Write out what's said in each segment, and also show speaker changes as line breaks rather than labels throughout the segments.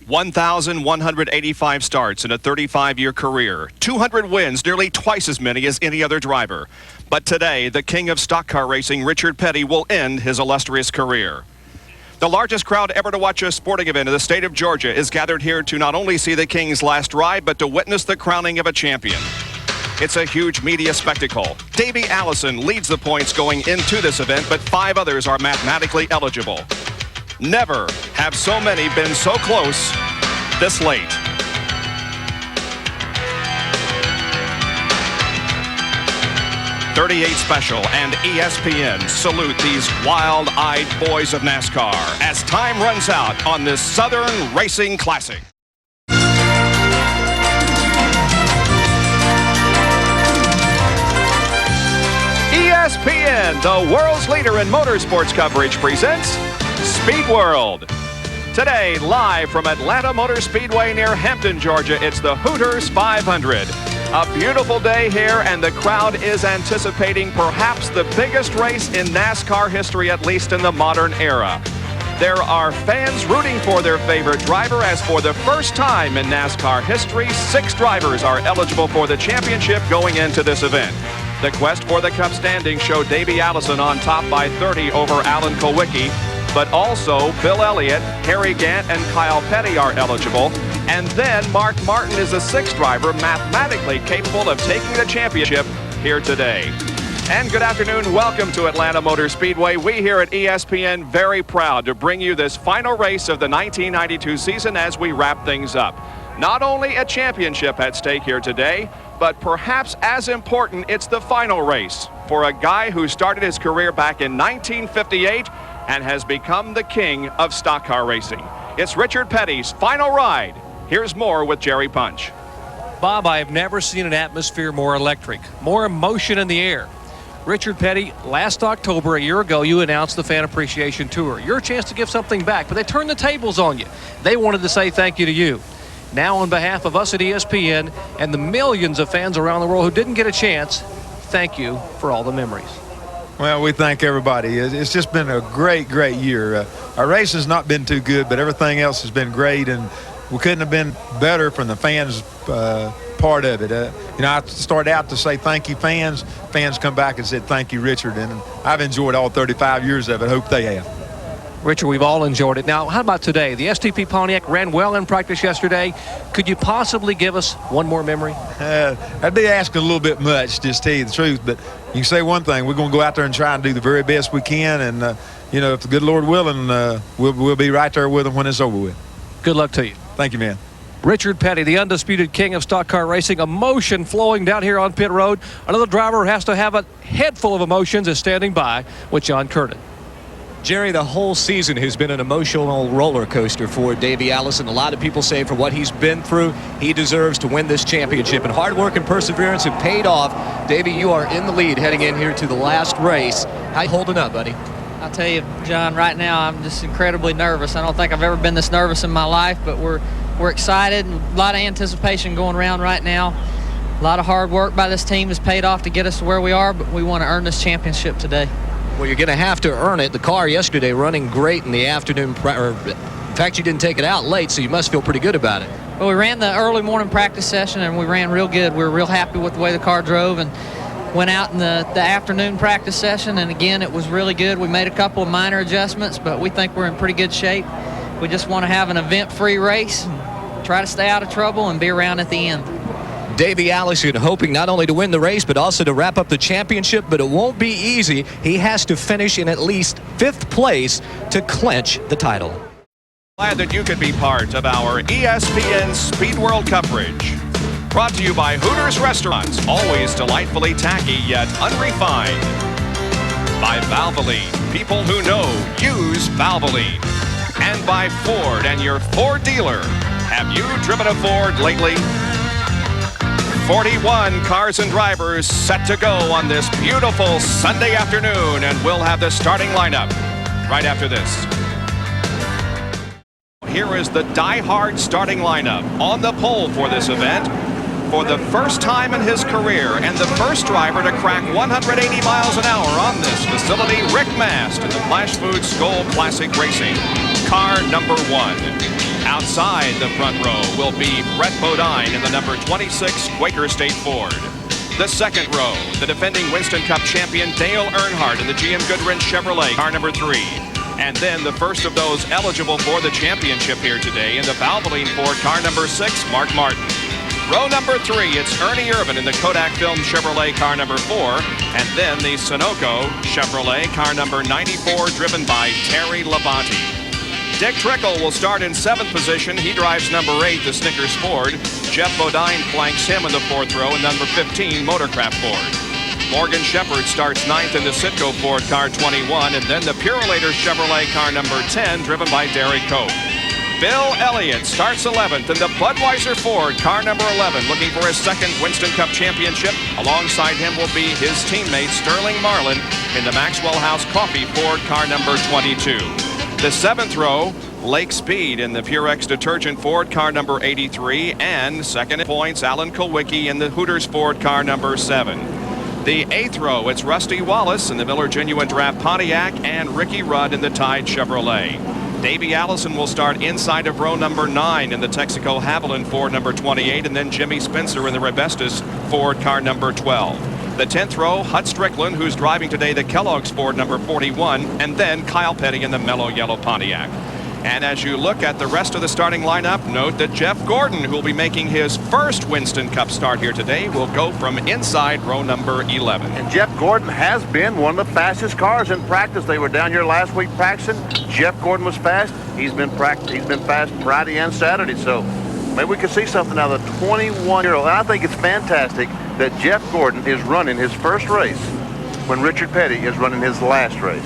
1,185 starts in a 35-year career, 200 wins, nearly twice as many as any other driver. But today, the king of stock car racing, Richard Petty, will end his illustrious career. The largest crowd ever to watch a sporting event in the state of Georgia is gathered here to not only see the king's last ride, but to witness the crowning of a champion. It's a huge media spectacle. Davey Allison leads the points going into this event, but 5 others are mathematically eligible. Never have so many been so close this late. .38 Special and ESPN salute these wild-eyed boys of NASCAR as time runs out on this Southern Racing Classic. ESPN, the world's leader in motorsports coverage, presents Speed World. Today, live from Atlanta Motor Speedway near Hampton, Georgia, it's the Hooters 500. A beautiful day here, and the crowd is anticipating perhaps the biggest race in NASCAR history, at least in the modern era. There are fans rooting for their favorite driver, as for the first time in NASCAR history, 6 drivers are eligible for the championship going into this event. The quest for the Cup standings showed Davey Allison on top by 30 over Alan Kulwicki, but also Bill Elliott, Harry Gant, and Kyle Petty are eligible. And then Mark Martin is a 6th driver mathematically capable of taking the championship here today. And good afternoon. Welcome to Atlanta Motor Speedway. We here at ESPN very proud to bring you this final race of the 1992 season as we wrap things up. Not only a championship at stake here today, but perhaps as important, it's the final race for a guy who started his career back in 1958 and has become the king of stock car racing. It's Richard Petty's final ride. Here's more with Jerry Punch.
Bob, I have never seen an atmosphere more electric, more emotion in the air. Richard Petty, last October, a year ago, you announced the Fan Appreciation Tour. Your chance to give something back, but they turned the tables on you. They wanted to say thank you to you. Now, on behalf of us at ESPN and the millions of fans around the world who didn't get a chance, thank you for all the memories.
Well, we thank everybody. It's just been a great, great year. Our race has not been too good, but everything else has been great, and we couldn't have been better from the fans' part of it. I started out to say thank you, fans. Fans come back and said thank you, Richard, and I've enjoyed all 35 years of it. Hope they have.
Richard, we've all enjoyed it. Now, how about today? The STP Pontiac ran well in practice yesterday. Could you possibly give us one more memory?
I'd be asking a little bit much, just to tell you the truth, but you can say one thing. We're going to go out there and try and do the very best we can, and, if the good Lord willing, we'll be right there with them when it's over with.
Good luck to you.
Thank you, man.
Richard Petty, the undisputed king of stock car racing, emotion flowing down here on pit road. Another driver who has to have a head full of emotions is standing by with John Curtin.
Jerry, the whole season has been an emotional roller coaster for Davey Allison. A lot of people say for what he's been through, he deserves to win this championship. And hard work and perseverance have paid off. Davey, you are in the lead heading in here to the last race. How you holding up, buddy?
I'll tell you, John, right now I'm just incredibly nervous. I don't think I've ever been this nervous in my life, but we're excited. A lot of anticipation going around right now. A lot of hard work by this team has paid off to get us to where we are, but we want to earn this championship today.
Well, you're going to have to earn it. The car yesterday running great in the afternoon. In fact, you didn't take it out late, so you must feel pretty good about it.
Well, we ran the early morning practice session, and we ran real good. We were real happy with the way the car drove, and went out in the afternoon practice session, and again, it was really good. We made a couple of minor adjustments, but we think we're in pretty good shape. We just want to have an event-free race, try to stay out of trouble, and be around at the end.
Davey Allison hoping not only to win the race, but also to wrap up the championship, but it won't be easy. He has to finish in at least 5th place to clinch the title.
Glad that you could be part of our ESPN Speed World coverage. Brought to you by Hooters Restaurants, always delightfully tacky yet unrefined. By Valvoline, people who know use Valvoline. And by Ford and your Ford dealer. Have you driven a Ford lately? 41 cars and drivers set to go on this beautiful Sunday afternoon, and we'll have the starting lineup right after this. Here is the die-hard starting lineup on the pole for this event. For the first time in his career and the first driver to crack 180 miles an hour on this facility, Rick Mast in the Flash Food Skoal Classic Racing. Car number 1. Outside the front row will be Brett Bodine in the number 26 Quaker State Ford. The second row, the defending Winston Cup champion Dale Earnhardt in the GM Goodwrench Chevrolet, car number 3. And then the first of those eligible for the championship here today in the Valvoline Ford, car number 6, Mark Martin. Row number 3, it's Ernie Irvin in the Kodak Film Chevrolet, car number 4. And then the Sunoco Chevrolet, car number 94, driven by Terry Labonte. Dick Trickle will start in 7th position. He drives number 8, the Snickers Ford. Jeff Bodine flanks him in the 4th row in number 15, Motorcraft Ford. Morgan Shepherd starts 9th in the Citgo Ford, car 21, and then the Purolator Chevrolet, car number 10, driven by Derek Cope. Bill Elliott starts 11th in the Budweiser Ford, car number 11, looking for his second Winston Cup championship. Alongside him will be his teammate Sterling Marlin in the Maxwell House Coffee Ford, car number 22. The 7th row, Lake Speed in the Purex Detergent Ford, car number 83, and second at points, Alan Kulwicki in the Hooters Ford, car number 7. The 8th row, it's Rusty Wallace in the Miller Genuine Draft Pontiac and Ricky Rudd in the Tide Chevrolet. Davey Allison will start inside of row number 9 in the Texaco Haviland Ford number 28, and then Jimmy Spencer in the Rebestos Ford, car number 12. The 10th row, Hut Strickland, who's driving today the Kellogg's Ford number 41, and then Kyle Petty in the Mellow Yellow Pontiac. And as you look at the rest of the starting lineup, note that Jeff Gordon, who will be making his first Winston Cup start here today, will go from inside row number 11.
And Jeff Gordon has been one of the fastest cars in practice. They were down here last week practicing. Jeff Gordon was fast. He's been fast Friday and Saturday. So maybe we could see something out of the 21-year-old. And I think it's fantastic that Jeff Gordon is running his first race when Richard Petty is running his last race.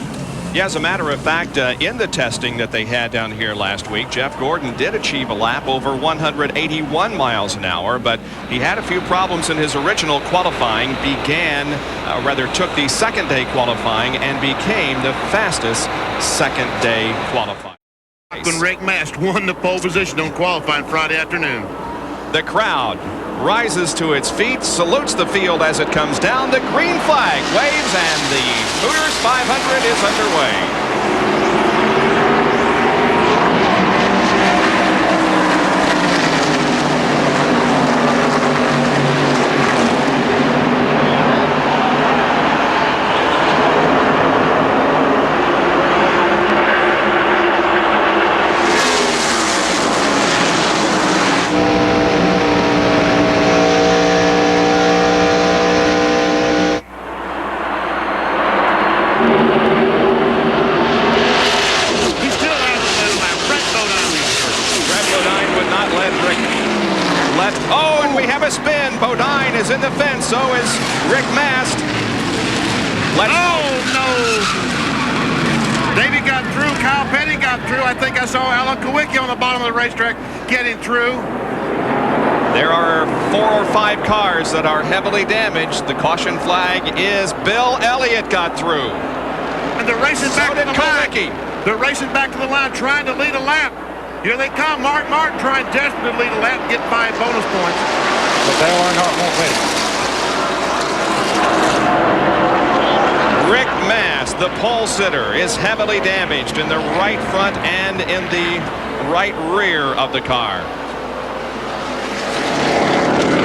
Yeah, as a matter of fact, in the testing that they had down here last week, Jeff Gordon did achieve a lap over 181 miles an hour, but he had a few problems in his original qualifying, took the second day qualifying and became the fastest second day qualifying.
When Rick Mast won the pole position on qualifying Friday afternoon.
The crowd rises to its feet, salutes the field as it comes down. The green flag waves and the Hooters 500 is underway. Oh, and we have a spin. Bodine is in the fence. So is Rick Mast.
No. Davey got through. Kyle Petty got through. I think I saw Alan Kulwicki on the bottom of the racetrack getting through.
There are 4 or 5 cars that are heavily damaged. The caution flag is Bill Elliott got through.
And they're racing back to the
Kulwicki.
line. They're racing back to the line trying to lead a lap. Here they come. Mark Martin trying desperately to lead a lap and get 5 bonus points. But Dale Earnhardt won't win.
Rick Mast, the pole sitter, is heavily damaged in the right front and in the right rear of the car.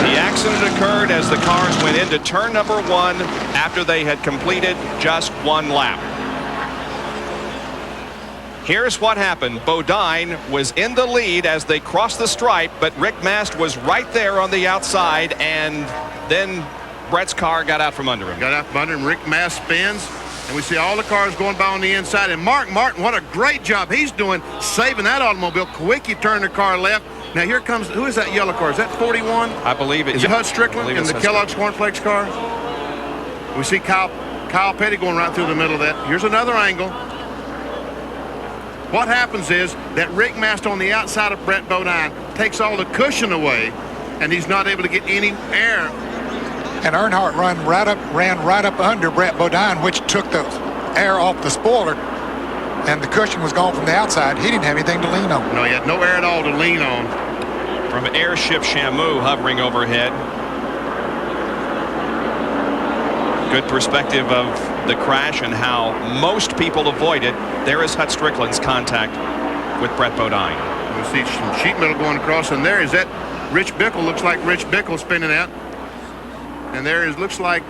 The accident occurred as the cars went into turn number 1 after they had completed just 1 lap. Here's what happened. Bodine was in the lead as they crossed the stripe, but Rick Mast was right there on the outside, and then Brett's car got out from under him.
Got out from under him. Rick Mast spins, and we see all the cars going by on the inside. And Mark Martin, what a great job he's doing saving that automobile. Kulwicki turned the car left. Now here comes, who is that yellow car? Is that 41?
I believe it.
Is it Hut Strickland in the Kellogg's Cornflakes car? We see Kyle Petty going right through the middle of that. Here's another angle. What happens is that Rick Mast on the outside of Brett Bodine takes all the cushion away, and he's not able to get any air.
And Earnhardt ran right up under Brett Bodine, which took the air off the spoiler, and the cushion was gone from the outside. He didn't have anything to lean on.
No, he had no air at all to lean on.
From Airship Shamu hovering overhead. Good perspective of the crash and how most people avoid it. There is Hut Strickland's contact with Brett Bodine.
We see some sheet metal going across, and there is that Rich Bickle. Looks like Rich Bickle spinning out. And there is, looks like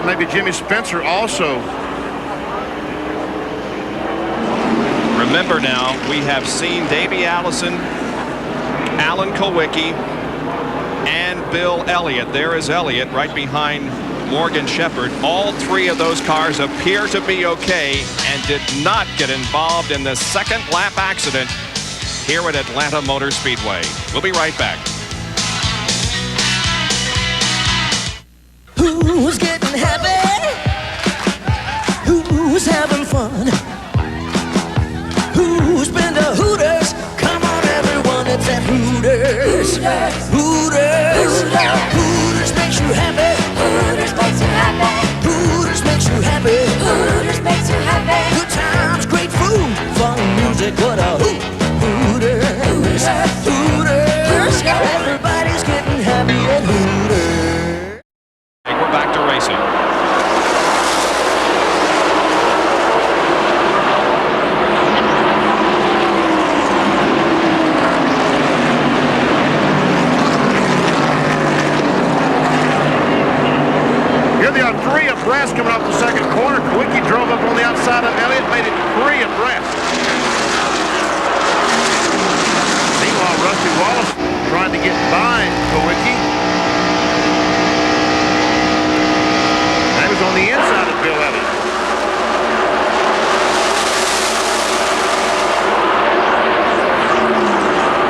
maybe Jimmy Spencer also.
Remember now, we have seen Davey Allison, Alan Kulwicki, and Bill Elliott. There is Elliott right behind Morgan Shepherd. All three of those cars appear to be okay and did not get involved in the second lap accident here at Atlanta Motor Speedway. We'll be right back.
Who's getting happy? Who's having fun? Who's been to Hooters? Come on, everyone, it's at Hooters. Hooters. Hooters makes you happy.
Hooters makes you happy.
Hooters makes you happy.
Hooters makes you happy.
Good times, great food, fun music, what a hoot. Hooters. Hooters. Everybody's getting happy at Hooters.
We're back to racing.
Here they are, 3 abreast coming off the second corner. Kulwicki drove up on the outside of Elliott, made it 3 abreast. Meanwhile, Rusty Wallace trying to get by Kulwicki. That was on the inside of Bill Elliott.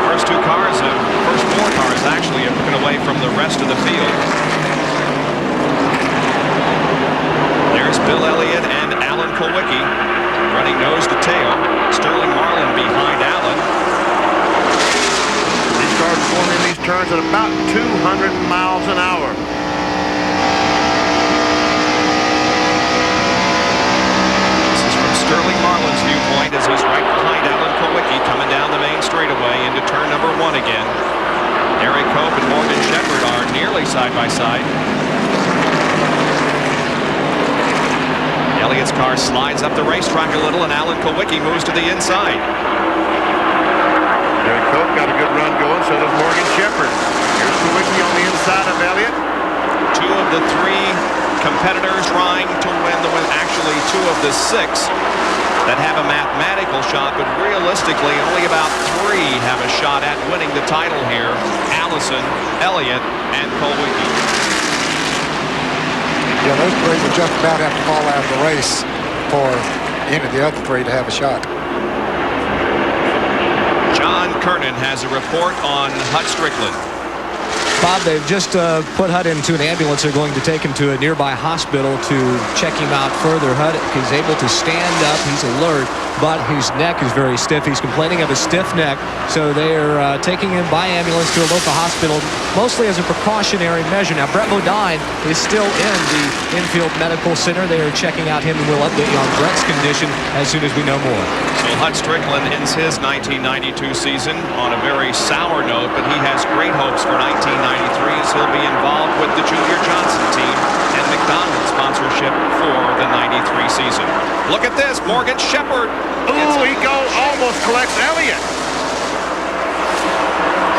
First 4 cars actually have broken away from the rest of the field. There's Bill Elliott and Alan Kulwicki running nose to tail. Sterling Marlin behind Alan.
These cars forming these turns at about 200 miles an hour.
This is from Sterling Marlin's viewpoint as he's right behind Alan Kulwicki coming down the main straightaway into turn number 1 again. Eric Cope and Morgan Shepherd are nearly side by side. Elliott's car slides up the racetrack a little, and Alan Kulwicki moves to the inside.
Eric Cope got a good run going, so does Morgan Shepherd. Here's Kulwicki on the inside of Elliott.
2 of the 3 competitors trying to win the win. Actually, 2 of the 6 that have a mathematical shot, but realistically, only about 3 have a shot at winning the title here. Allison, Elliott, and Kulwicki.
Yeah, those 3 would just about have to fall out of the race for any of the other 3 to have a shot.
John Kernan has a report on Hut Strickland.
Bob, they've just put Hut into an ambulance. They're going to take him to a nearby hospital to check him out further. Hut is able to stand up. He's alert, but his neck is very stiff. He's complaining of a stiff neck, so they're taking him by ambulance to a local hospital, mostly as a precautionary measure. Now, Brett Bodine is still in the infield medical center. They are checking out him, and we'll update you on Brett's condition as soon as we know more.
So Hut Strickland ends his 1992 season on a very sour note, but he has great hopes for 1993 as he'll be involved with the Junior Johnson team and McDonald's sponsorship for the 93 season. Look at this, Morgan Shepherd.
Ooh, he almost collects Elliott.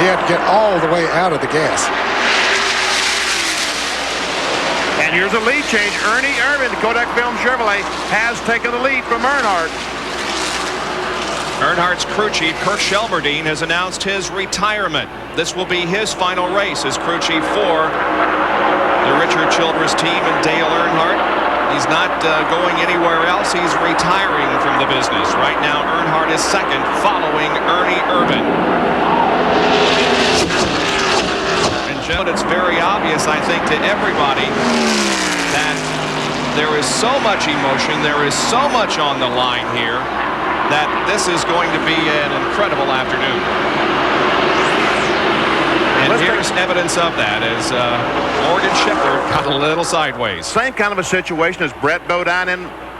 He had to get all the way out of the gas.
And here's a lead change. Ernie Irvin, Kodak Film Chevrolet, has taken the lead from Earnhardt.
Earnhardt's crew chief, Kirk Shelmerdine, has announced his retirement. This will be his final race as crew chief for the Richard Childress team and Dale Earnhardt. He's not going anywhere else. He's retiring from the business. Right now, Earnhardt is second, following Ernie Irvin. And Joe, it's very obvious, I think, to everybody that there is so much emotion, there is so much on the line here, that this is going to be an incredible afternoon. And here's evidence of that as Morgan Shepherd got a little sideways.
Same kind of a situation as Brett Bodine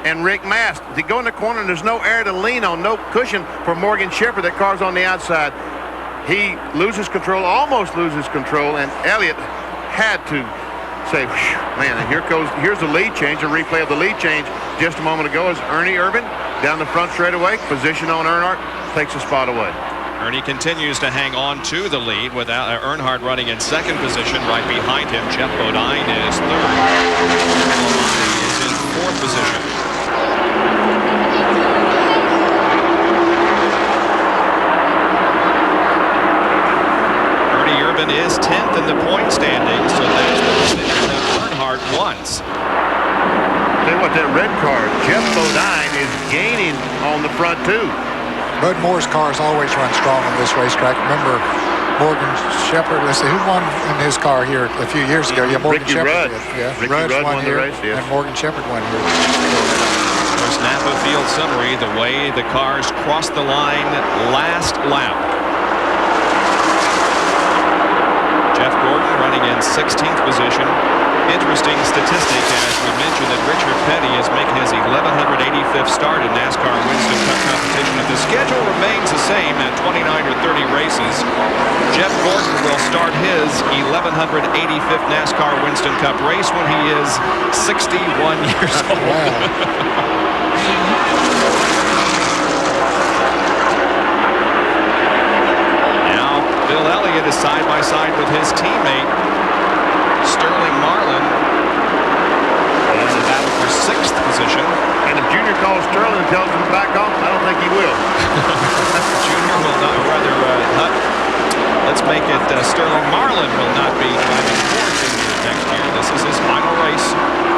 and Rick Mast. They go in the corner and there's no air to lean on, no cushion for Morgan Shepherd. That car's on the outside. He loses control, almost loses control, and Elliott had to say, man, and here's the lead change, a replay of the lead change just a moment ago as Ernie Irvin down the front straightaway, position on Earnhardt, takes a spot away.
Ernie continues to hang on to the lead with Earnhardt running in second position. Right behind him, Jeff Bodine is third. Kulwicki is in fourth position. Ernie Irvan is 10th in the point standings, so that's the position that Earnhardt wants.
Tell you what, that red car, Jeff Bodine is gaining on the front too.
Bud Moore's cars always run strong on this racetrack. Remember Morgan Shepherd? Let's see, who won in his car here a few years ago? Yeah, Morgan
Ricky
Shepherd
Rudd.
did. Yeah,
Ricky Rudd won
here,
the race, yes.
and Morgan Shepherd won here.
There's Napa Field summary, the way the cars crossed the line last lap. Jeff Gordon running in 16th position. Interesting statistic, as we mentioned, that Richard Petty is making his 1185th start in NASCAR Winston Cup competition. If the schedule remains the same at 29 or 30 races, Jeff Gordon will start his 1185th NASCAR Winston Cup race when he is 61 years old. Now, Bill Elliott is side by side with his teammate Sterling Marlin in the battle for 6th position.
And if Junior calls Sterling and tells him to back off, I don't think he will.
Junior will not, or rather, let's make it Sterling Marlin will not be driving for Junior next year. This is his final race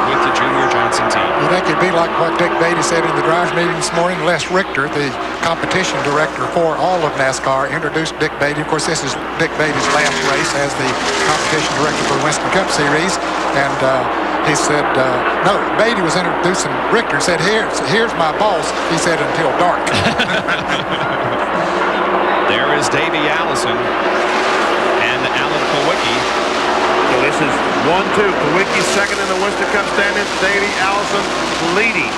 with the Junior Johnson team.
You think it'd be like what Dick Beatty said in the drivers meeting this morning? Les Richter, the competition director for all of NASCAR, introduced Dick Beatty. Of course, this is Dick Beatty's last race as the competition director for the Winston Cup Series. And he said, no, Beatty was introducing Richter and said, here's my boss. He said, until dark.
There is Davey Allison and Alan Kulwicki.
So this is 1-2. Kulwicki second in the Winston Cup standings. Davey Allison leading.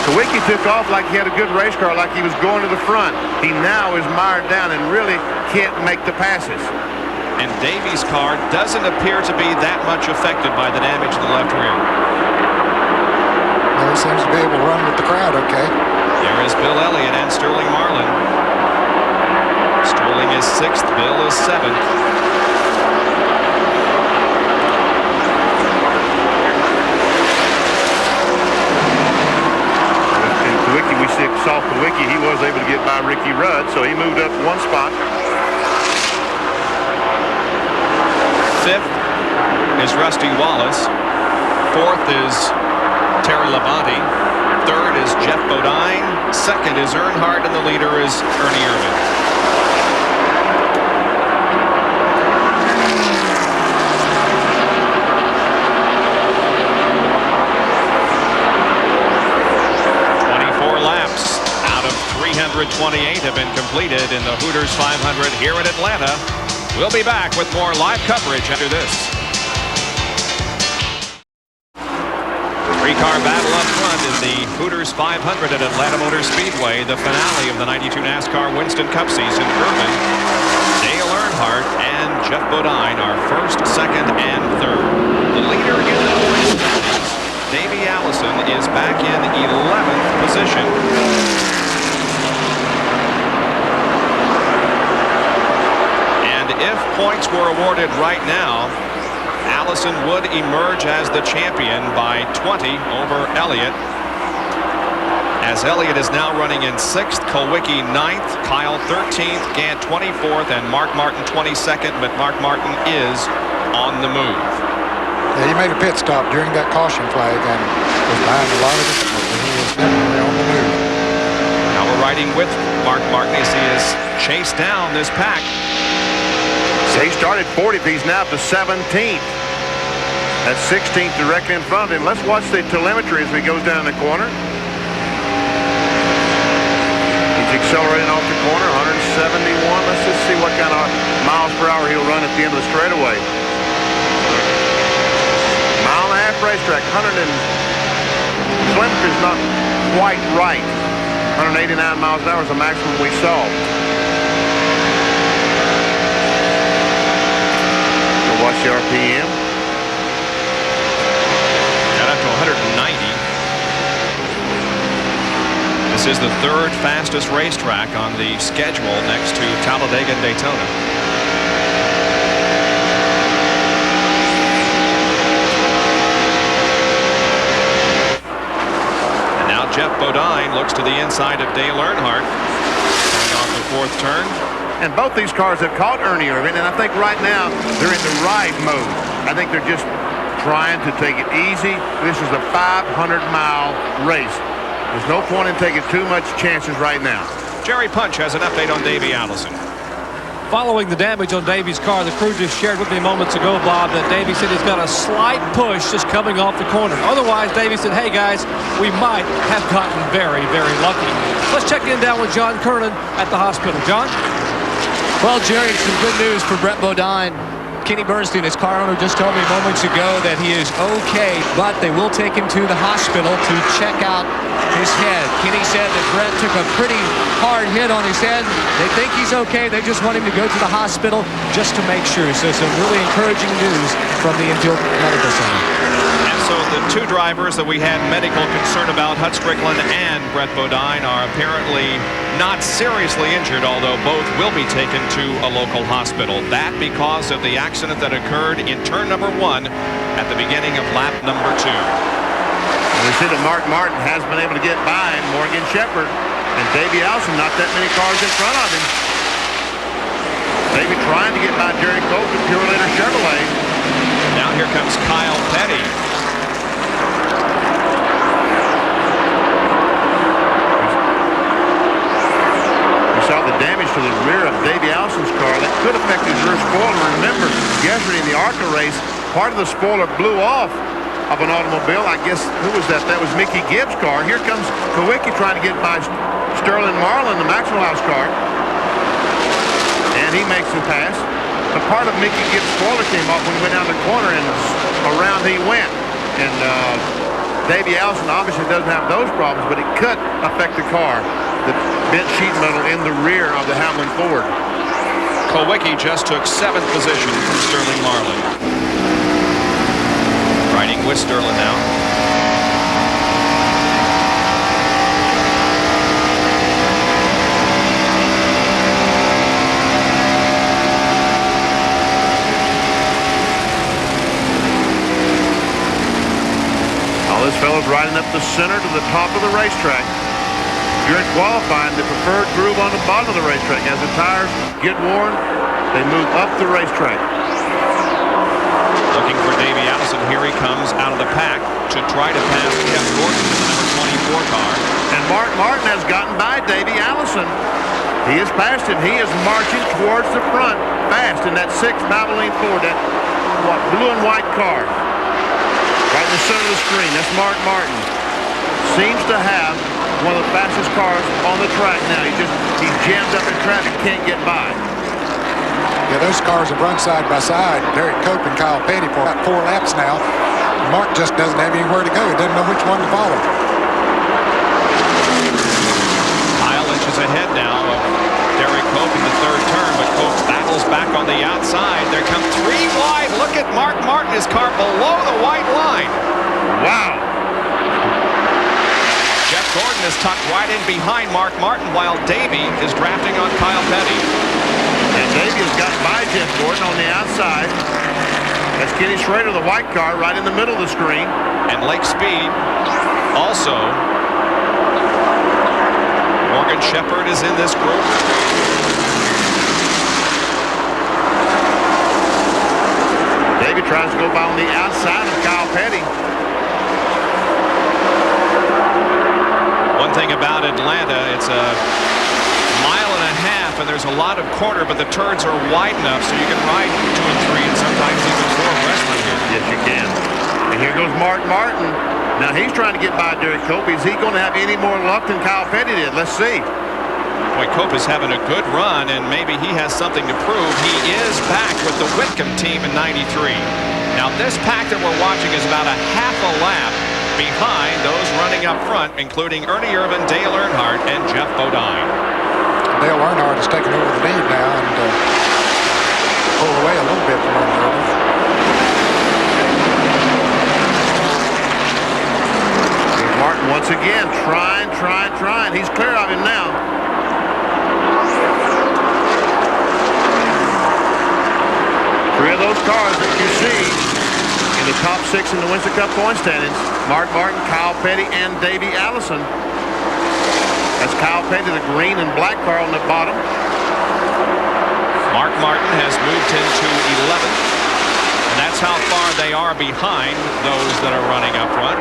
Kulwicki took off like he had a good race car, like he was going to the front. He now is mired down and really can't make the passes.
And Davey's car doesn't appear to be that much affected by the damage to the left rear.
Well, he seems to be able to run with the crowd okay.
There is Bill Elliott and Sterling Marlin. Sterling is 6th, Bill is 7th.
We saw Kulwicki, he was able to get by Ricky Rudd, so he moved up one spot.
5th is Rusty Wallace. 4th is Terry Labonte. 3rd is Jeff Bodine. 2nd is Earnhardt, and the leader is Ernie Irvan. Laps out of 328 have been completed in the Hooters 500 here in Atlanta. We'll be back with more live coverage after this. Three-car battle up front in the Hooters 500 at Atlanta Motor Speedway, the finale of the 92 NASCAR Winston Cup season. Irvan, Dale Earnhardt, and Jeff Bodine are 1st, 2nd, and 3rd. The leader in the point standings, Davey Allison, is back in 11th position. And if points were awarded right now, Allison would emerge as the champion by 20 over Elliott. As Elliott is now running in 6th, Kulwicki 9th, Kyle 13th, Gant 24th, and Mark Martin 22nd, but Mark Martin is on the move.
Yeah, he made a pit stop during that caution flag and was behind a lot of it. He is definitely on the move.
Now we're riding with Mark Martin as he is chased down this pack.
So he started 40th. He's now up to 17th. That's 16th directly in front of him. Let's watch the telemetry as he goes down the corner. He's accelerating off the corner, 171. Let's just see what kind of miles per hour he'll run at the end of the straightaway. Mile-and-a-half racetrack, telemetry is not quite right. 189 miles an hour is the maximum we saw. We'll watch the RPM. Got up to 190. This
This is the third fastest racetrack on the schedule next to Talladega and Daytona. And now Jeff Bodine looks to the inside of Dale Earnhardt coming off the fourth turn.
And both these cars have caught Ernie Irvin, and I think right now they're in the ride mode. I think they're just trying to take it easy. This is a 500-mile race. There's no point in taking too much chances right now.
Jerry Punch has an update on Davey Allison.
Following the damage on Davey's car, the crew just shared with me moments ago, Bob, that Davey said he's got a slight push just coming off the corner. Otherwise, Davey said, hey, guys, we might have gotten very, very lucky. Let's check in down with John Kernan at the hospital. John?
Well, Jerry, some good news for Brett Bodine. Kenny Bernstein, his car owner, just told me moments ago that he is okay, but they will take him to the hospital to check out his head. Kenny said that Brett took a pretty hard hit on his head. They think he's okay. They just want him to go to the hospital just to make sure. So some really encouraging news from the Infield Medical Center.
And so the two drivers that we had medical concern about, Hut Strickland and Brett Bodine, are apparently not seriously injured, although both will be taken to a local hospital. That because of the accident that occurred in turn number 1 at the beginning of lap number 2.
We see that Mark Martin has been able to get by Morgan Shepherd, and Davey Allison not that many cars in front of him. Davey trying to get by Jerry Cope at Purelator Chevrolet.
Now here comes Kyle Petty.
Saw the damage to the rear of Davey Allison's car. That could affect his rear spoiler. Remember, yesterday in the ARCA race, part of the spoiler blew off of an automobile. I guess, who was that? That was Mickey Gibbs' car. Here comes Kulwicki trying to get by Sterling Marlin, the Maxwell House car. And he makes the pass. But part of Mickey Gibbs' spoiler came off when he went down the corner, and around he went. And Davey Allison obviously doesn't have those problems, but it could affect the car. The bent sheet metal in the rear of the Hamlin Ford.
Kulwicki just took 7th position from Sterling Marlin. Riding with Sterling now.
All this fellow's riding up the center to the top of the racetrack. During qualifying, the preferred groove on the bottom of the racetrack. As the tires get worn, they move up the racetrack.
Looking for Davey Allison. Here he comes out of the pack to try to pass Jeff Gordon in the number 24 car.
And Mark Martin has gotten by Davey Allison. He has passed him. He is marching towards the front fast in that 6th Valvoline Ford, that blue and white car. Right in the center of the screen. That's Mark Martin. Seems to have one of the fastest cars on the track now. He's jammed up in traffic, can't get by.
Yeah, those cars have run side by side. Derek Cope and Kyle Petty for about 4 laps now. Mark just doesn't have anywhere to go. He doesn't know which one to follow.
Kyle inches ahead now of Derek Cope in the 3rd turn, but Cope battles back on the outside. There come 3 wide. Look at Mark Martin, his car below the white line.
Wow.
Jeff Gordon is tucked right in behind Mark Martin, while Davey is drafting on Kyle Petty.
And Davey has got by Jeff Gordon on the outside. That's Kenny Schrader, the white car, right in the middle of the screen.
And Lake Speed also. Morgan Shepherd is in this group.
Davey tries to go by on the outside of Kyle Petty.
One thing about Atlanta, it's a 1.5 miles, and there's a lot of corner, but the turns are wide enough so you can ride 2 and 3 and sometimes even 4 abreast from here.
Yes, you can. And here goes Mark Martin. Now he's trying to get by Derek Cope. Is he going to have any more luck than Kyle Petty did? Let's see.
Boy, Cope is having a good run, and maybe he has something to prove. He is back with the Whitcomb team in '93. Now this pack that we're watching is about a half a lap behind those running up front, including Ernie Irvin, Dale Earnhardt, and Jeff Bodine.
Dale Earnhardt has taken over the lead now and pulled away a little bit from Ernie Irvin.
Here's Mark Once again, trying. He's clear of him now. Three of those cars that you see in the top 6 in the Winston Cup point standings: Mark Martin, Kyle Petty, and Davey Allison. That's Kyle Petty, the green and black car on the bottom.
Mark Martin has moved into 11th, and that's how far they are behind those that are running up front.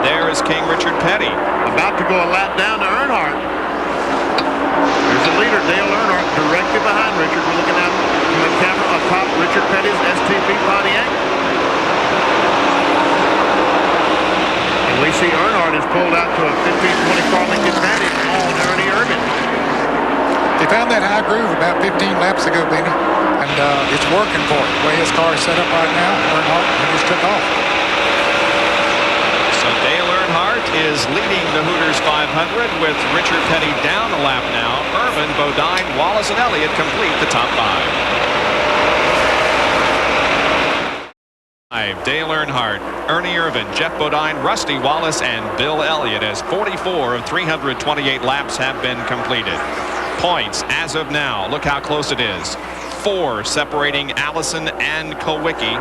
There is King Richard Petty.
About to go a lap down to Earnhardt. There's the leader, Dale Earnhardt, directly behind Richard. We're looking at the camera atop Richard Petty's STP Pontiac. And we see Earnhardt is pulled out to a 15-20 car length advantage on Ernie Irvin.
He found that high groove about 15 laps ago, Benny, and it's working for him. The way his car is set up right now, Earnhardt, he just took off.
So Dale Earnhardt is leading the Hooters 500 with Richard Petty down a lap now. Irvin, Bodine, Wallace, and Elliott complete the top 5. Dale Earnhardt, Ernie Irvin, Jeff Bodine, Rusty Wallace, and Bill Elliott, as 44 of 328 laps have been completed. Points as of now, look how close it is. 4 separating Allison and Kulwicki.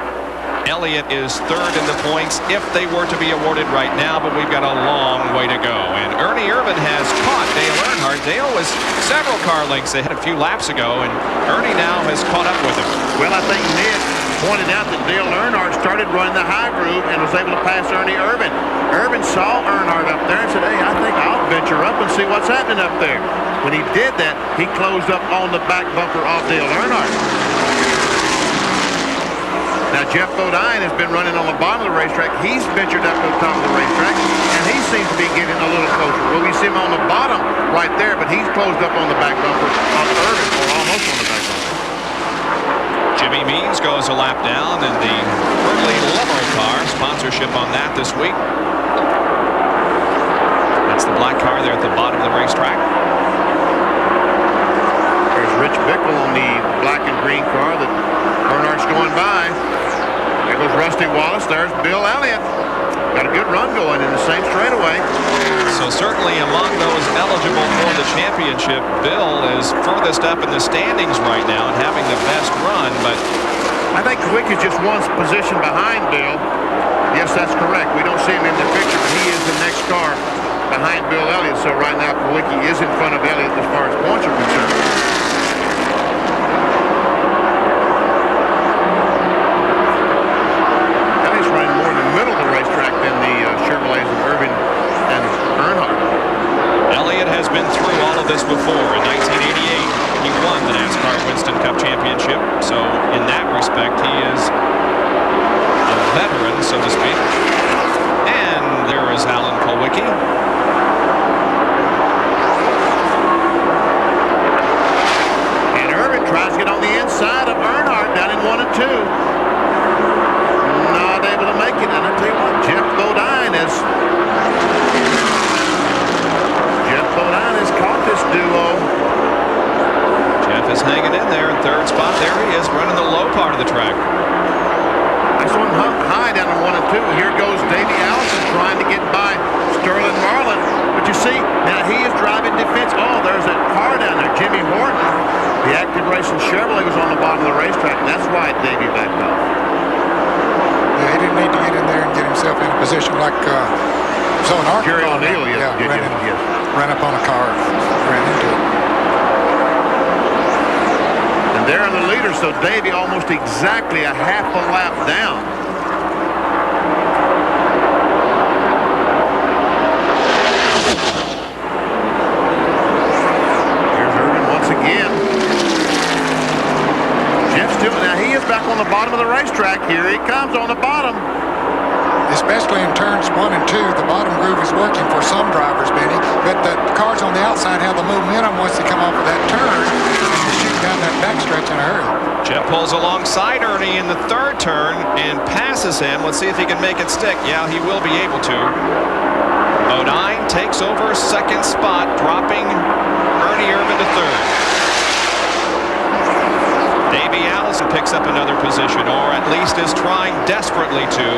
Elliott is 3rd in the points if they were to be awarded right now, but we've got a long way to go. And Ernie Irvin has caught Dale Earnhardt. Dale was several car lengths ahead a few laps ago, and Ernie now has caught up with him.
Well, I think Ned pointed out that Dale Earnhardt started running the high groove and was able to pass Ernie Irvin. Irvin saw Earnhardt up there and said, hey, I think I'll venture up and see what's happening up there. When he did that, he closed up on the back bumper off Dale Earnhardt. Now, Jeff Bodine has been running on the bottom of the racetrack. He's ventured up to the top of the racetrack, and he seems to be getting a little closer. Well, we see him on the bottom right there, but he's closed up on the back bumper of Irvin, or almost on the back bumper.
Jimmy Means goes a lap down in the Hurley Limo car. Sponsorship on that this week. That's the black car there at the bottom of the racetrack.
There's Rich Bickle on the black and green car that Earnhardt's going by. There goes Rusty Wallace. There's Bill Elliott. Got a good run going in the same straightaway.
So certainly among those eligible for the championship, Bill is furthest up in the standings right now and having the best run. But
I think Kulwicki is just one position behind Bill. Yes, that's correct. We don't see him in the picture, but he is the next car behind Bill Elliott. So right now Kulwicki is in front of Elliott as far as points are concerned.
Before in 1988 he won the NASCAR Winston Cup Championship, so in that respect he is a veteran, so to speak. And there is Alan Kulwicki.
And Irvin tries to get on the inside of Earnhardt down in 1 and 2. Not able to make it, and I tell you what, Jeff Bodine has caught this duo.
Jeff is hanging in there in 3rd spot. There he is, running the low part of the track.
Nice one high down in 1 and 2. Here goes Davey Allison trying to get by Sterling Marlin. But you see, now he is driving defense. Oh, there's that car down there, Jimmy Horton. The Active Racing Chevrolet was on the bottom of the racetrack, and that's why Davey backed off.
Yeah, he didn't need to get in there and get himself in a position like so in Arkansas.
Jerry O'Neill,
ran up on a car, ran into it.
And they're the leader, so Davey almost exactly a half a lap down. Here's Irvin once again. Jeff still, now he is back on the bottom of the racetrack. Here he comes on the bottom.
Especially in turns 1 and 2, the bottom groove is working for some drivers, Benny. But the cars on the outside have the momentum once they come off of that turn and shoot down that backstretch in a hurry.
Jeff pulls alongside Ernie in the 3rd turn and passes him. Let's see if he can make it stick. Yeah, he will be able to. Bodine takes over 2nd spot, dropping Ernie Irvin to 3rd. Davey Allison picks up another position, or at least is trying desperately to.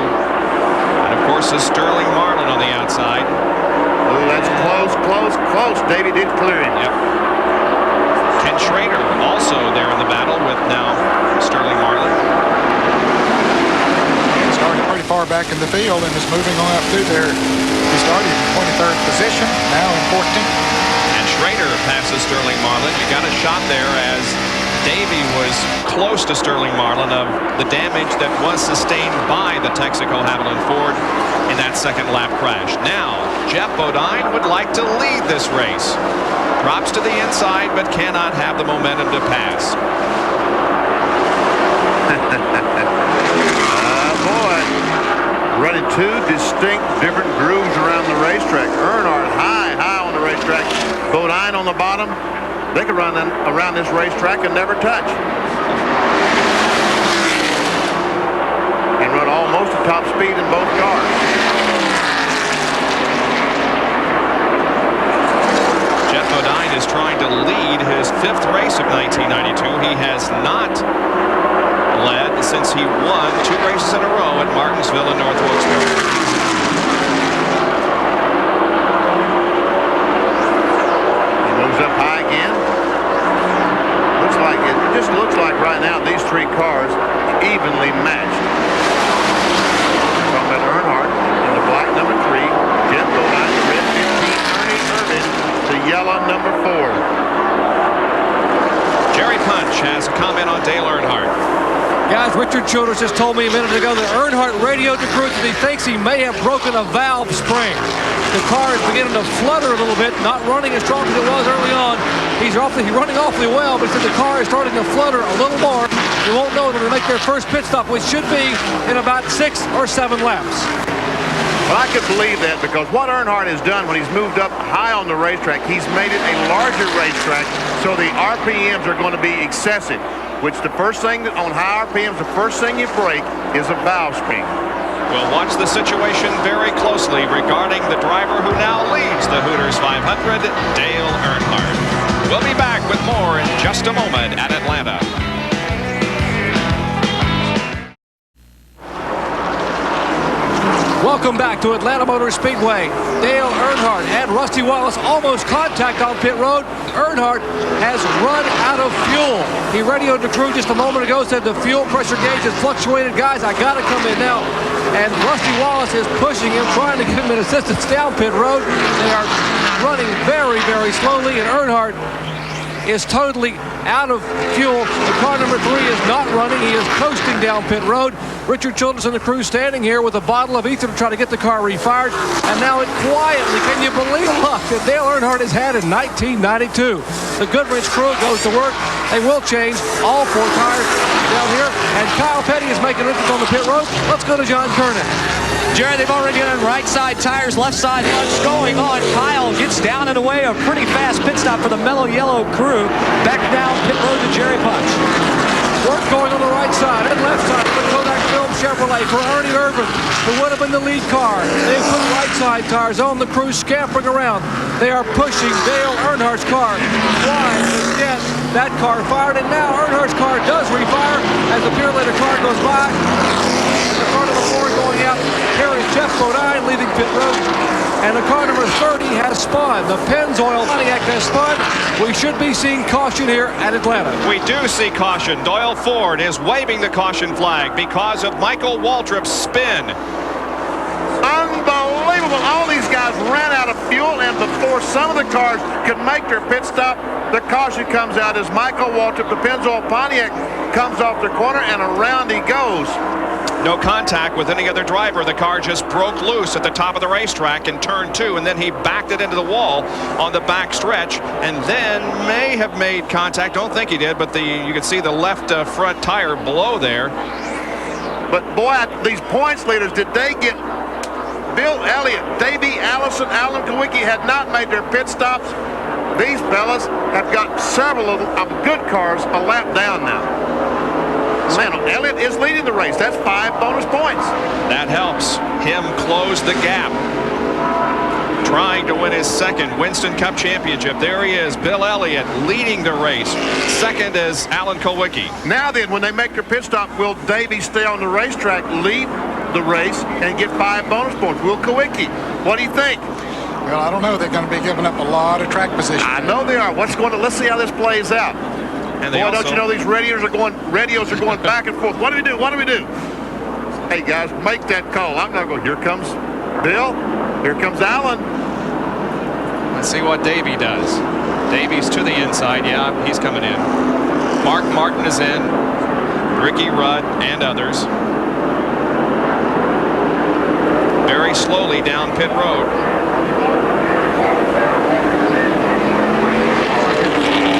And of course, is Sterling Marlin on the outside.
Ooh, that's close, close, close. Davey did clear him.
Yep. Ken Schrader also there in the battle with now Sterling Marlin.
He started pretty far back in the field and is moving on up through there. He started in 23rd position, now in 14th.
And Schrader passes Sterling Marlin. You got a shot there as Davey was close to Sterling Marlin of the damage that was sustained by the Texaco Havoline Ford in that second lap crash. Now, Jeff Bodine would like to lead this race. Drops to the inside, but cannot have the momentum to pass.
Boy, running two distinct different grooves around the racetrack. Earnhardt high on the racetrack. Bodine on the bottom. They could run around this racetrack and never touch. And run almost at top speed in both cars.
Jeff Bodine is trying to lead his 5th race of 1992. He has not led since he won 2 races in a row at Martinsville and North Wilkesboro.
He moves up high again. It just looks like right now these 3 cars evenly matched. Talking about Earnhardt in the black number 3, Jeff Bodine, the red 15, Ernie Irvin, the yellow number 4.
Jerry Punch has a comment on Dale Earnhardt.
Guys, Richard Childress just told me a minute ago that Earnhardt radioed the crew that he thinks he may have broken a valve spring. The car is beginning to flutter a little bit, not running as strong as it was early on. He's running awfully well, but he said the car is starting to flutter a little more. You won't know when they make their first pit stop, which should be in about 6 or 7 laps.
Well, I could believe that because what Earnhardt has done when he's moved up high on the racetrack, he's made it a larger racetrack, so the RPMs are going to be excessive, which the first thing on high RPMs, the first thing you break is a valve spring.
We'll watch the situation very closely regarding the driver who now leads the Hooters 500, Dale Earnhardt. We'll be back with more in just a moment at Atlanta.
Welcome back to Atlanta Motor Speedway. Dale Earnhardt and Rusty Wallace almost contact on pit road. Earnhardt has run out of fuel. He radioed the crew just a moment ago, said the fuel pressure gauge has fluctuated. Guys, I got to come in now. And Rusty Wallace is pushing him, trying to get him in assistance down pit road. They are running very, very slowly, and Earnhardt is totally out of fuel. The car number 3 is not running. He is coasting down pit road. Richard Childress and the crew standing here with a bottle of ether to try to get the car refired. And now it quietly, can you believe luck that Dale Earnhardt has had in 1992? The Goodwrench crew goes to work. They will change all 4 tires down here. And Kyle Petty is making entrance on the pit road. Let's go to John Kernan.
Jerry, they've already done right side tires, left side. What's going on? Kyle gets down and away. A pretty fast pit stop for the Mellow Yellow crew. Back down pit road to Jerry Punch.
Work going on the right side and left side for the Kodak Film Chevrolet for Ernie Irvin, who would have been the lead car. They put right side tires on. The crew scampering around. They are pushing Dale Earnhardt's car. Trying to get that car fired, and now Earnhardt's car does refire as the Purelator car goes by. And the car number 4 going out. Here is Jeff Bodine leaving pit road. And the car number 30 has spun. The Pennzoil Pontiac has spun. We should be seeing caution here at Atlanta.
We do see caution. Doyle Ford is waving the caution flag because of Michael Waltrip's spin.
Unbelievable. All these guys ran out of fuel, and before some of the cars could make their pit stop, the caution comes out as Michael Waltrip, the Pennzoil Pontiac, comes off the corner, and around he goes.
No contact with any other driver. The car just broke loose at the top of the racetrack in turn 2, and then he backed it into the wall on the back stretch, and then may have made contact. Don't think he did, but you can see the left front tire below there.
But boy, these points leaders, did they get Bill Elliott, Davey Allison, Alan Kulwicki had not made their pit stops. These fellas have got several of good cars a lap down now. Man, Elliott is leading the race. That's 5 bonus points.
That helps him close the gap. Trying to win his second Winston Cup championship. There he is, Bill Elliott leading the race. Second is Alan Kulwicki.
Now then, when they make their pit stop, will Davey stay on the racetrack, lead the race and get 5 bonus points. Will Kulwicki, what do you think?
Well, I don't know. They're going to be giving up a lot of track position.
I know they are. Let's see how this plays out.
And
Boy, don't you know these radios are going back and forth. What do we do? What do we do? Hey, guys, make that call. I'm not going. Here comes Bill. Here comes Alan.
Let's see what Davey does. Davey's to the inside. Yeah, he's coming in. Mark Martin is in. Ricky Rudd and others. Very slowly down pit road.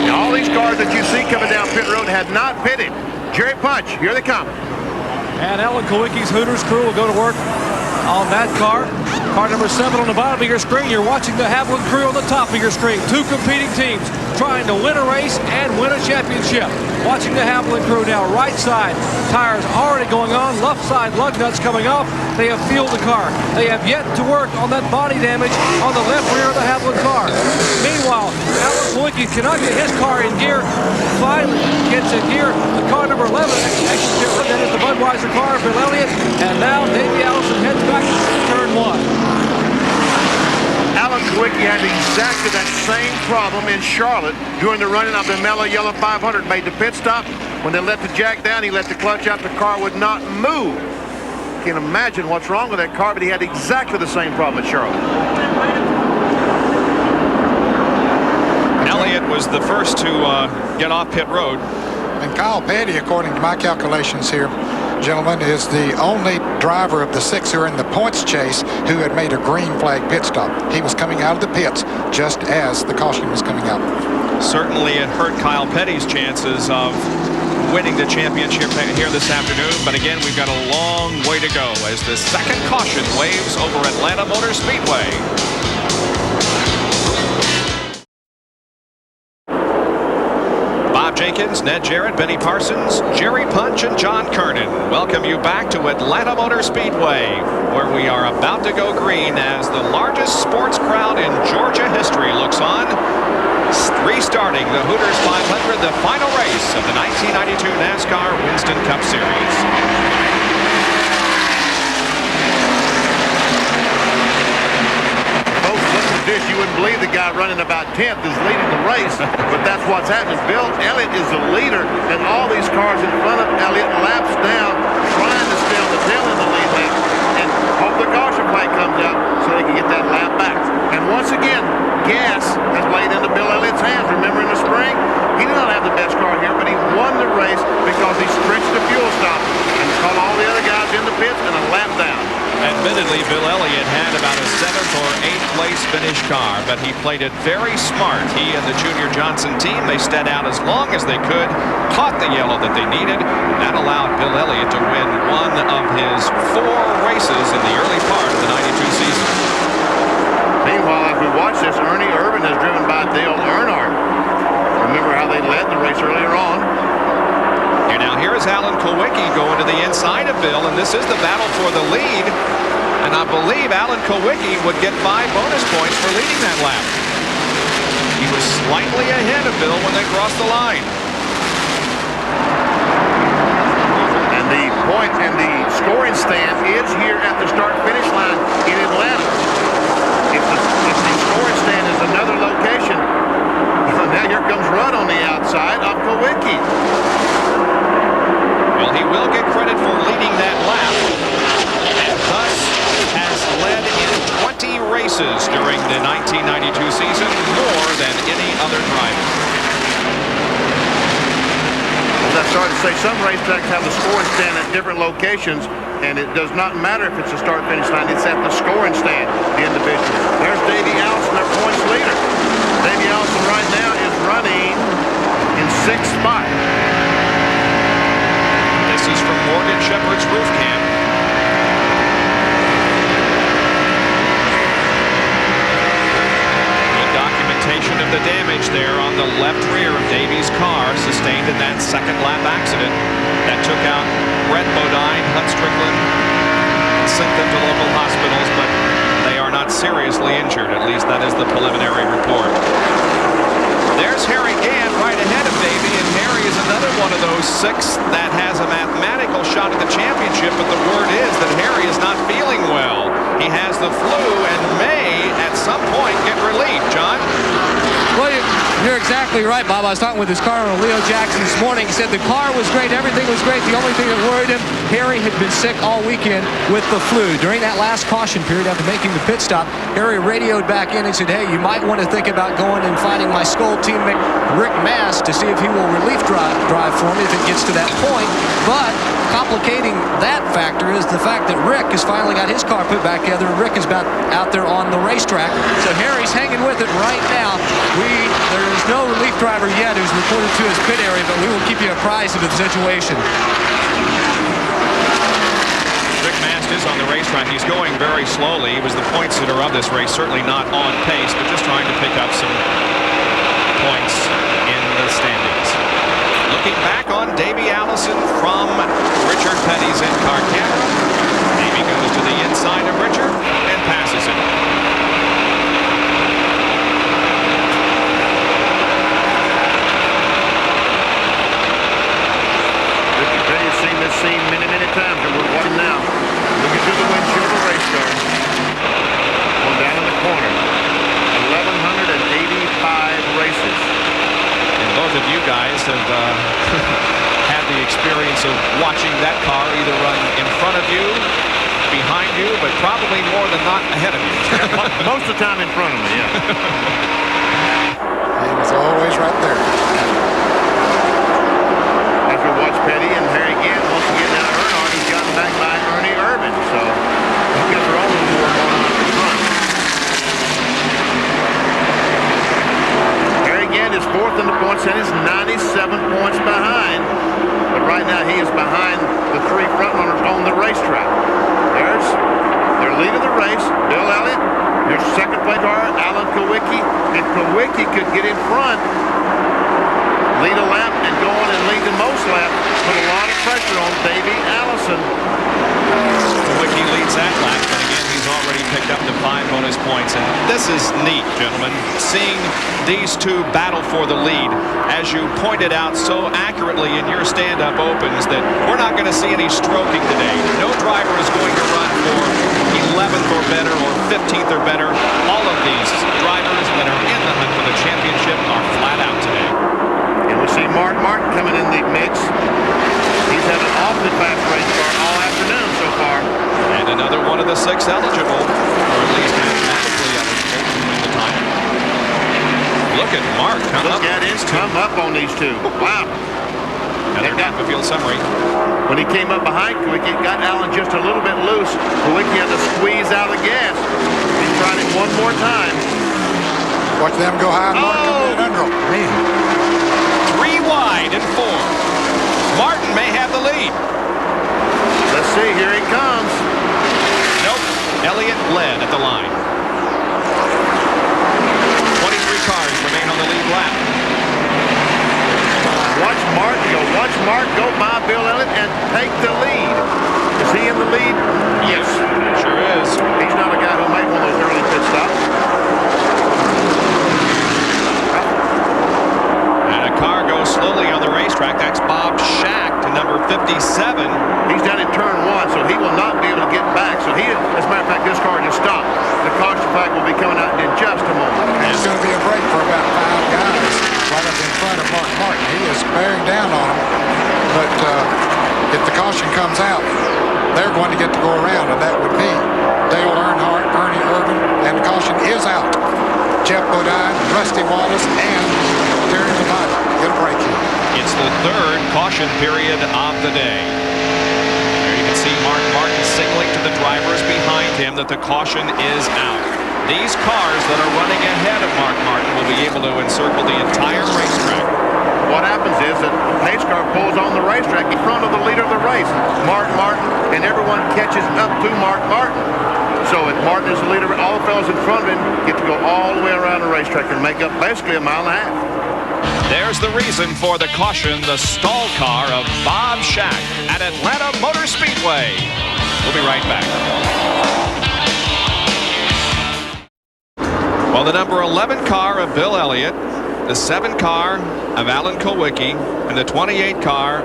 Now, all these cars that you see coming down pit road had not pitted. Jerry Punch, here they come.
And Alan Kulwicki's Hooters crew will go to work on that car. Car number 7 on the bottom of your screen. You're watching the Haviland crew on the top of your screen. 2 competing teams trying to win a race and win a championship. Watching the Haviland crew now. Right side, tires already going on. Left side, lug nuts coming off. They have fueled the car. They have yet to work on that body damage on the left rear of the Haviland car. Meanwhile, Alan Kulwicki cannot get his car in gear. Finally gets in gear. The car number 11, that is the Budweiser car, Bill Elliott. And now Davey Allison heads back to turn 1.
Alan Kulwicki had exactly that same problem in Charlotte during the running of the Mellow Yellow 500. Made the pit stop. When they let the jack down, he let the clutch out. The car would not move. Can't imagine what's wrong with that car, but he had exactly the same problem at Charlotte.
Elliott was the first to get off pit road.
And Kyle Petty, according to my calculations here, gentlemen, is the only driver of the 6 who are in the points chase who had made a green flag pit stop. He was coming out of the pits just as the caution was coming out.
Certainly it hurt Kyle Petty's chances of winning the championship here this afternoon. But again, we've got a long way to go as the second caution waves over Atlanta Motor Speedway. Bob Jenkins, Ned Jarrett, Benny Parsons, Jerry Punch, and John Kernan welcome you back to Atlanta Motor Speedway, where we are about to go green as the largest sports crowd in Georgia history looks on. Restarting the Hooters 500, the final race of the 1992 NASCAR Winston Cup Series.
You wouldn't believe the guy running about 10th is leading the race, but that's what's happening. Bill Elliott is the leader, and all these cars in front of Elliott laps down, trying to stay on the tail end of the lead lap, and hope the caution flag comes out so they can get that lap back. And once again, gas has laid into Bill Elliott's hands. Remember in the spring, he did not have the best car here, but he won the race because he stretched the fuel stop and caught all the other guys in the pits and a lap down.
Admittedly, Bill Elliott had about a 7th or 8th place finish car, but he played it very smart. He and the Junior Johnson team, they stayed out as long as they could, caught the yellow that they needed. That allowed Bill Elliott to win one of his 4 races in the early part of the 92 season.
Meanwhile, as we watch this, Ernie Irvin is driven by Dale Earnhardt. Remember how they led the race earlier on?
Here is Alan Kulwicki going to the inside of Bill, and this is the battle for the lead. And I believe Alan Kulwicki would get 5 bonus points for leading that lap. He was slightly ahead of Bill when they crossed the line.
And the point and the scoring stand is here at the start-finish line in Atlanta. If the scoring stand is another location, now here comes Rudd on the outside of Kulwicki.
Well, he will get credit for leading that lap, and thus has led in 20 races during the 1992 season, more than any other driver.
As I started to say, some racetracks have the scoring stand at different locations, and it does not matter if it's a start-finish line. It's at the scoring stand, the individual. There's Davey Allison, their points leader. Davey Allison right now is running in 6th spot.
This is from Morgan Shepherd's roof cam. Good documentation of the damage there on the left rear of Davey's car, sustained in that second lap accident. That took out Brett Bodine, Hunt Strickland, sent them to local hospitals, but they are not seriously injured. At least that is the preliminary report. There's Harry Gant right ahead of Davey, and Harry is another one of those sixth that has a mathematical shot at the championship, but the word is that Harry is not feeling well. He has the flu and may, at some point, get relief. John?
Well, you're exactly right, Bob. I was talking with his car owner, Leo Jackson, this morning. He said the car was great, everything was great. The only thing that worried him, Harry had been sick all weekend with the flu. During that last caution period after making the pit stop, Harry radioed back in and said, hey, you might want to think about going and finding my Skoll teammate Rick Mast to see if he will relief drive for me if it gets to that point. But complicating that factor is the fact that Rick has finally got his car put back together. Rick is about out there on the racetrack. So Harry's hanging with it right now. There is no relief driver yet who's reported to his pit area, but we will keep you apprised of the situation.
Rick Mast is on the racetrack. He's going very slowly. He was the point sitter of this race, certainly not on pace, but just trying to pick up some points in the standings. Looking back on Davey Allison from Richard Petty's in-car camera. Davey goes to the inside of Richard and passes him.
Richard Petty's seen this scene many, many times, and we're watching now. Looking through the windshield of the race car. Going down in the corner. 1,185 races.
Both of you guys have had the experience of watching that car either run in front of you, behind you, but probably more than not ahead of you.
Most of the time in front of me, yeah.
He was always right there.
As we watch Petty and Harry again, once again now Earnhardt has gotten back by Ernie Irvin, so I guess they're all a little more going on in front. Again, is fourth in the points and is 97 points behind. But right now he is behind the three front runners on the racetrack. There's their lead of the race, Bill Elliott. Your second place car, Alan Kulwicki. If Kulwicki could get in front, lead a lap and go on and lead the most lap, put a lot of pressure on Davey Allison.
Kulwicki leads that lap, but again, he's already picked up the 5 bonus points. And this is neat, gentlemen, seeing these two battle for the lead. As you pointed out so accurately in your stand-up opens, that we're not going to see any stroking today. No driver is going to run for 11th or better or 15th or better. All of these drivers that are in the hunt for the championship are flat out today.
And we see Mark Martin coming in the mix. He's had an awfully fast race car all afternoon so far.
And another one of the 6 eligible, or at least mathematically eligible to win the title. Look at Mark
come up on these two. Wow.
Another half a field summary.
When he came up behind Kulwicki, got Allen just a little bit loose. Kulwicki had to squeeze out the gas. He tried it one more time.
Watch them go high and Martin come in under them.
3 wide and 4. Martin may have the lead.
Let's see, here he comes.
Nope. Elliott led at the line. 23 cars remain on the lead lap.
Watch Martin go. Watch Mark go by Bill Elliott and take the lead. Is he in the lead? Yes.
Sure is.
He's not a guy who made one of those early pit stops.
And a car goes slowly on the racetrack. That's Bob Schacht to number 57.
He's down in turn 1, so he will not be able to get back. So as a matter of fact, this car just stopped. The caution flag will be coming out in just a moment.
And it's going to be a break for about 5 guys right up in front of Mark Martin. He is bearing down on him. But if the caution comes out, they're going to get to go around, and that would be Dale Earnhardt, Ernie Irvin, and the caution is out. Jeff Bodine, Rusty Wallace, and Terry Labonte get a break here.
It's the 3rd caution period of the day. There you can see Mark Martin signaling to the drivers behind him that the caution is out. These cars that are running ahead of Mark Martin will be able to encircle the entire racetrack.
What happens is that the pace car pulls on the racetrack in front of the leader of the race, Mark Martin, and everyone catches up to Mark Martin. So if Martin is the leader, all the fellows in front of him get to go all the way around the racetrack and make up basically a mile and a half.
There's the reason for the caution, the stall car of Bob Schacht at Atlanta Motor Speedway. We'll be right back. Well, the number 11 car of Bill Elliott the 7 car of Alan Kulwicki and the 28 car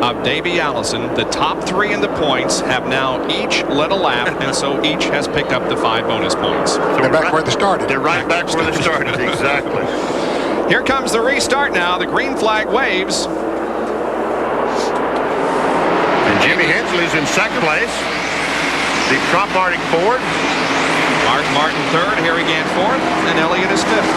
of Davey Allison. The top 3 in the points have now each led a lap, and so each has picked up the 5 bonus points.
So they're back where they started.
They're right back where they started, exactly.
Here comes the restart now. The green flag waves.
And Jimmy Hensley's in second place. The Trump Arctic fourth.
Mark Martin third, Harry Gant fourth, and Elliott is fifth.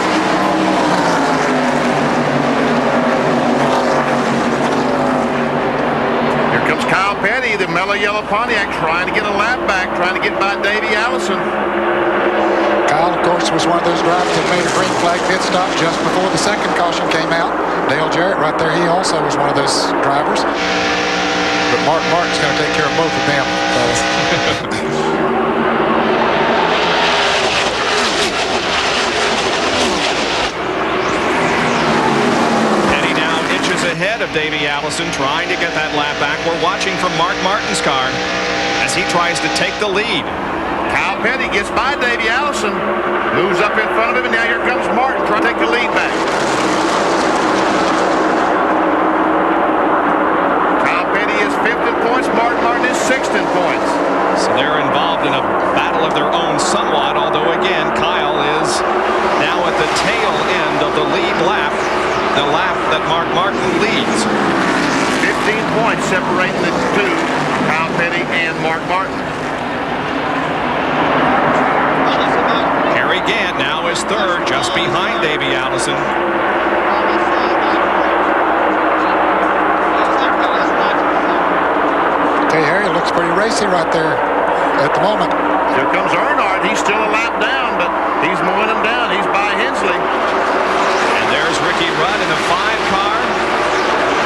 Here comes Kyle Petty, the mellow yellow Pontiac, trying to get a lap back, trying to get by Davey Allison.
Kyle, of course, was one of those drivers that made a green flag pit stop just before the second caution came out. Dale Jarrett right there, he also was one of those drivers. But Mark Martin's going to take care of both of them.
Petty now inches ahead of Davey Allison, trying to get that lap back. We're watching from Mark Martin's car as he tries to take the lead.
Kyle Petty gets by Davey Allison, moves up in front of him, and now here comes Martin trying to take the lead back. Kyle Petty is 5th in points, Mark Martin is 6th in points.
So they're involved in a battle of their own somewhat, although again, Kyle is now at the tail end of the lead lap, the lap that Mark Martin leads.
15 points separating the two, Kyle Petty and Mark Martin.
Harry Gant now is third, just behind Davey Allison.
Hey, Harry looks pretty racy right there at the moment.
Here comes Earnhardt. He's still a lap down, but he's mowing him down. He's by Hensley.
And there's Ricky Rudd in a 5 car.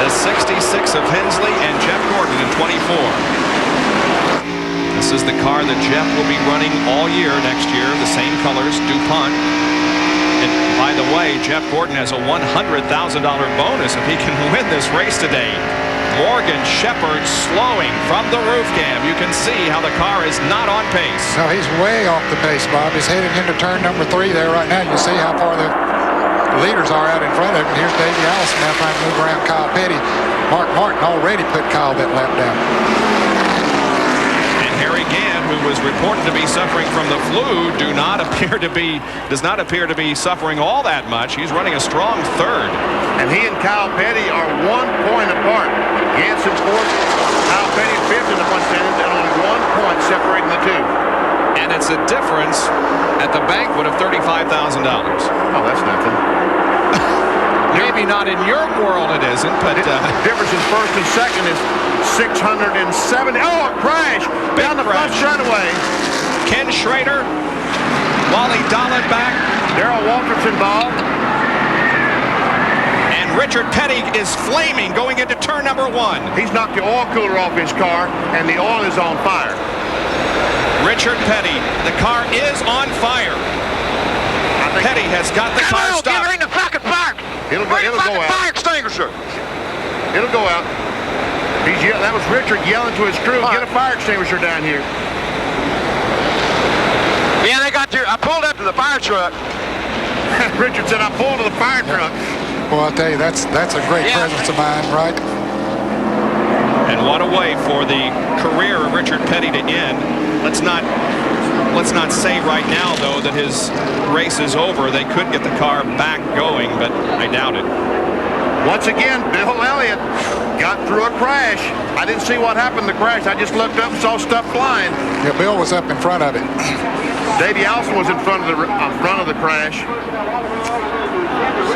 The 66 of Hensley and Jeff Gordon in 24. This is the car that Jeff will be running all year next year, the same colors, DuPont. And by the way, Jeff Gordon has a $100,000 bonus if he can win this race today. Morgan Shepherd slowing from the roof cam. You can see how the car is not on pace.
No, he's way off the pace, Bob. He's heading into turn number 3 there right now. You see how far the leaders are out in front of him. Here's Davey Allison now trying to move around Kyle Petty. Mark Martin already put Kyle that lap down.
Harry Gant, who was reported to be suffering from the flu, does not appear to be suffering all that much. He's running a strong third.
And he and Kyle Petty are 1 point apart. Gant's in fourth, Kyle Petty fifth in the point standings, and only 1 point separating the two.
And it's a difference at the banquet of $35,000.
Oh, that's nothing.
Maybe not in your world it isn't, but
the difference in first and second is 670. Oh, a crash down the front straightaway.
Ken Schrader, Wally Dallenbach,
Darrell Waltrip's involved.
And Richard Petty is flaming going into turn number 1.
He's knocked the oil cooler off his car, and the oil is on fire.
Richard Petty, the car is on fire. Petty has got the car stopped.
Get her in the fucking fire. It'll go out. Fire extinguisher. It'll go out. He's yelling. That was Richard yelling to his crew, get a fire extinguisher down here.
Yeah, they got I pulled up to the fire truck.
Richard said, I pulled to the fire truck.
Well, I'll tell you, that's a great presence of mind, right?
And what a way for the career of Richard Petty to end. Let's not say right now, though, that his race is over. They could get the car back going, but I doubt it.
Once again, Bill Elliott got through a crash. I didn't see what happened in the crash. I just looked up and saw stuff flying.
Yeah, Bill was up in front of it.
Davey Allison was in front of the crash.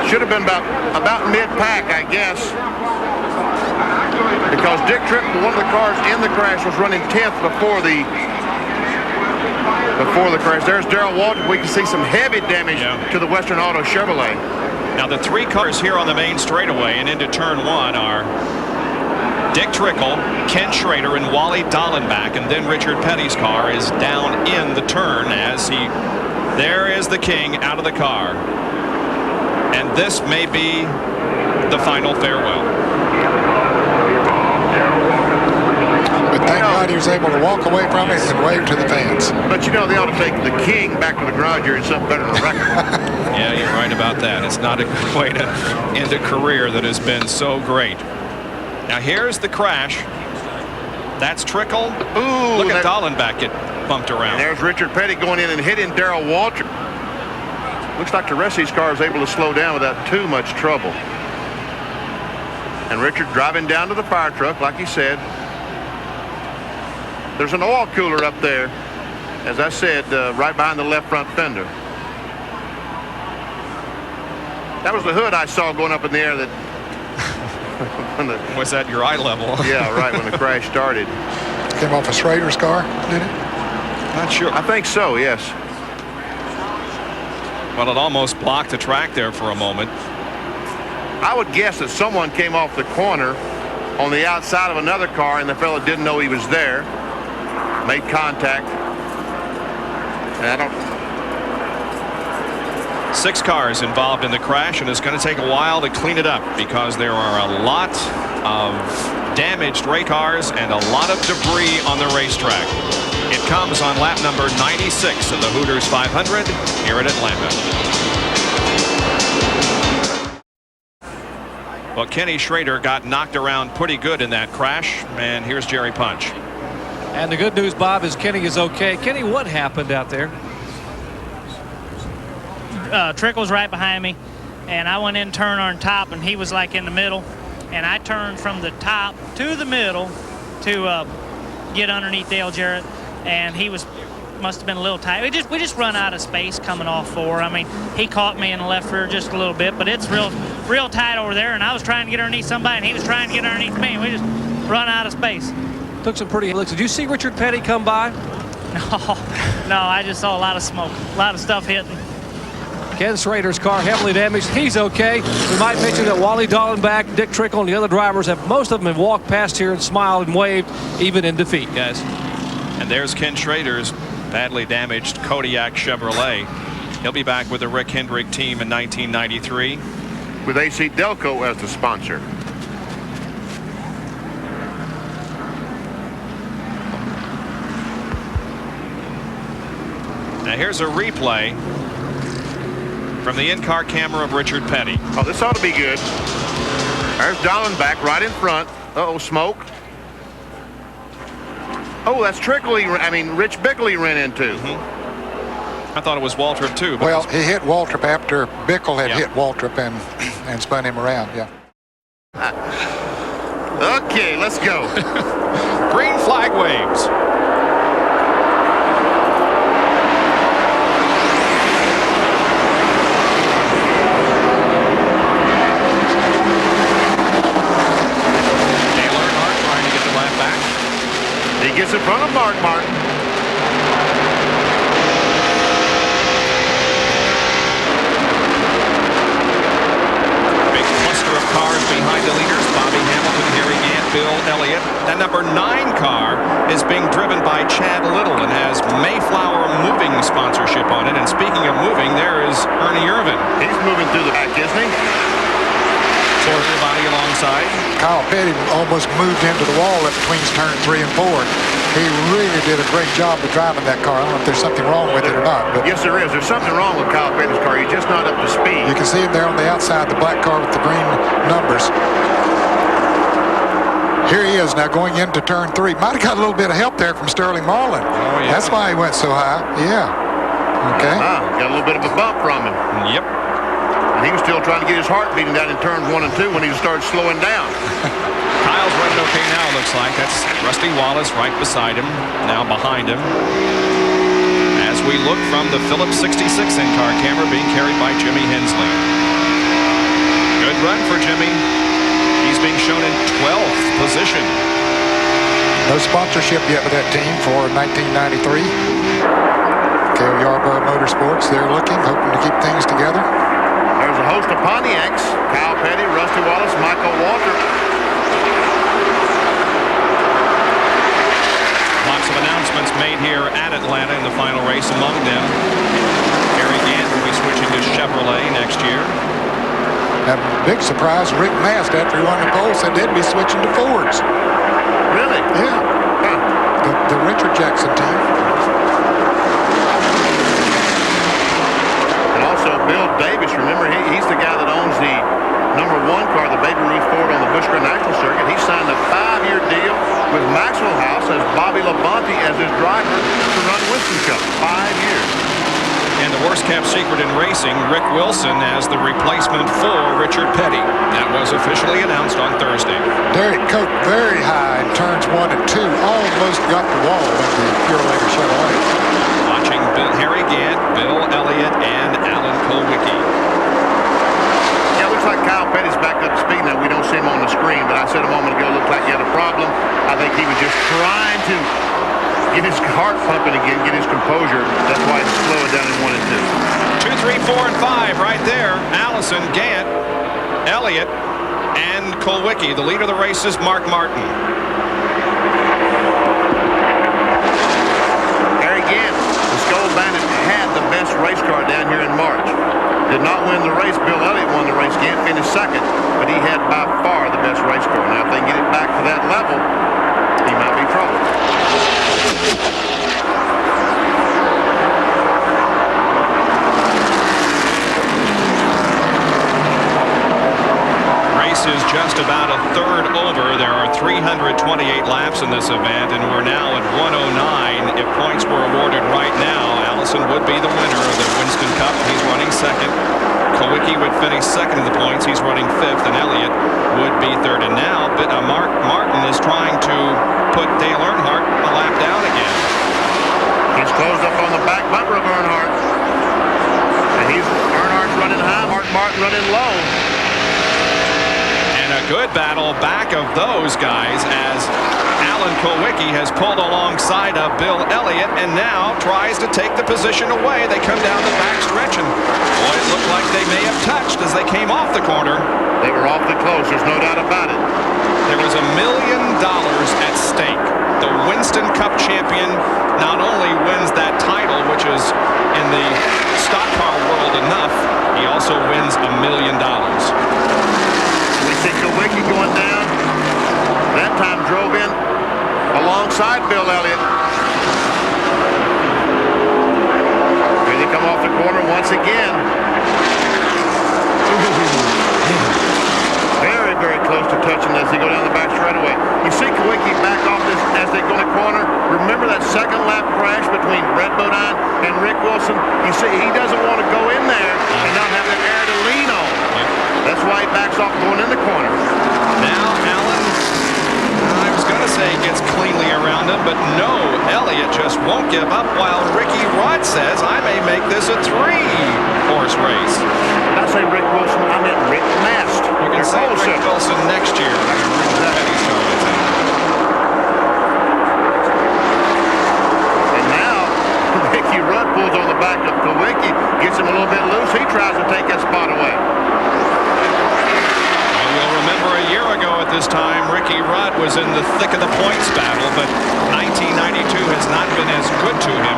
Should have been about mid-pack, I guess. Because Dick Tripp, one of the cars in the crash, was running 10th before the crash. There's Darrell Waltrip. We can see some heavy damage to the Western Auto Chevrolet.
Now the 3 cars here on the main straightaway and into turn 1 are Dick Trickle, Ken Schrader, and Wally Dallenbach, and then Richard Petty's car is down in the turn as there is the king out of the car. And this may be the final farewell.
But thank God he was able to walk away from it and wave to the fans.
But you know, they ought to take the king back to the garage area and something better than a record.
Yeah, you're right about that. It's not a good way to end a career that has been so great. Now here's the crash. That's Trickle.
Ooh,
look at Dallenbach get bumped around.
And there's Richard Petty going in and hitting Darrell Walter. Looks like the rest of these cars able to slow down without too much trouble. And Richard driving down to the fire truck, like he said. There's an oil cooler up there, as I said, right behind the left front fender. That was the hood I saw going up in the air. That
was that your eye level?
Yeah, right, when the crash started.
Came off of Schrader's car, did it?
Not sure.
I think so, yes.
Well, it almost blocked the track there for a moment.
I would guess that someone came off the corner on the outside of another car, and the fellow didn't know he was there. Made contact. And I don't...
6 cars involved in the crash, and it's going to take a while to clean it up because there are a lot of damaged race cars and a lot of debris on the racetrack. It comes on lap number 96 of the Hooters 500 here at Atlanta. Well, Kenny Schrader got knocked around pretty good in that crash, and here's Jerry Punch.
And the good news, Bob, is Kenny is okay. Kenny, what happened out there?
Trickle's right behind me, and I went in turn on top, and he was like in the middle, and I turned from the top to the middle to get underneath Dale Jarrett, and he must have been a little tight. We just run out of space coming off 4. I mean, he caught me in the left rear just a little bit, but it's real tight over there, and I was trying to get underneath somebody, and he was trying to get underneath me, and we just run out of space.
Took some pretty looks. Did you see Richard Petty come by?
No, I just saw a lot of smoke, a lot of stuff hitting.
Ken Schrader's car heavily damaged. He's okay. We might mention that Wally Dallenbach, Dick Trickle, and the other drivers most of them have walked past here and smiled and waved, even in defeat, guys.
And there's Ken Schrader's badly damaged Kodiak Chevrolet. He'll be back with the Rick Hendrick team in 1993.
With AC Delco as the sponsor.
Now here's a replay from the in-car camera of Richard Petty.
Oh, this ought to be good. There's Dallenbach right in front. Uh-oh, smoke. Oh, that's Rich Bickley ran into.
I thought it was Waltrip too. But
well, he hit Waltrip after Bickle had hit Waltrip and spun him around, yeah.
Okay, let's go.
Green flag waves.
He gets in front of Mark Martin.
Big cluster of cars behind the leaders. Bobby Hamilton, Harry Gant, Bill Elliott. That number 9 car is being driven by Chad Little and has Mayflower Moving sponsorship on it. And speaking of moving, there is Ernie Irvin.
He's moving through the back, isn't he?
Everybody alongside.
Kyle Petty almost moved into the wall at between turn 3 and 4. He really did a great job of driving that car. I don't know if there's something wrong with it or not. But
yes, there is. There's something wrong with Kyle Petty's car. He's just not up to speed.
You can see him there on the outside, the black car with the green numbers. Here he is now going into turn 3. Might have got a little bit of help there from Sterling Marlin.
Oh, yeah.
That's why he went so high. Yeah. Okay.
Got a little bit of a bump from him.
Yep.
And he was still trying to get his heart beating down in turns 1 and 2 when he started slowing down.
Kyle's running okay now, it looks like. That's Rusty Wallace right beside him, now behind him. As we look from the Phillips 66 in-car camera being carried by Jimmy Hensley. Good run for Jimmy. He's being shown in 12th position.
No sponsorship yet with that team for 1993. Cale Yarborough Motorsports, they're looking, hoping to keep things together.
There's a host of Pontiacs. Kyle Petty, Rusty Wallace, Michael Walter.
Lots of announcements made here at Atlanta in the final race. Among them, Harry Gant will be switching to Chevrolet next year.
And big surprise, Rick Mast, after he won the pole, said they'd be switching to Fords.
Really?
Yeah. Huh. The Richard Jackson team.
And also So Bill Davis, remember, he's the guy that owns the #1 car, the Baby Ruth Ford on the Busch Gardens National Circuit. He signed a 5-year deal with Maxwell House as Bobby Labonte as his driver to run Winston Cup. 5 years.
And the worst-kept secret in racing, Rick Wilson as the replacement for Richard Petty. That was officially announced on Thursday.
Derek Cope very high in turns 1 and 2, almost got the wall in the Purelator Chevrolet.
Watching Harry Gant, Bill Elliott, and Alan Kulwicki.
Yeah, looks like Kyle Petty's back up to speed now. We don't see him on the screen, but I said a moment ago, looked like he had a problem. I think he was just trying to get his heart pumping again, get his composure. That's why he's slowing down in 1 and 2.
2, 3, 4, and 5 right there. Allison, Gant, Elliott, and Kulwicki. The leader of the race is Mark Martin.
Harry Gant, the Skull Bandit, had the best race car down here in March. Did not win the race. Bill Elliott won the race. Gant finished second, but he had by far the best race car. Now, if they can get it back to that level, he might be trouble.
Race is just about a third over. There are 328 laps in this event, and we're now at 109. If points were awarded right now, Allison would be the winner of the Winston Cup. He's running second. Kulwicki would finish second in the points. He's running fifth, and Elliott would be third. And now Mark Martin is trying to put Dale Earnhardt a lap down again.
He's closed up on the back bumper of Earnhardt. And Earnhardt's running high, Martin running low.
And a good battle back of those guys as Alan Kulwicki has pulled alongside of Bill Elliott and now tries to take the position away. They come down the back stretch, and boy, it looked like they may have touched as they came off the corner.
They were awfully close. There's no doubt about it.
There was $1 million at stake. The Winston Cup champion not only wins that title, which is in the stock car world enough, he also wins $1 million.
We see Kulwicki going down. That time drove in alongside Bill Elliott. Here they come off the corner once again. Very, very close to touching as they go down the back straightaway. You see Kulwicki back off this as they go in the corner. Remember that second lap crash between Brett Bodine and Rick Wilson? You see, he doesn't want to go in there and not have that air to lean on. That's why he backs off going in the corner.
Now Allen, I was going to say, gets cleanly around him, but no, Elliott just won't give up while Ricky Rudd says, I may make this a 3-horse race.
Did I say Rick Wilson? I meant Rick Mast.
You can say Rick Wilson next year.
And now, Ricky Rudd pulls on the back of Kulwicki, gets him a little bit loose. He tries to take that spot away.
You'll remember a year ago at this time, Ricky Rudd was in the thick of the points battle, but 1992 has not been as good to him.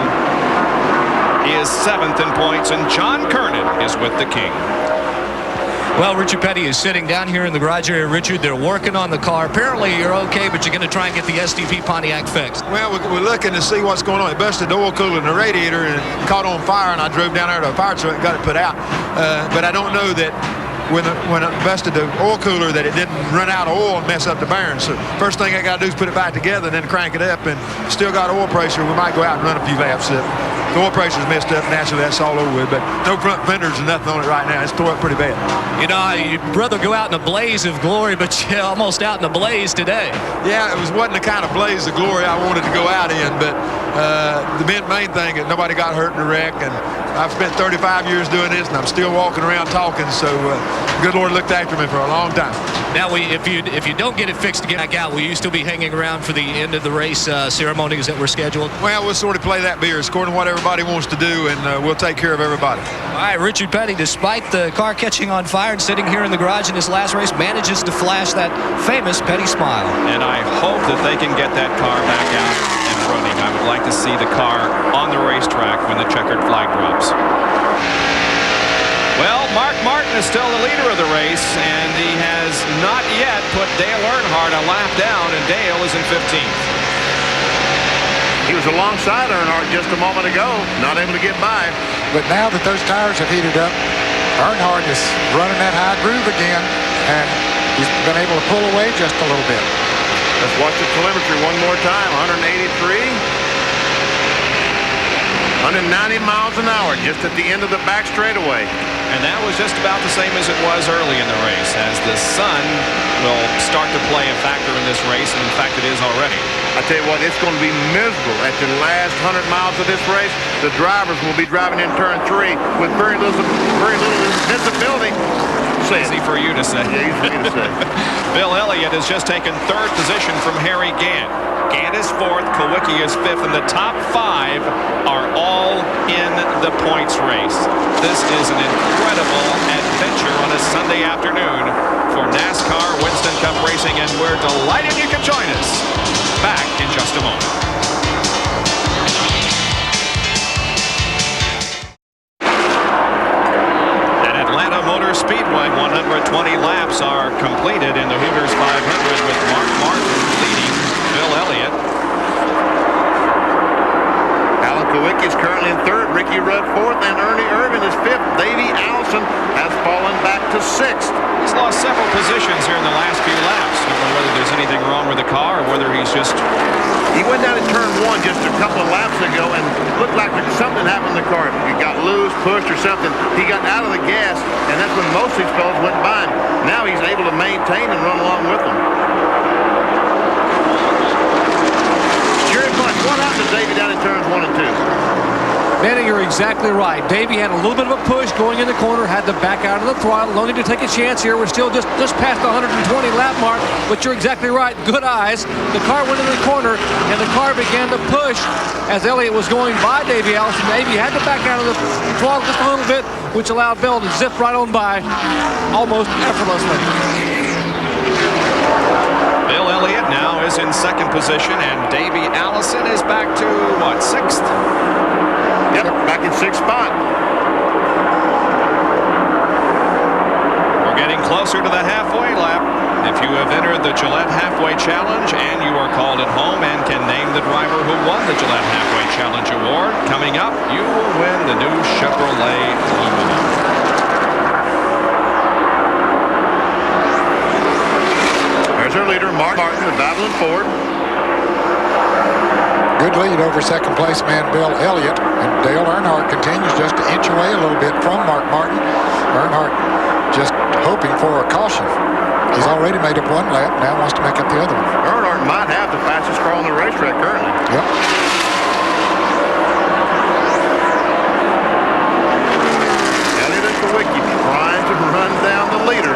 He is 7th in points, and John Kernan is with the King.
Well, Richard Petty is sitting down here in the garage area. Richard, they're working on the car. Apparently, you're okay, but you're going to try and get the SDP Pontiac fixed.
Well, we're looking to see what's going on. It busted the oil cooler in the radiator and it caught on fire, and I drove down there to a fire truck and got it put out. But I don't know that when it busted the oil cooler that it didn't run out of oil and mess up the bearings. So first thing I got to do is put it back together and then crank it up, and still got oil pressure. We might go out and run a few laps. The oil pressure's messed up. Naturally, that's all over with, but no front fenders and nothing on it right now. It's tore up pretty bad.
You know, you'd rather go out in a blaze of glory, but you're almost out in a blaze today.
Yeah, wasn't the kind of blaze of glory I wanted to go out in, but the main thing is nobody got hurt in the wreck, and I've spent 35 years doing this, and I'm still walking around talking, so good Lord looked after me for a long time.
Now, if you don't get it fixed to get back out, will you still be hanging around for the end of the race ceremonies that were scheduled?
Well, we'll sort of play that beer according to what everybody wants to do, and we'll take care of everybody.
All right, Richard Petty, despite the car catching on fire and sitting here in the garage in his last race, manages to flash that famous Petty smile.
And I hope that they can get that car back out and running. I would like to see the car on the racetrack when the checkered flag drops. Well, Mark Martin is still the leader of the race, and he has not yet put Dale Earnhardt a lap down, and Dale is in 15th.
He was alongside Earnhardt just a moment ago, not able to get by.
But now that those tires have heated up, Earnhardt is running that high groove again, and he's been able to pull away just a little bit.
Let's watch the telemetry one more time. 183. 190 miles an hour just at the end of the back straightaway.
And that was just about the same as it was early in the race, as the sun will start to play a factor in this race, and in fact it is already.
I tell you what, it's going to be miserable at the last 100 miles of this race. The drivers will be driving in turn 3 with very little visibility.
Easy for you to say.
Yeah, easy for me to say.
Bill Elliott has just taken 3rd position from Harry Gant. Gant is 4th, Kulwicki is 5th, and the top 5 are all in the points race. This is an incredible adventure on a Sunday afternoon for NASCAR Winston Cup Racing, and we're delighted you can join us. Back in just a moment. Speedway, 120 laps are completed in the Hooters 500 with Mark Martin leading Bill Elliott.
Alan Kulwicki is currently in 3rd, Ricky Rudd 4th, and Ernie Irvin is 5th. Davey Allison has fallen back to 6th.
He's lost several positions here in the last few laps. I don't know whether there's anything wrong with the car or whether he's just...
He went down in turn 1 just a couple of laps ago and looked like something happened to the car. He got loose, pushed or something. He got out of the gas, and that's when most of these fellas went by him. Now he's able to maintain and run along with them. Jerry Bunch, what happened to Davey down in turns 1 and 2?
Manny, you're exactly right. Davey had a little bit of a push going in the corner, had to back out of the throttle. No need to take a chance here. We're still just past the 120 lap mark, but you're exactly right. Good eyes. The car went in the corner, and the car began to push as Elliott was going by Davey Allison. Davey had to back out of the throttle just a little bit, which allowed Bill to zip right on by almost effortlessly.
Bill Elliott now is in 2nd position, and Davey Allison is back to, what, 6th?
Yep, back in 6th spot.
We're getting closer to the halfway lap. If you have entered the Gillette Halfway Challenge and you are called at home and can name the driver who won the Gillette Halfway Challenge Award, coming up, you will win the new Chevrolet Lumina.
There's our leader, Mark Martin of Babylon Ford.
Good lead over 2nd place man Bill Elliott, and Dale Earnhardt continues just to inch away a little bit from Mark Martin. Earnhardt just hoping for a caution. He's already made up 1 lap, now wants to make up the other one.
Earnhardt might have the fastest car on the racetrack currently.
Yep.
Elliott and Kulwicki trying to run down the leader.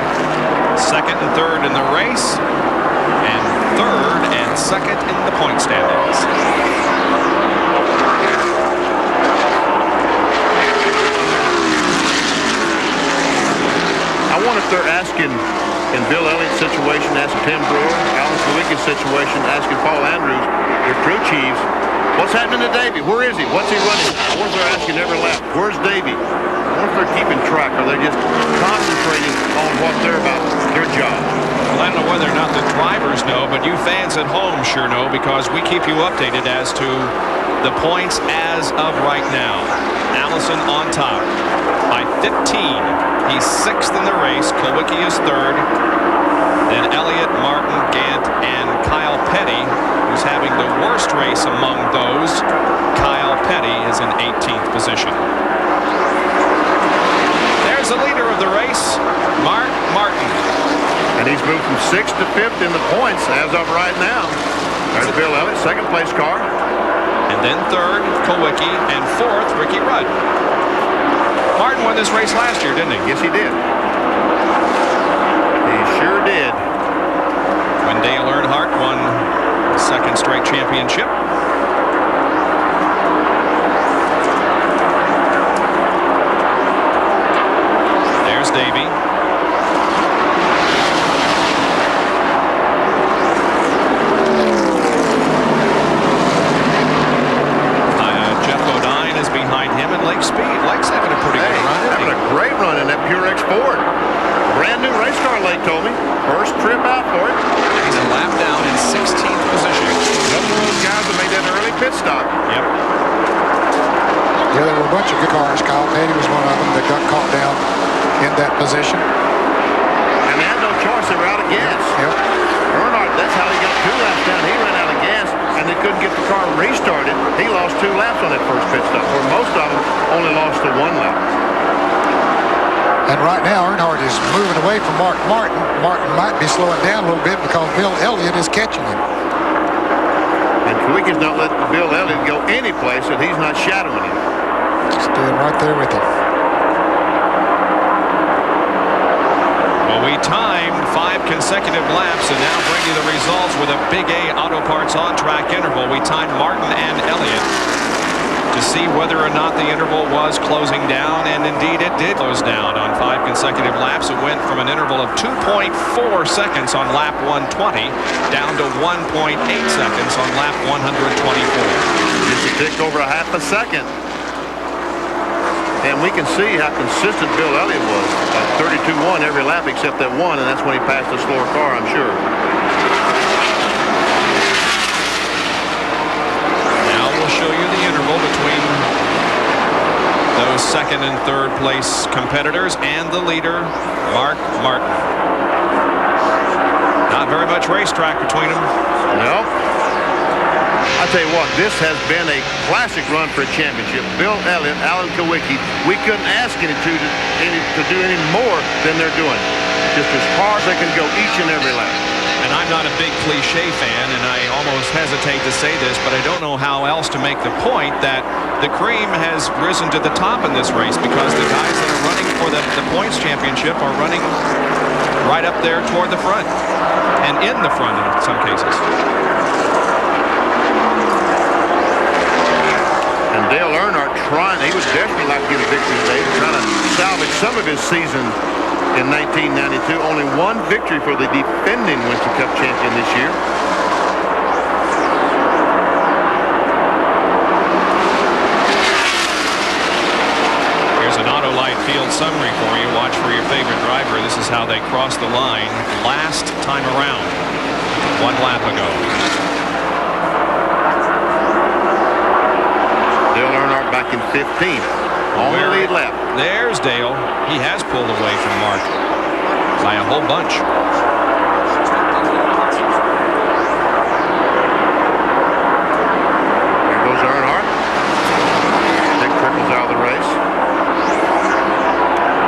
2nd and 3rd in the race, and 3rd and 2nd in the point standings.
I wonder if they're asking, in Bill Elliott's situation, asking Tim Brewer, Alan Kulwicki's situation, asking Paul Andrews, their crew chiefs, what's happening to Davey? Where is he? What's he running? I wonder if they're asking every lap, where's Davey? I wonder if they're keeping track, or they're just concentrating on what they're about, their job.
Well, I don't know whether or not the drivers know, but you fans at home sure know, because we keep you updated as to the points as of right now. Allison on top by 15. He's 6th in the race. Kulwicki is 3rd. Then Elliott, Martin, Gant, and Kyle Petty, who's having the worst race among those. Kyle Petty is in 18th position. There's the leader of the race, Mark Martin.
And he's moved from 6th to 5th in the points as of right now. There's Bill Elliott, 2nd place car.
And then 3rd, Kulwicki, and 4th, Ricky Rudd. Martin won this race last year, didn't he?
Yes, he did. He sure did.
When Dale Earnhardt won the 2nd straight championship. There's Davey. Jeff Bodine is behind him in Lake Speed. Lake's having a pretty good run.
Having a great run in that Purex Ford. Brand new race car, Lake told me. First trip out for it.
He's a lap down in 16th position.
Another one of those guys that made that
position.
And they had no choice. They were out of gas.
Yep.
Earnhardt, that's how he got 2 laps down. He ran out of gas, and they couldn't get the car restarted. He lost 2 laps on that first pit stop, where most of them only lost the 1 lap.
And right now, Earnhardt is moving away from Mark Martin. Martin might be slowing down a little bit because Bill Elliott is catching him.
And Kulwicki's not letting Bill Elliott go any place that he's not shadowing him.
Staying right there with him.
Well, we timed 5 consecutive laps and now bring you the results with a Big A Auto Parts on-track interval. We timed Martin and Elliott to see whether or not the interval was closing down, and indeed it did close down on 5 consecutive laps. It went from an interval of 2.4 seconds on lap 120 down to 1.8 seconds on lap 124.
Just a tick over a half a second. And we can see how consistent Bill Elliott was. 32-1 every lap except that one, and that's when he passed the slower car, I'm sure.
Show you the interval between those second and third place competitors and the leader, Mark Martin. Not very much racetrack between them.
No. I tell you what, this has been a classic run for a championship. Bill Elliott, Alan Kulwicki, we couldn't ask any to do any more than they're doing. Just as far as they can go each and every lap.
And I'm not a big cliche fan, and I almost hesitate to say this, but I don't know how else to make the point that the cream has risen to the top in this race, because the guys that are running for the points championship are running right up there toward the front, and in the front in some cases.
And Dale Earnhardt he would definitely like to get a victory today, trying to salvage some of his season in 1992. Only 1 victory for the defending Winston Cup champion this year.
Here's an Autolite field summary for you. Watch for your favorite driver. This is how they crossed the line last time around, 1 lap ago.
Dale Earnhardt back in 15th on the lead lap.
There's Dale. He has pulled away from Mark by a whole bunch.
Here goes Earnhardt. Dick Trickle's out of the race.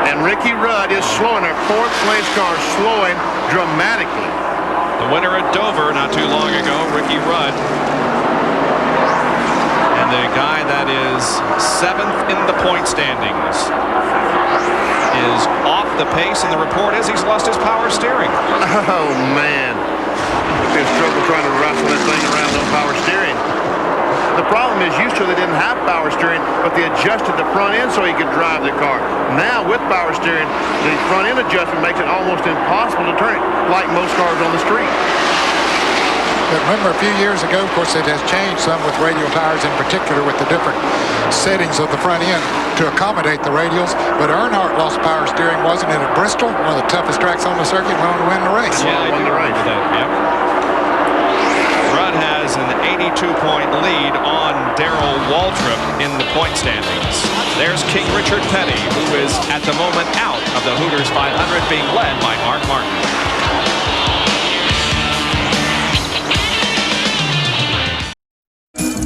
And Ricky Rudd is slowing. Our 4th place car slowing dramatically.
The winner at Dover not too long ago, Ricky Rudd. And the guy that is 7th in the point standings is off the pace, and the report is he's lost his power steering.
Oh, man. There's trouble trying to wrestle that thing around, no power steering. The problem is used to they didn't have power steering, but they adjusted the front end so he could drive the car. Now with power steering, the front end adjustment makes it almost impossible to turn it like most cars on the street.
But remember, a few years ago, of course, it has changed some with radial tires, in particular with the different settings of the front end to accommodate the radials. But Earnhardt lost power steering, wasn't it, at Bristol, one of the toughest tracks on the circuit, went on to win the race.
Yeah, I won the race. Yep. Rudd has an 82-point lead on Darrell Waltrip in the point standings. There's King Richard Petty, who is at the moment out of the Hooters 500, being led by Mark Martin.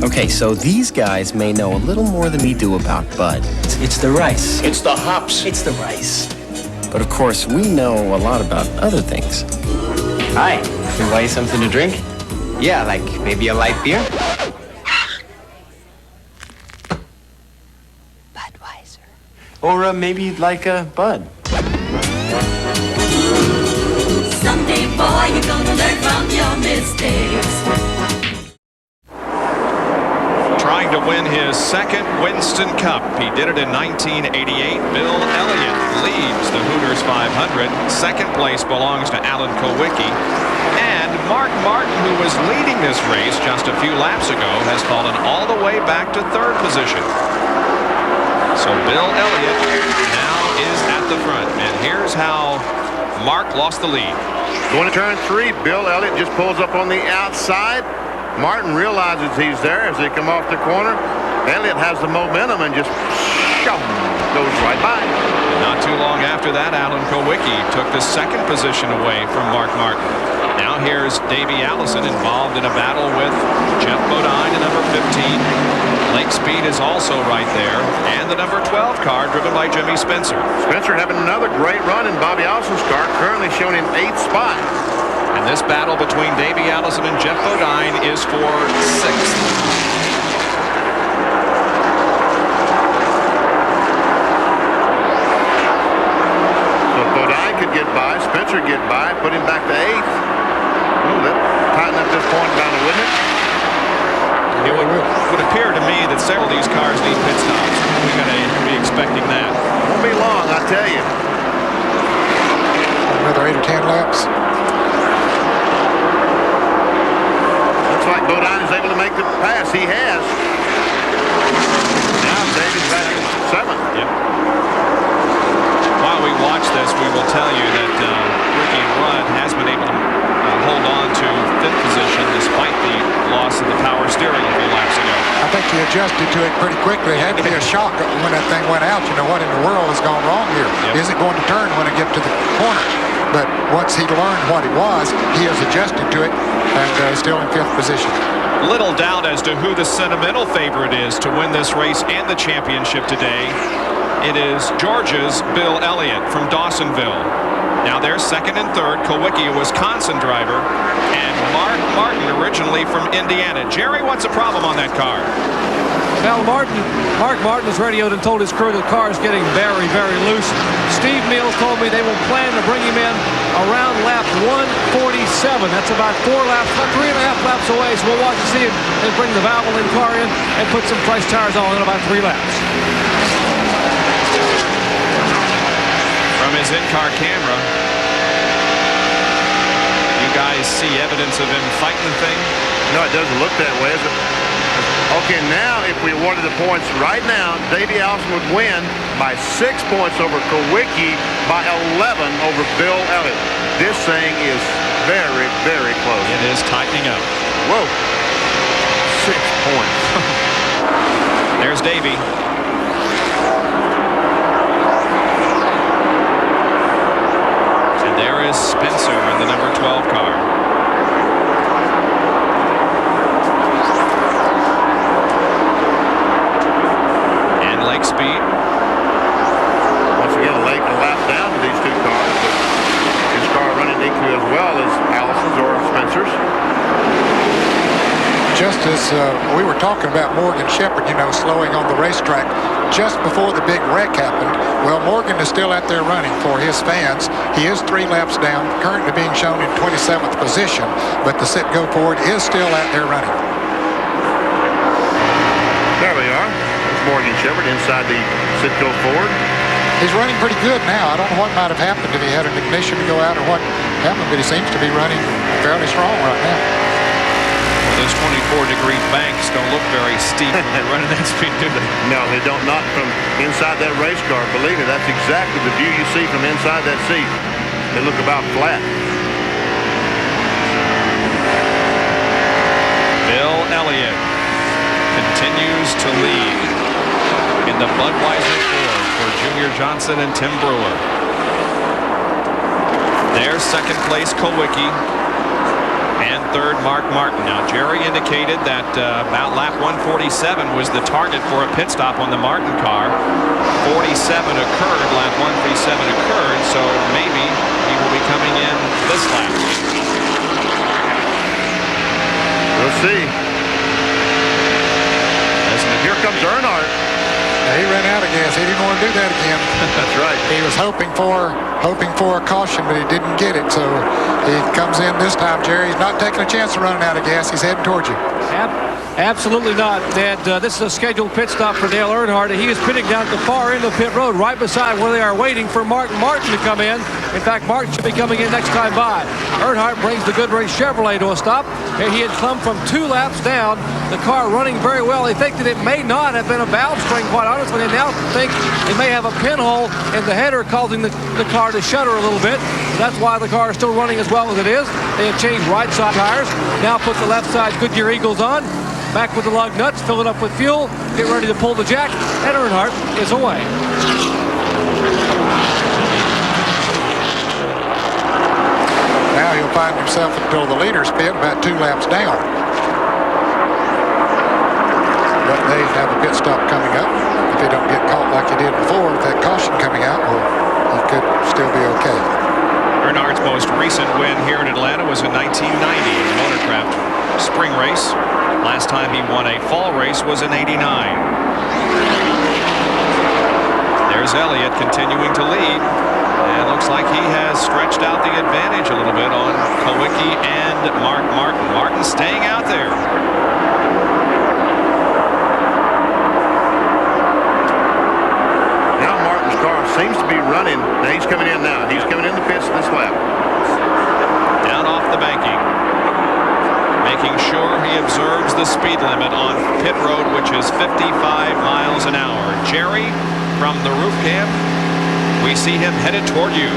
Okay, so these guys may know a little more than we do about Bud. It's the rice.
It's the hops.
It's the rice. But of course, we know a lot about other things.
Hi, can I buy you something to drink? Yeah, like maybe a light beer?
Budweiser.
Or maybe you'd like a Bud.
Someday, boy, you're gonna learn from your mistakes.
Trying to win his 2nd Winston Cup. He did it in 1988. Bill Elliott leads the Hooters 500. 2nd place belongs to Alan Kulwicki. And Mark Martin, who was leading this race just a few laps ago, has fallen all the way back to 3rd position. So Bill Elliott now is at the front. And here's how Mark lost the lead.
Going to turn 3, Bill Elliott just pulls up on the outside. Martin realizes he's there as they come off the corner. Elliott has the momentum and just goes right by.
Not too long after that, Alan Kulwicki took the second position away from Mark Martin. Now here's Davey Allison involved in a battle with Jeff Bodine, the number 15. Lake Speed is also right there, and the number 12 car driven by Jimmy Spencer.
Spencer having another great run in Bobby Allison's car, currently showing him 8th spot.
And this battle between Davey Allison and Jeff Bodine is for 6th.
So Bodine could get by, Spencer get by, put him back to 8th. Ooh, that tighten up this point down, wouldn't it?
It would appear to me that several of these cars need pit stops. We're going to be expecting that.
Won't be long, I tell you.
Another 8 or 10 laps.
Looks like Bodine is able to make the pass. He has. Now David's back in 7th.
Yep. While we watch this, we will tell you that Ricky Rudd has been able to hold on to 5th position despite the loss of the power steering a few laps ago.
I think he adjusted to it pretty quickly. It had to be a shock when that thing went out. You know, what in the world has gone wrong here?
Yep.
Is it going to turn when it gets to the corner? But once he learned what it was, he has adjusted to it and still in 5th position.
Little doubt as to who the sentimental favorite is to win this race and the championship today. It is Georgia's Bill Elliott from Dawsonville. Now there's 2nd and 3rd, Kulwicki, a Wisconsin driver, and Mark Martin, originally from Indiana. Jerry, what's the problem on that car?
Well, Mark Martin has radioed and told his crew the car is getting very, very loose. Steve Mills told me they will plan to bring him in around lap 147. That's about 4 laps, about 3.5 laps away. So we'll watch and see him and bring the Valvoline car in and put some fresh tires on in about 3 laps.
From his in-car camera, you guys see evidence of him fighting the thing?
No, it doesn't look that way, is it? Okay, now if we awarded the points right now, Davey Allison would win by 6 points over Kulwicki, by 11 over Bill Elliott. This thing is very, very close.
It is tightening up.
Whoa. 6 points.
There's Davey. And there is Spencer in the number 12 car. Lake Speed.
Once again, Lake a lap down to these 2 cars, but his car running equally as well as Allison's or Spencer's.
Just as we were talking about Morgan Shepherd, you know, slowing on the racetrack just before the big wreck happened. Well, Morgan is still out there running for his fans. He is 3 laps down, currently being shown in 27th position, but the sit-go Ford is still out there running.
There we are. Morgan Shepherd inside the Citgo Ford.
He's running pretty good now. I don't know what might have happened if he had an ignition to go out or what happened, but he seems to be running fairly strong right now.
Well, those 24-degree banks don't look very steep when you're running that speed, do they?
No, they don't. Not from inside that race car. Believe me, that's exactly the view you see from inside that seat. They look about flat.
Bill Elliott continues to lead in the Budweiser Ford for Junior Johnson and Tim Brewer. There's 2nd place Kulwicki and 3rd Mark Martin. Now Jerry indicated that about lap 147 was the target for a pit stop on the Martin car. 47 occurred, lap 137 occurred, so maybe he will be coming in this lap.
We'll see. Here comes Earnhardt.
Now, he ran out of gas. He didn't want to do that again.
That's right.
He was hoping for a caution, but he didn't get it. So he comes in this time, Jerry. He's not taking a chance of running out of gas. He's heading towards you.
Absolutely not, Ned. This is a scheduled pit stop for Dale Earnhardt. He is pitting down at the far end of pit road, right beside where they are waiting for Martin to come in. In fact, Martin should be coming in next time by. Earnhardt brings the Goodrich Chevrolet to a stop. And he had come from 2 laps down. The car running very well. They think that it may not have been a valve string, quite honestly. They now think it may have a pinhole in the header causing the car to shudder a little bit. That's why the car is still running as well as it is. They have changed right side tires. Now put the left side Goodyear Eagles on. Back with the lug nuts, fill it up with fuel, get ready to pull the jack, and Earnhardt is away.
Now he'll find himself until the leader's pit about 2 laps down. But they have a pit stop coming up. If they don't get caught like they did before, with that caution coming out, well, he could still be okay.
Earnhardt's most recent win here in Atlanta was in 1990 in the Motorcraft spring race. Last time he won a fall race was in '89. There's Elliott continuing to lead. And looks like he has stretched out the advantage a little bit on Kulwicki and Mark Martin. Martin staying out there.
Now Martin's car seems to be running. Now he's coming in now. He's coming in the pits this lap.
Down off the banking. Making sure he observes the speed limit on pit road, which is 55 miles an hour. Jerry from the roof cam. We see him headed toward you.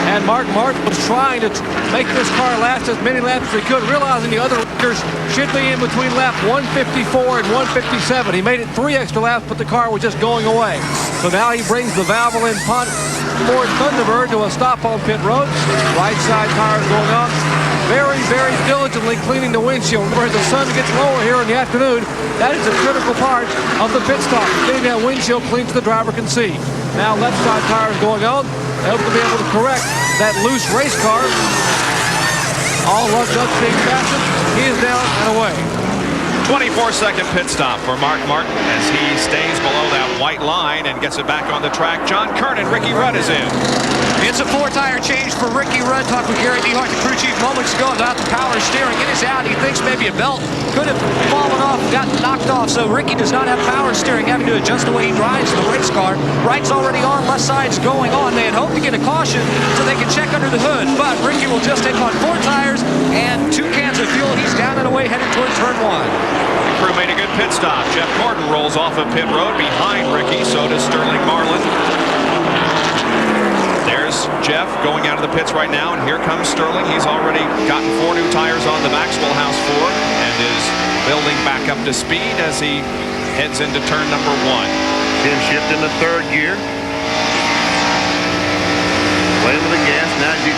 And Mark Martin was trying to make this car last as many laps as he could, realizing the other leaders should be in between lap 154 and 157. He made it 3 extra laps, but the car was just going away. So now he brings the Valvoline Ford Thunderbird to a stop on pit road. Right side tires going on. Very, very diligently cleaning the windshield. Where the sun gets lower here in the afternoon, that is a critical part of the pit stop. Getting that windshield clean so the driver can see. Now left side tires going on. They hope to be able to correct that loose race car. All lug nuts being fastened. He is down and away.
24-second pit stop for Mark Martin as he stays below that white line and gets it back on the track. John Kernan, Ricky Rudd is in.
It's a 4-tire change for Ricky Rudd. Talked with Gary DeHart, the crew chief, moments ago about the power steering. It is out. He thinks maybe a belt could have fallen off, gotten knocked off. So Ricky does not have power steering, having to adjust the way he drives the race car. Right's already on, left side's going on. They had hoped to get a caution so they could check under the hood, but Ricky will just take on 4 tires and 2 cans of fuel. He's down and away, headed towards turn 1.
The crew made a good pit stop. Jeff Gordon rolls off of pit road behind Ricky. So does Sterling Marlin. There's Jeff going out of the pits right now, and here comes Sterling. He's already gotten 4 new tires on the Maxwell House Ford and is building back up to speed as he heads into turn number 1.
Tim shift in the 3rd gear. Playing with the gas. Now as he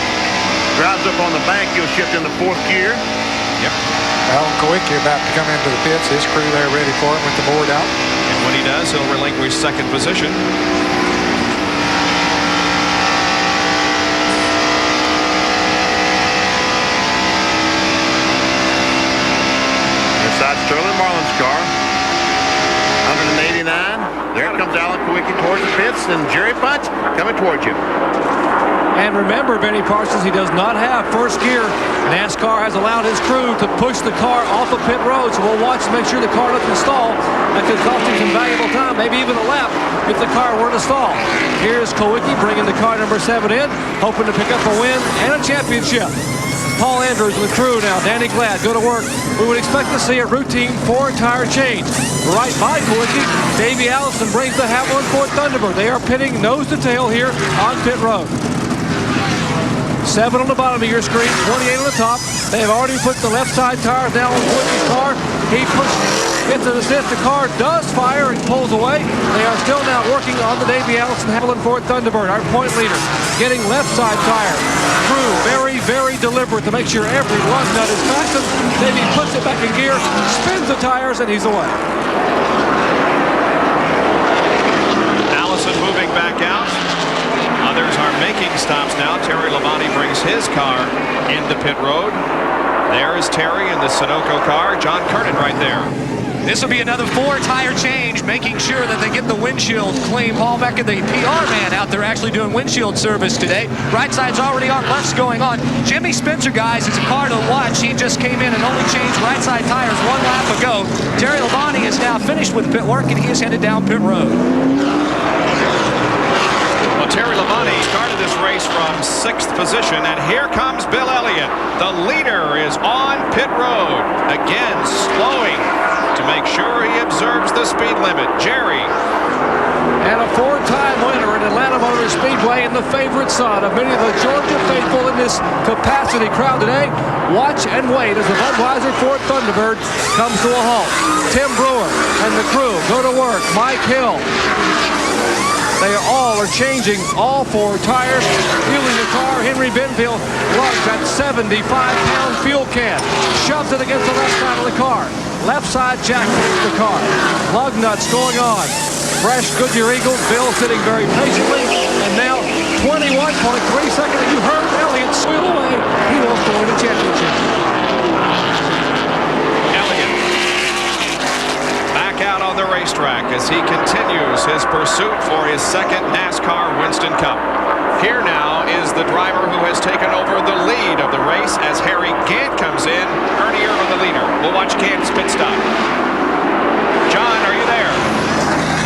drives up on the bank, he'll shift in the 4th gear.
Yep.
Alan Kulwicki about to come into the pits. His crew there ready for him with the board out.
And when he does, he'll relinquish 2nd position.
Inside Sterling Marlin's car. 189. There comes Alan Kulwicki towards the pits, and Jerry Punch coming towards you.
And remember, Benny Parsons, he does not have 1st gear. NASCAR has allowed his crew to push the car off of pit road, so we'll watch to make sure the car doesn't stall. That could cost him some valuable time, maybe even a lap, if the car were to stall. Here's Kulwicki bringing the car number 7 in, hoping to pick up a win and a championship. Paul Andrews and the crew now. Danny Glad, go to work. We would expect to see a routine 4-tire change. Right by Kulwicki, Davey Allison brings the Haviland Ford Thunderbird. They are pitting nose to tail here on pit road. 7 on the bottom of your screen, 28 on the top. They have already put the left side tires down on Kulwicki's car. He gets an assist. The car does fire and pulls away. They are still now working on the Davey Allison Haviland Ford Thunderbird, our point leader, getting left side tire. Crew very, very deliberate to make sure every lug nut is fastened. Then he puts it back in gear, spins the tires, and he's away.
Allison moving back out. Others are making stops now. Terry Labonte brings his car into pit road. There is Terry in the Sunoco car. John Kernan right there.
This will be another 4-tire change, making sure that they get the windshield clean. Paul Becker, the PR man out there, actually doing windshield service today. Right side's already on, left's going on. Jimmy Spencer, guys, is a car to watch. He just came in and only changed right side tires 1 lap ago. Terry Labonte is now finished with pit work, and he is headed down pit road.
Well, Terry Labonte started this race from 6th position, and here comes Bill Elliott. The leader is on pit road. Again, slowing to make sure he observes the speed limit. Jerry
And a four-time winner in Atlanta Motor Speedway and the favorite son of many of the Georgia faithful in this capacity crowd today. Watch and wait as the Budweiser Ford Thunderbird comes to a halt. Tim Brewer and the crew go to work. Mike Hill. They all are changing all four tires, fueling the car. Henry Benfield lugs that 75-pound fuel can, shoves it against the left side of the car. Left side jack the car. Lug nuts going on. Fresh Goodyear Eagles, Bill sitting very patiently, and now 21.3 seconds. You heard Elliott squeal away. He wants to win the championship.
Elliott back out on the racetrack as he continues his pursuit for his second NASCAR Winston Cup. Here now is the driver who has taken over the lead of the race as Harry Gant comes in. Ernie Irvin the leader. We'll watch Gant's pit stop. John, are you there?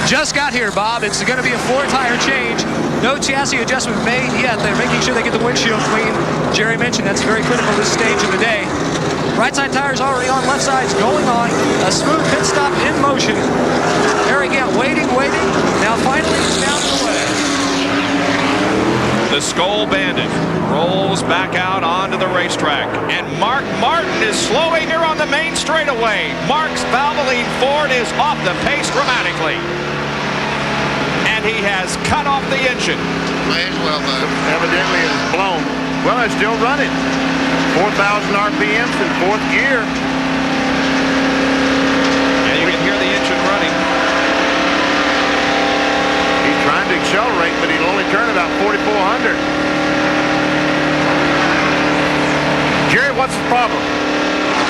Just got here, Bob. It's going to be a four-tire change. No chassis adjustment made yet. They're making sure they get the windshield clean. Jerry mentioned that's very critical this stage of the day. Right side tires already on, left side's going on. A smooth pit stop in motion. Harry Gant waiting. Now finally it's down the way.
The Skoal Bandit rolls back out onto the racetrack, and Mark Martin is slowing here on the main straightaway. Mark's Valvoline Ford is off the pace dramatically, and he has cut off the engine.
May as well, evidently it is blown. Well, it's still running. 4,000 RPMs in fourth gear.
And you can hear the engine running.
He's trying to accelerate, but he'll only turn about 4,400. Jerry, what's the problem?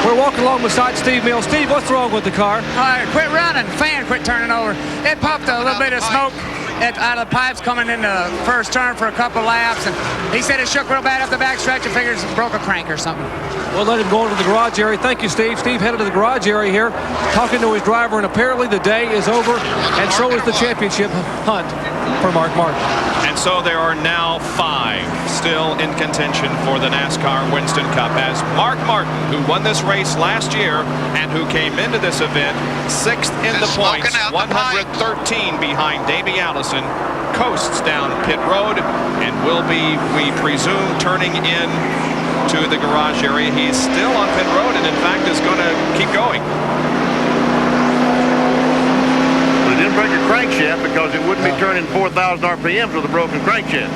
We're walking along beside Steve Mills. Steve, what's wrong with the car?
All right, quit running. Fan quit turning over. It popped a little bit of smoke out of the pipes coming in the first turn for a couple laps, and he said it shook real bad up the backstretch and figures it broke a crank or something.
We'll let him go into the garage area. Thank you, Steve. Steve headed to the garage area here, talking to his driver, and apparently the day is over, and so is the championship hunt for Mark Martin.
And so there are now 5 still in contention for the NASCAR Winston Cup as Mark Martin, who won this race last year and who came into this event 6th in the points, 113 behind Davey Allison, coasts down pit road and will be, we presume, turning in to the garage area. He's still on pit road and in fact is going to keep going.
It didn't break a crankshaft because it wouldn't be turning 4,000 RPMs with a broken crankshaft.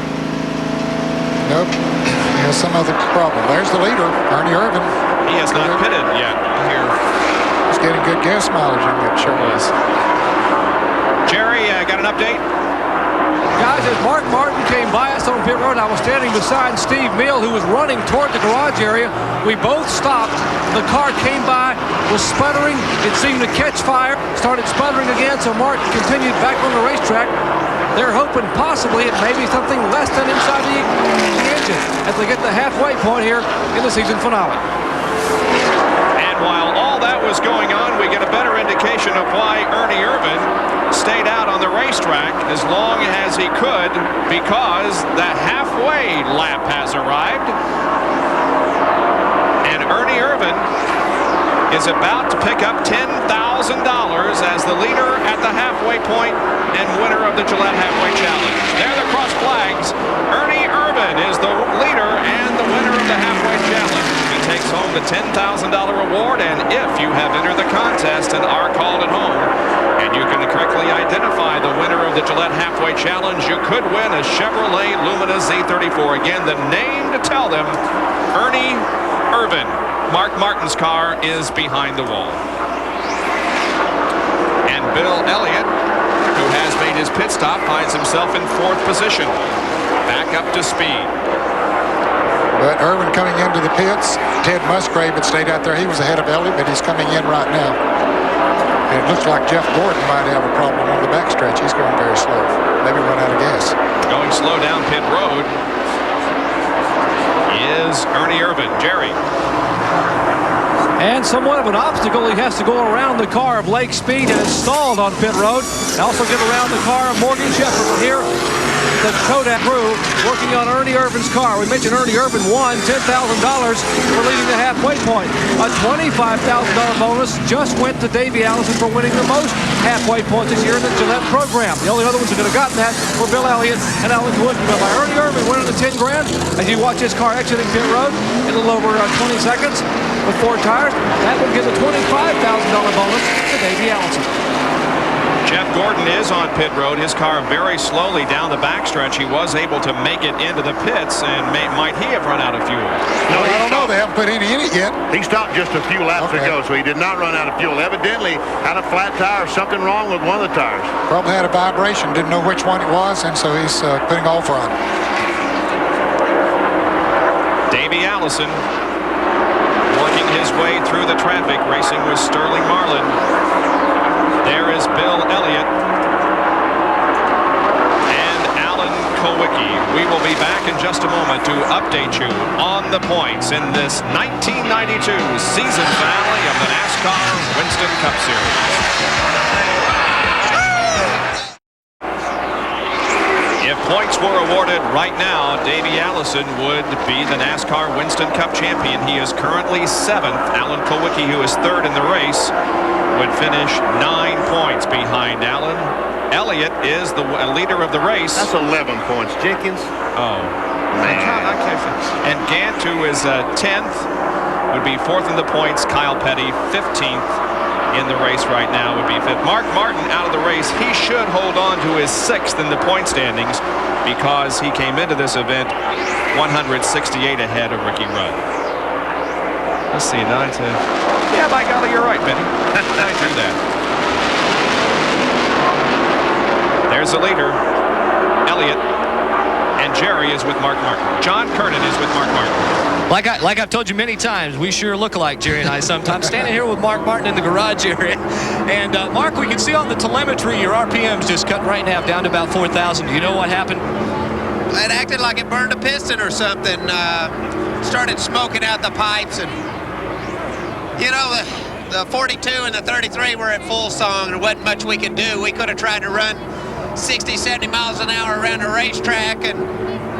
Nope. He has some other problem. There's the leader, Ernie Irvin.
He has not pitted yet here.
He's getting good gas mileage in that sure is.
Jerry, got an update?
Guys, as Mark Martin came by us on pit road, I was standing beside Steve Mill, who was running toward the garage area. We both stopped. The car came by, was sputtering. It seemed to catch fire, started sputtering again, so Martin continued back on the racetrack. They're hoping possibly it may be something less than inside the engine as they get the halfway point here in the season finale.
And while all that was going on, we get a better indication of why Ernie Irvin stayed out on the racetrack as long as he could, because the halfway lap has arrived. And Ernie Irvin is about to pick up $10,000 as the leader at the halfway point and winner of the Gillette Halfway Challenge. There the cross flags. Ernie Irvin is the leader and the winner of the Halfway Challenge. He takes home the $10,000 reward, and if you have entered the contest and are called at home, and you can correctly identify the winner of the Gillette Halfway Challenge, you could win a Chevrolet Lumina Z34. Again, the name to tell them, Ernie Irvin. Mark Martin's car is behind the wall. And Bill Elliott, who has made his pit stop, finds himself in 4th position. Back up to speed.
But Irvin coming into the pits, Ted Musgrave had stayed out there. He was ahead of Elliott, but he's coming in right now. And it looks like Jeff Gordon might have a problem on the backstretch. He's going very slow. Maybe run out of gas.
Going slow down pit road is Ernie Irvin. Jerry.
And somewhat of an obstacle, he has to go around the car of Lake Speed and it's stalled on pit road. And also get around the car of Morgan Shepherd. Here, the Kodak crew working on Ernie Irvin's car. We mentioned Ernie Irvin won $10,000 for leading the halfway point. A $25,000 bonus just went to Davey Allison for winning the most halfway points this year in the Gillette program. The only other ones who could have gotten that were Bill Elliott and Alan Kulwicki. But by Ernie Irvin winning the 10 grand, as you watch his car exiting pit road in a little over 20 seconds with 4 tires, that would give a $25,000 bonus to Davey Allison.
Jeff Gordon is on pit road. His car very slowly down the backstretch. He was able to make it into the pits, and might he have run out of fuel?
No, I don't know. They haven't put any in it yet.
He stopped just a few laps ago, so he did not run out of fuel. Evidently had a flat tire, something wrong with one of the tires.
Probably had a vibration, didn't know which one it was, and so he's putting over on it.
Davey Allison working his way through the traffic, racing with Sterling Marlin. There is Bill Elliott and Alan Kulwicki. We will be back in just a moment to update you on the points in this 1992 season finale of the NASCAR Winston Cup Series. If points were awarded right now, Davey Allison would be the NASCAR Winston Cup champion. He is currently 7th. Alan Kulwicki, who is 3rd in the race, would finish 9 points behind Alan. Elliott is the leader of the race.
That's 11 points. Jenkins.
Oh, man. I can't. And Gant, who is 10th, would be 4th in the points. Kyle Petty, 15th in the race right now, would be 5th. Mark Martin out of the race. He should hold on to his 6th in the point standings because he came into this event 168 ahead of Ricky Rudd. Let's see, 9 to... Yeah, by golly, you're right, Benny. I do that. There's the leader, Elliott, and Jerry is with Mark Martin. John Kernan is with Mark Martin.
Like I've told you many times, we sure look alike, Jerry and I, sometimes. Standing here with Mark Martin in the garage area. And, Mark, we can see on the telemetry your RPM's just cut right now down to about 4,000. Do you know what happened?
It acted like it burned a piston or something. Started smoking out the pipes. And, you know, the 42 and the 33 were at full song. There wasn't much we could do. We could have tried to run 60, 70 miles an hour around the racetrack and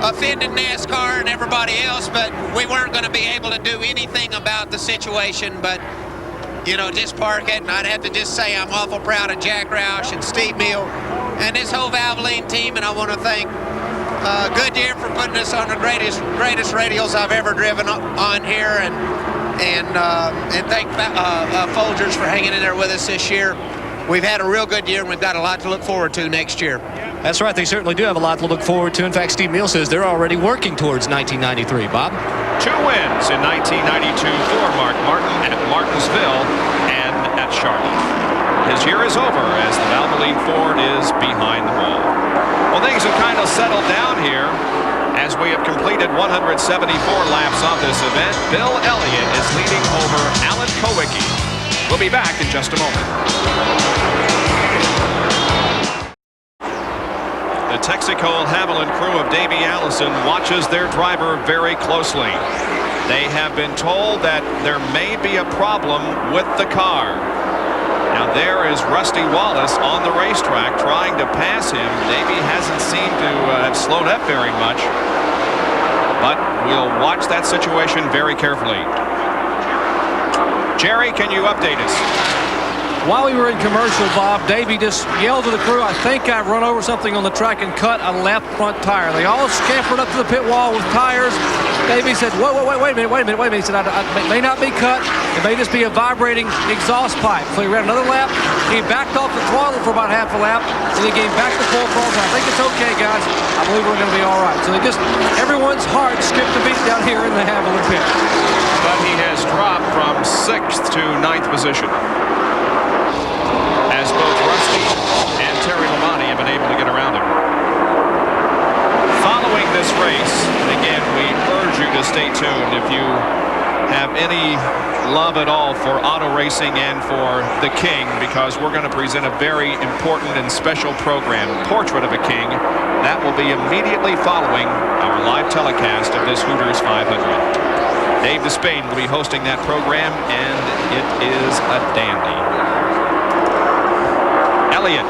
offended NASCAR and everybody else, but we weren't going to be able to do anything about the situation. But, you know, just park it, and I'd have to just say I'm awful proud of Jack Roush and Steve Mill and this whole Valvoline team, and I want to thank Goodyear for putting us on the greatest radials I've ever driven on here, and thank Folgers for hanging in there with us this year. We've had a real good year, and we've got a lot to look forward to next year.
That's right. They certainly do have a lot to look forward to. In fact, Steve Neal says they're already working towards 1993. Bob?
2 wins in 1992 for Mark Martin at Martinsville and at Charlotte. His year is over as the Valvoline Ford is behind the wall. Well, things have kind of settled down here as we have completed 174 laps of this event. Bill Elliott is leading over Alan Kulwicki. We'll be back in just a moment. The Texaco Haviland crew of Davey Allison watches their driver very closely. They have been told that there may be a problem with the car. Now there is Rusty Wallace on the racetrack trying to pass him. Davey hasn't seemed to have slowed up very much, but we'll watch that situation very carefully. Jerry, can you update us?
While we were in commercial, Bob, Davey just yelled to the crew, "I think I've run over something on the track and cut a left front tire." They all scampered up to the pit wall with tires. Davey said, wait a minute. He said, it may not be cut. It may just be a vibrating exhaust pipe. So he ran another lap. He backed off the throttle for about half a lap. And he came back to full throttle. I think it's okay, guys. I believe we're going to be all right. So everyone's heart skipped a beat down here in the Haviland pit.
But he has dropped from 6th to 9th position, as both Rusty and Terry Labonte have been able to get around him. Following this race, again, we urge you to stay tuned if you have any love at all for auto racing and for the King, because we're going to present a very important and special program, Portrait of a King. That will be immediately following our live telecast of this Hooters 500. Dave Despain will be hosting that program, and it is a dandy. Elliott,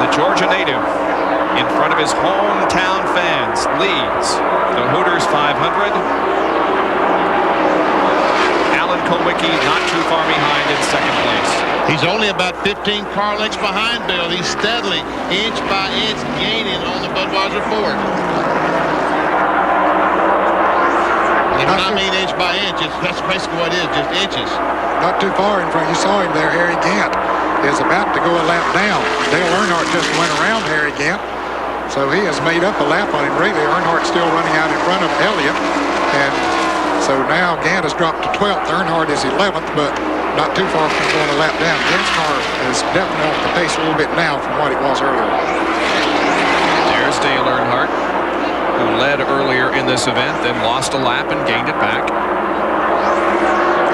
the Georgia native, in front of his hometown fans, leads the Hooters 500. Kulwicki not too far behind in second place.
He's only about 15 car lengths behind Bill. He's steadily, inch by inch, gaining on the Budweiser Ford. And when I mean inch by inch, that's basically what it is, just inches.
Not too far in front. You saw him there. Harry Gant is about to go a lap down. Dale Earnhardt just went around Harry Gant, so he has made up a lap on him. Really, Earnhardt still running out in front of Elliott, and so now Gant has dropped to 12th. Earnhardt is 11th, but not too far from going a lap down. Gant's car is definitely off the pace a little bit now from what it was earlier.
There's Dale Earnhardt, who led earlier in this event, then lost a lap and gained it back.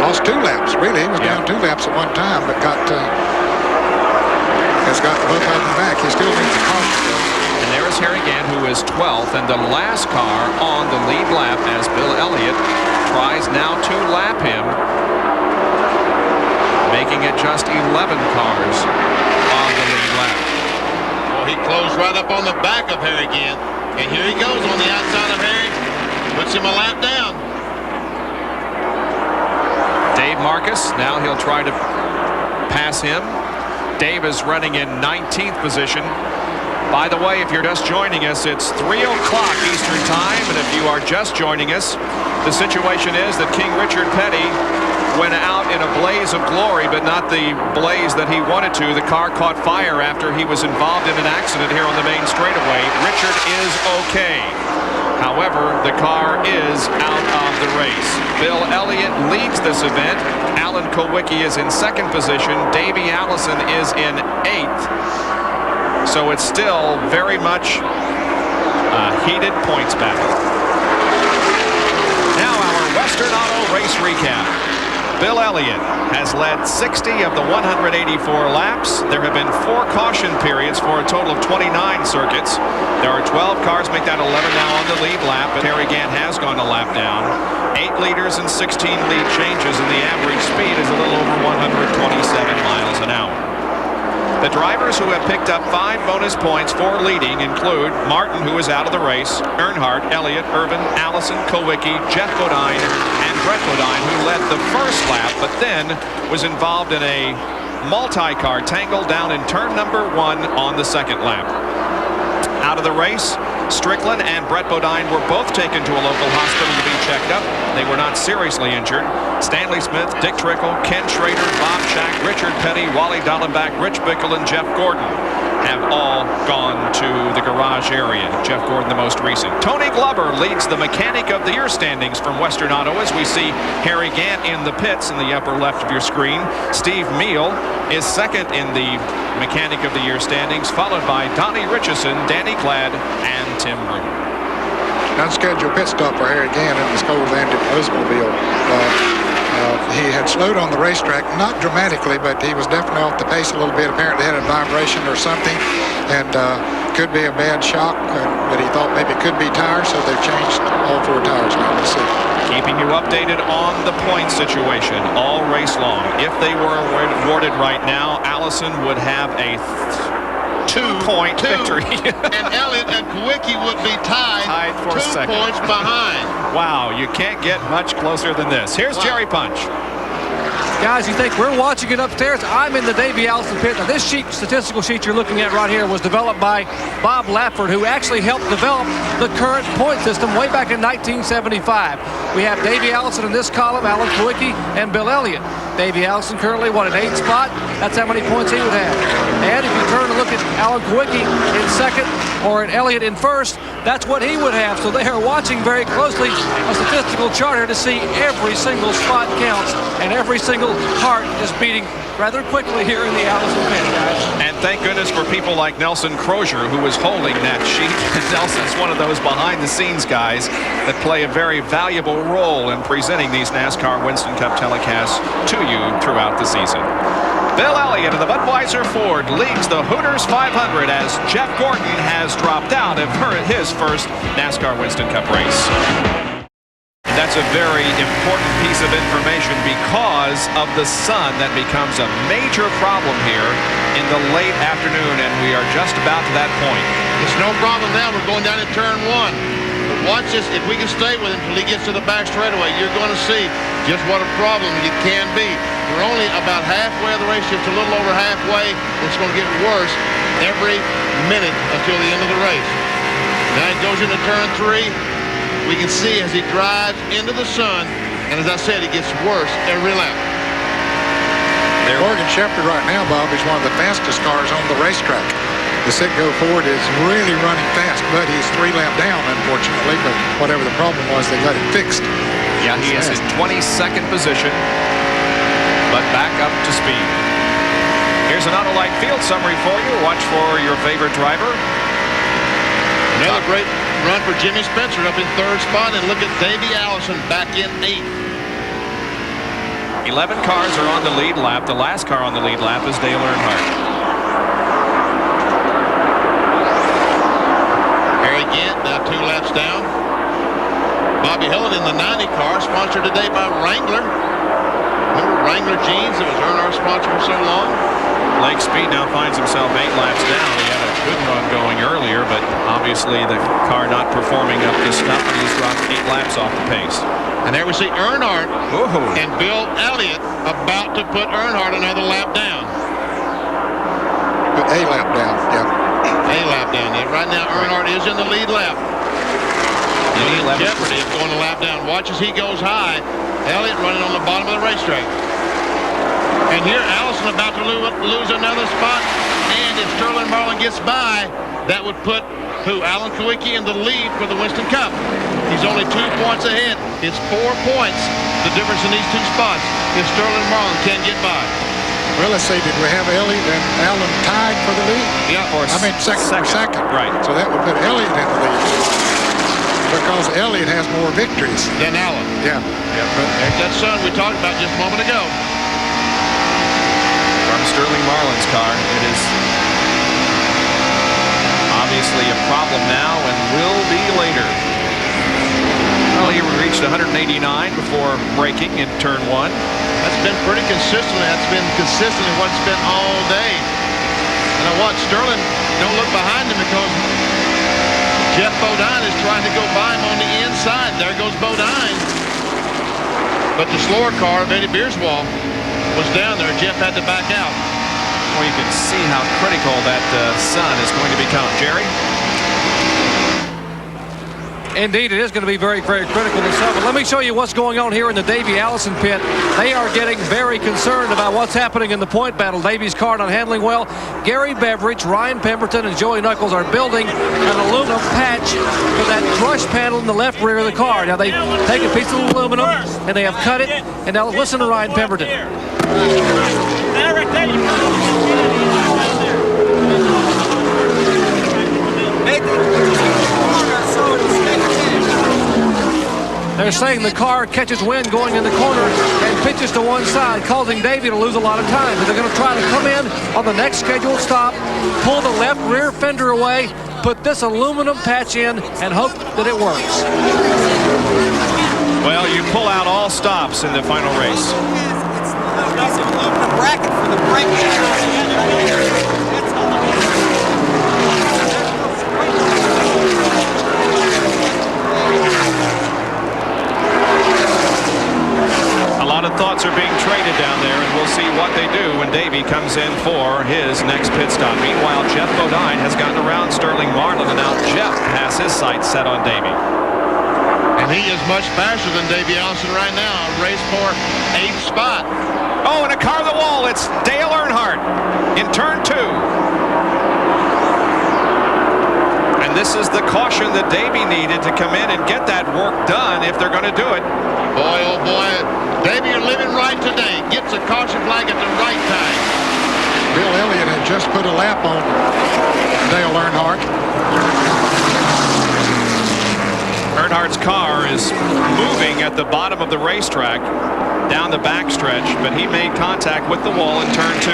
Lost 2 laps, really. He was down 2 laps at one time, but has got both of them back. He still needs a caution.
And there is Harry Gant, who is 12th, and the last car on the lead lap as Bill Elliott tries now to lap him, making it just 11 cars on the lead lap.
Well, he closed right up on the back of Harry Gant, and here he goes on the outside of Harry, puts him a lap down.
Dave Marcus, now he'll try to pass him. Dave is running in 19th position. By the way, if you're just joining us, it's 3 o'clock Eastern Time, and if you are just joining us, the situation is that King Richard Petty went out in a blaze of glory, but not the blaze that he wanted to. The car caught fire after he was involved in an accident here on the main straightaway. Richard is okay. However, the car is out of the race. Bill Elliott leads this event. Alan Kulwicki is in second position. Davey Allison is in 8th. So it's still very much a heated points battle. Now our Western Auto race recap. Bill Elliott has led 60 of the 184 laps. There have been 4 caution periods for a total of 29 circuits. There are 12 cars, make that 11 now on the lead lap, but Harry Gant has gone a lap down. 8 leaders and 16 lead changes, and the average speed is a little over 127 miles an hour. The drivers who have picked up 5 bonus points for leading include Martin, who is out of the race, Earnhardt, Elliott, Irvin, Allison, Kulwicki, Jeff Bodine, and Brett Bodine, who led the first lap, but then was involved in a multi-car tangle down in turn number 1 on the second lap. Out of the race, Strickland and Brett Bodine were both taken to a local hospital to be checked up. They were not seriously injured. Stanley Smith, Dick Trickle, Ken Schrader, Bob Shack, Richard Petty, Wally Dallenbach, Rich Bickle, and Jeff Gordon have all gone to the garage area. Jeff Gordon, the most recent. Tony Glover leads the Mechanic of the Year standings from Western Auto as we see Harry Gant in the pits in the upper left of your screen. Steve Meal is second in the Mechanic of the Year standings, followed by Donnie Richardson, Danny Glad, and Tim Root.
Unscheduled pit stop for Harry Gant in the Skoal-Landed Oldsmobile. He had slowed on the racetrack, not dramatically, but he was definitely off the pace a little bit. Apparently had a vibration or something, and could be a bad shock, but he thought maybe it could be tires, so they've changed all 4 tires now. Let's see.
Keeping you updated on the point situation all race long. If they were awarded right now, Allison would have a 2-point victory.
And Elliott and Kulwicki would be tied
for
2
second.
points behind.
Wow, you can't get much closer than this. Here's Jerry Punch.
Guys, you think we're watching it upstairs? I'm in the Davey Allison pit. Now, this statistical sheet you're looking at right here was developed by Bob Lafford, who actually helped develop the current point system way back in 1975. We have Davey Allison in this column, Alan Kulwicki, and Bill Elliott. Davey Allison currently, in 8th spot? That's how many points he would have. And if you turn and look at Alan Kulwicki in second or at Elliott in first, that's what he would have. So they are watching very closely a statistical chart here to see every single spot counts and every single heart is beating rather quickly here in the Allison pit, guys.
And thank goodness for people like Nelson Crozier, who was holding that sheet. Nelson's one of those behind-the-scenes guys that play a very valuable role in presenting these NASCAR Winston Cup telecasts to you throughout the season. Bill Elliott of the Budweiser Ford leads the Hooters 500 as Jeff Gordon has dropped out of his first NASCAR Winston Cup race. That's a very important piece of information because of the sun that becomes a major problem here in the late afternoon, and we are just about to that point.
It's no problem now. We're going down to turn 1. But watch this. If we can stay with him until he gets to the back straightaway, you're going to see just what a problem it can be. We're only about halfway of the race, just a little over halfway. It's going to get worse every minute until the end of the race. Now it goes into turn 3. We can see as he drives into the sun, and as I said, it gets worse every lap.
Morgan Shepherd right now, Bob, is one of the fastest cars on the racetrack. The Citgo Ford is really running fast, but he's 3 laps down, unfortunately. But whatever the problem was, they got it fixed.
Yeah, he is in 22nd position, but back up to speed. Here's an Autolite field summary for you. Watch for your favorite driver.
Another great run for Jimmy Spencer up in 3rd spot, and look at Davey Allison back in 8th.
11 cars are on the lead lap. The last car on the lead lap is Dale Earnhardt.
Harry Gant now 2 laps down. Bobby Hillin in the 90 car, sponsored today by Wrangler. Remember Wrangler jeans that was Earnhardt's sponsor for so long?
Lake Speed now finds himself 8 laps down. He had a good run going earlier, but obviously the car not performing up to snuff, and he's dropped 8 laps off the pace.
And there we see Earnhardt and Bill Elliott about to put Earnhardt another lap down.
A lap down, yeah.
A lap down. Yeah. Right now, Earnhardt is in the lead lap. Jeopardy of going a lap down. Watch as he goes high. Elliott running on the bottom of the racetrack. And here Allison about to lose another spot. And if Sterling Marlin gets by, that would put who? Alan Kulwicki in the lead for the Winston Cup. He's only 2 points ahead. It's 4 points, the difference in these 2 spots, if Sterling Marlin can't get by.
Well, let's see, did we have Elliott and Allen tied for the lead?
Yeah.
Second.
Right.
So that would put Elliott in the lead. Because Elliott has more victories
than Allen.
Yeah.
But there's that sun we talked about just a moment ago.
From Sterling Marlin's car, it is obviously a problem now and will be later. Well, he reached 189 before braking in turn 1.
That's been pretty consistent. That's been consistently what it's been all day. And I watch Sterling don't look behind him because Jeff Bodine is trying to go by him on the inside. There goes Bodine. But the slower car of Eddie Beerswall was down there. Jeff had to back out.
Well, you can see how critical that sun is going to become. Jerry?
Indeed, it is going to be very, very critical this summer. Let me show you what's going on here in the Davey Allison pit. They are getting very concerned about what's happening in the point battle. Davey's car not handling well. Gary Beveridge, Ryan Pemberton, and Joey Knuckles are building an aluminum patch for that brush panel in the left rear of the car. Now, they've taken a piece of aluminum, and they have cut it. And now listen to Ryan Pemberton. They're saying the car catches wind going in the corner and pitches to one side, causing Davey to lose a lot of time. But they're going to try to come in on the next scheduled stop, pull the left rear fender away, put this aluminum patch in, and hope that it works.
Well, you pull out all stops in the final race.
It's an aluminum bracket for the brake shoes.
A lot of thoughts are being traded down there, and we'll see what they do when Davey comes in for his next pit stop. Meanwhile, Jeff Bodine has gotten around Sterling Marlin, and now Jeff has his sights set on Davey.
And he is much faster than Davey Allison right now. Race for 8th spot.
Oh, and a car to the wall. It's Dale Earnhardt in turn 2. And this is the caution that Davey needed to come in and get that work done if they're going to do it.
Boy, oh boy, Davey, you're living right today. Gets a caution flag at the right time.
Bill Elliott had just put a lap on Dale Earnhardt.
Earnhardt's car is moving at the bottom of the racetrack down the backstretch, but he made contact with the wall in turn 2.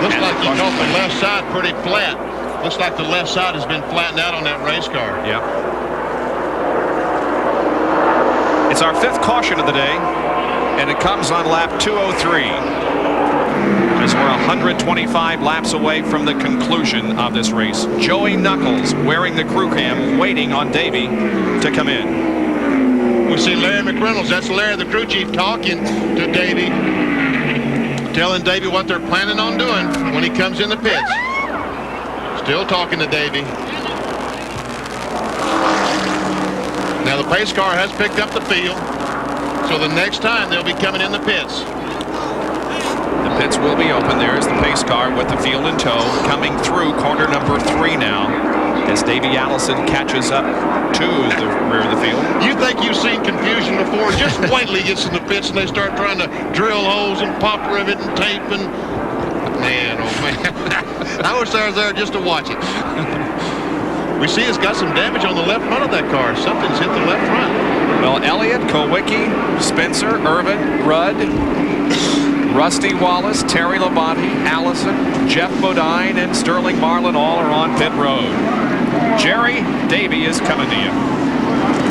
Looks like you got the left side pretty flat. Looks like the left side has been flattened out on that race car.
Yep. It's our 5th caution of the day, and it comes on lap 203. As we're 125 laps away from the conclusion of this race. Joey Knuckles wearing the crew cam, waiting on Davey to come in.
We see Larry McReynolds, that's Larry, the crew chief, talking to Davey, telling Davey what they're planning on doing when he comes in the pits. Still talking to Davey. Now the pace car has picked up the field, so the next time they'll be coming in the pits.
The pits will be open. There's the pace car with the field in tow, coming through corner number 3 now as Davey Allison catches up to the rear of the field.
You think you've seen confusion before? Just wait till he gets in the pits and they start trying to drill holes and pop rivet and tape and man, oh man. I wish I was there just to watch it. We see it's got some damage on the left front of that car. Something's hit the left front.
Well, Elliott, Kulwicki, Spencer, Irvin, Rudd, Rusty Wallace, Terry Labonte, Allison, Jeff Bodine, and Sterling Marlin all are on pit road. Jerry, Davey is coming to you.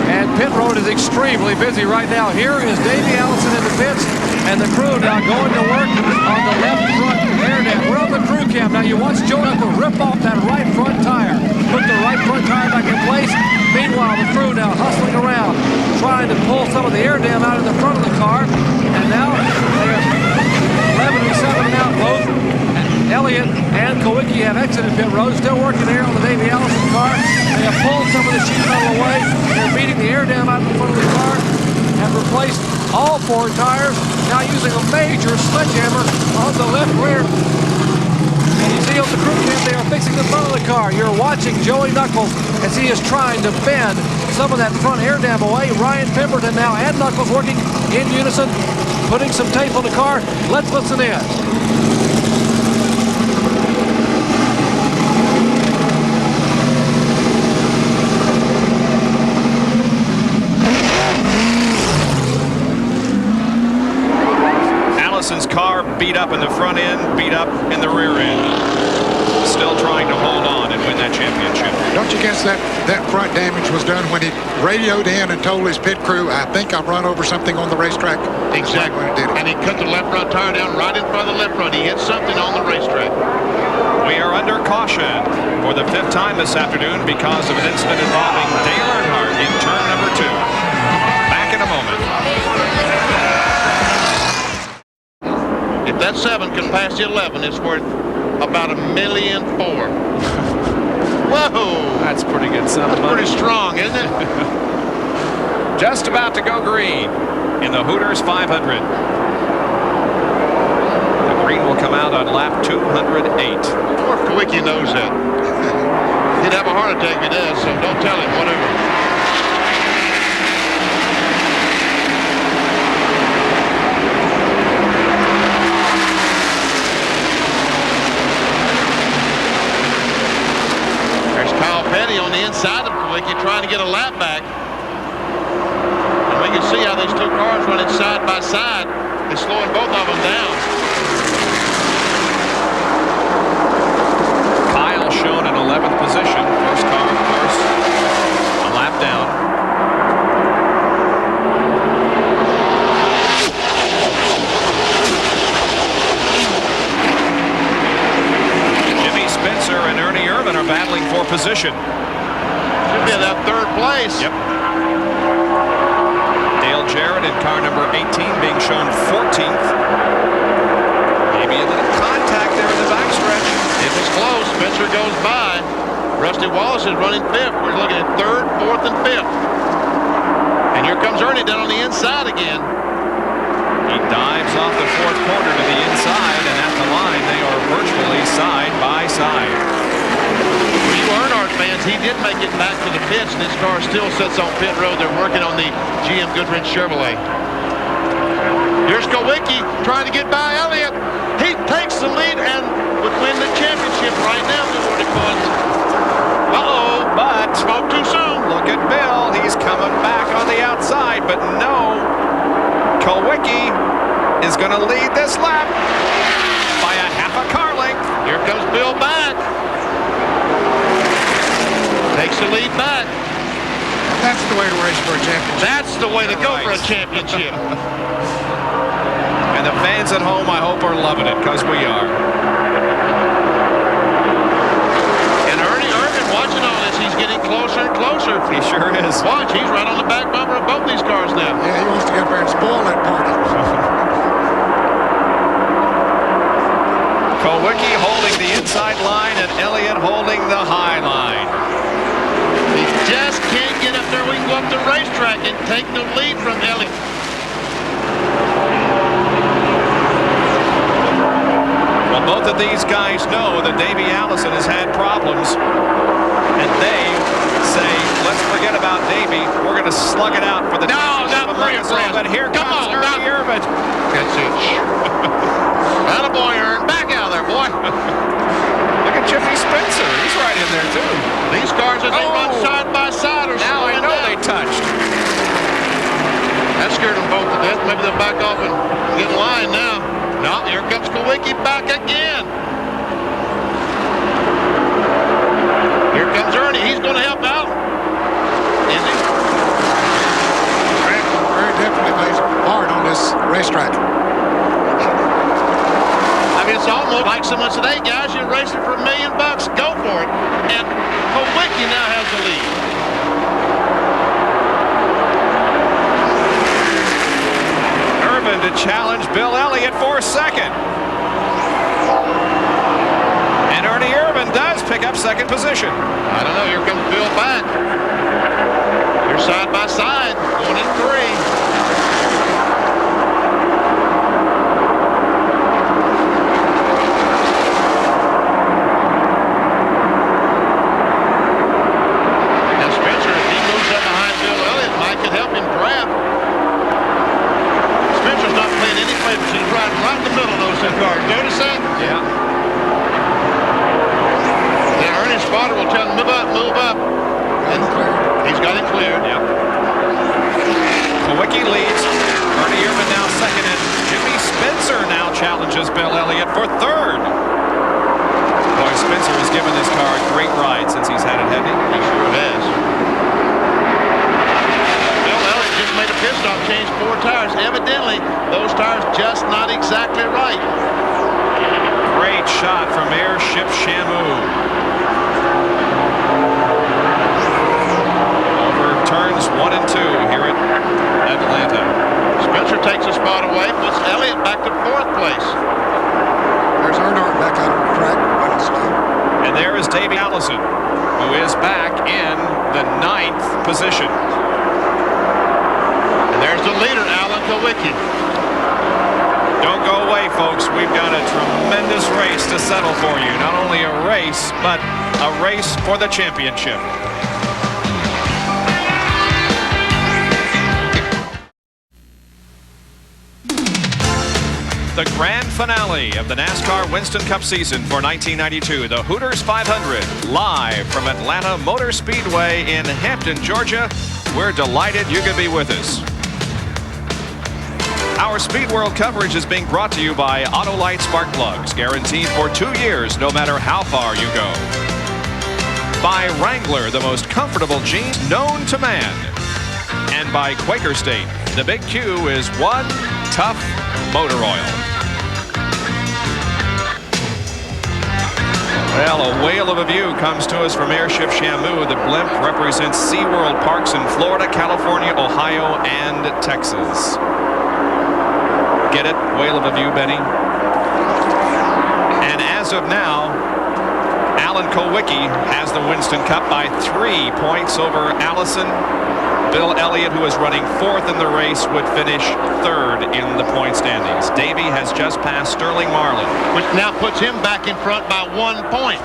And pit road is extremely busy right now. Here is Davey Allison in the pits, and the crew now going to work on the left front air dam. We're on the crew cam. Now you watch Joe Knuckles rip off that right front tire. Put the right front tire back in place. Meanwhile, the crew now hustling around, trying to pull some of the air dam out of the front of the car. And now they're 11 and 7 out both. Elliott and Kulwicki have exited pit road, still working here on the Davey Allison car. They have pulled some of the sheet metal away. They're beating the air dam out in front of the car. Have replaced all 4 tires, now using a major sledgehammer on the left rear. And you see on the crew cam they are fixing the front of the car. You're watching Joey Knuckles as he is trying to bend some of that front air dam away. Ryan Pemberton now and Knuckles working in unison, putting some tape on the car. Let's listen in.
Allison's car beat up in the front end, beat up in the rear end. Still trying to hold on and win that championship.
Don't you guess that front damage was done when he radioed in and told his pit crew, I think I've run over something on the racetrack?
Exactly. And he cut the left front tire down right in front of the left front. He hit something on the racetrack.
We are under caution for the 5th time this afternoon because of an incident involving Dale Earnhardt in turn number 2. Back in a moment.
If that 7 can pass the 11, it's worth about $1.4 million. Whoa!
That's pretty good sum of
money.
money.
Pretty strong, isn't it?
Just about to go green in the Hooters 500. The green will come out on lap 208.
Poor Kulwicki knows that. He'd have a heart attack if he does, so don't tell him, whatever. On the inside of Kulwicki trying to get a lap back. And we can see how these 2 cars running side by side is slowing both of them down.
Kyle shown in 11th position. First car, of course, a lap down. Jimmy Spencer and Ernie Irvin are battling for position.
Should be in that 3rd place.
Yep. Dale Jarrett in car number 18 being shown 14th. Maybe a little contact there in the backstretch.
It was close. Spencer goes by. Rusty Wallace is running 5th. We're looking at 3rd, 4th, and 5th. And here comes Ernie down on the inside again.
He dives off the 4th corner to the inside, and at the line they are virtually side by side.
For you Earnhardt fans, he did make it back to the pits, and his car still sits on pit road. They're working on the GM Goodrich Chevrolet. Here's Kulwicki trying to get by Elliott. He takes the lead and would win the championship right now. Uh-oh.
But
spoke too soon.
Look at Bill. He's coming back on the outside, but no. Kulwicki is going to lead this lap by a half a car length.
Here comes Bill back. Takes the lead back.
That's the way to race for a championship.
That's the way to go for a championship.
And the fans at home, I hope, are loving it, because we are.
And Ernie Irvin, watching all this, he's getting closer and closer.
He sure is.
Watch, he's right on the back bumper of both these cars now.
Yeah, he wants to get up there and spoil that party.
Kulwicki holding the inside line and Elliott holding the high line.
He just can't get up there. We can go up the racetrack and take the lead from Elliott.
Well, both of these guys know that Davey Allison has had problems, and they say, let's forget about Davey. We're going to slug it out for the championship of Brazil. But here comes Ernie Irvin.
That's it. Attaboy, Ern. Back out of there, boy.
Look at Jimmy Spencer. He's right in there, too.
These cars, as they run side by side, are
now I know
down.
they touched.
That scared them both to death. Maybe they'll back off and get in line now. No, here comes Kulwicki back again. Here comes Ernie. He's going to help out. Is he?
Very definitely plays hard on this racetrack.
I mean, it's almost like someone said, hey, guys, you're racing for $1 million. Go for it. And Kulwicki now has the lead.
Irvin to challenge Bill Elliott for second. And Ernie Irvin does pick up second position.
I don't know. Here comes Bill back. They're side by side, going in 3.
Challenges Bill Elliott for third. Boy, Spencer has given this car a great ride since he's had it, hasn't he?
He sure has. Bill Elliott just made a pit stop, changed 4 tires. Evidently, those tires just not exactly right.
Great shot from Airship Shamu. Over turns 1 and 2 here at Atlanta.
Spencer takes a spot away, puts Elliott back to 4th place.
There's Earnhardt back out on the track, running slow.
And there is Davey Allison, who is back in the 9th position.
And there's the leader, Alan Kulwicki.
Don't go away, folks. We've got a tremendous race to settle for you. Not only a race, but a race for the championship. The grand finale of the NASCAR Winston Cup season for 1992, the Hooters 500, live from Atlanta Motor Speedway in Hampton, Georgia. We're delighted you could be with us. Our Speed World coverage is being brought to you by Autolite Spark Plugs, guaranteed for 2 years, no matter how far you go. By Wrangler, the most comfortable jeans known to man. And by Quaker State, the big Q is one tough motor oil. Well, a whale of a view comes to us from Airship Shamu. The blimp represents SeaWorld parks in Florida, California, Ohio, and Texas. Get it? Whale of a view, Benny? And as of now, Alan Kulwicki has the Winston Cup by 3 points over Allison. Bill Elliott, who is running 4th in the race, would finish 3rd in the point standings. Davey has just passed Sterling Marlin,
which now puts him back in front by 1 point.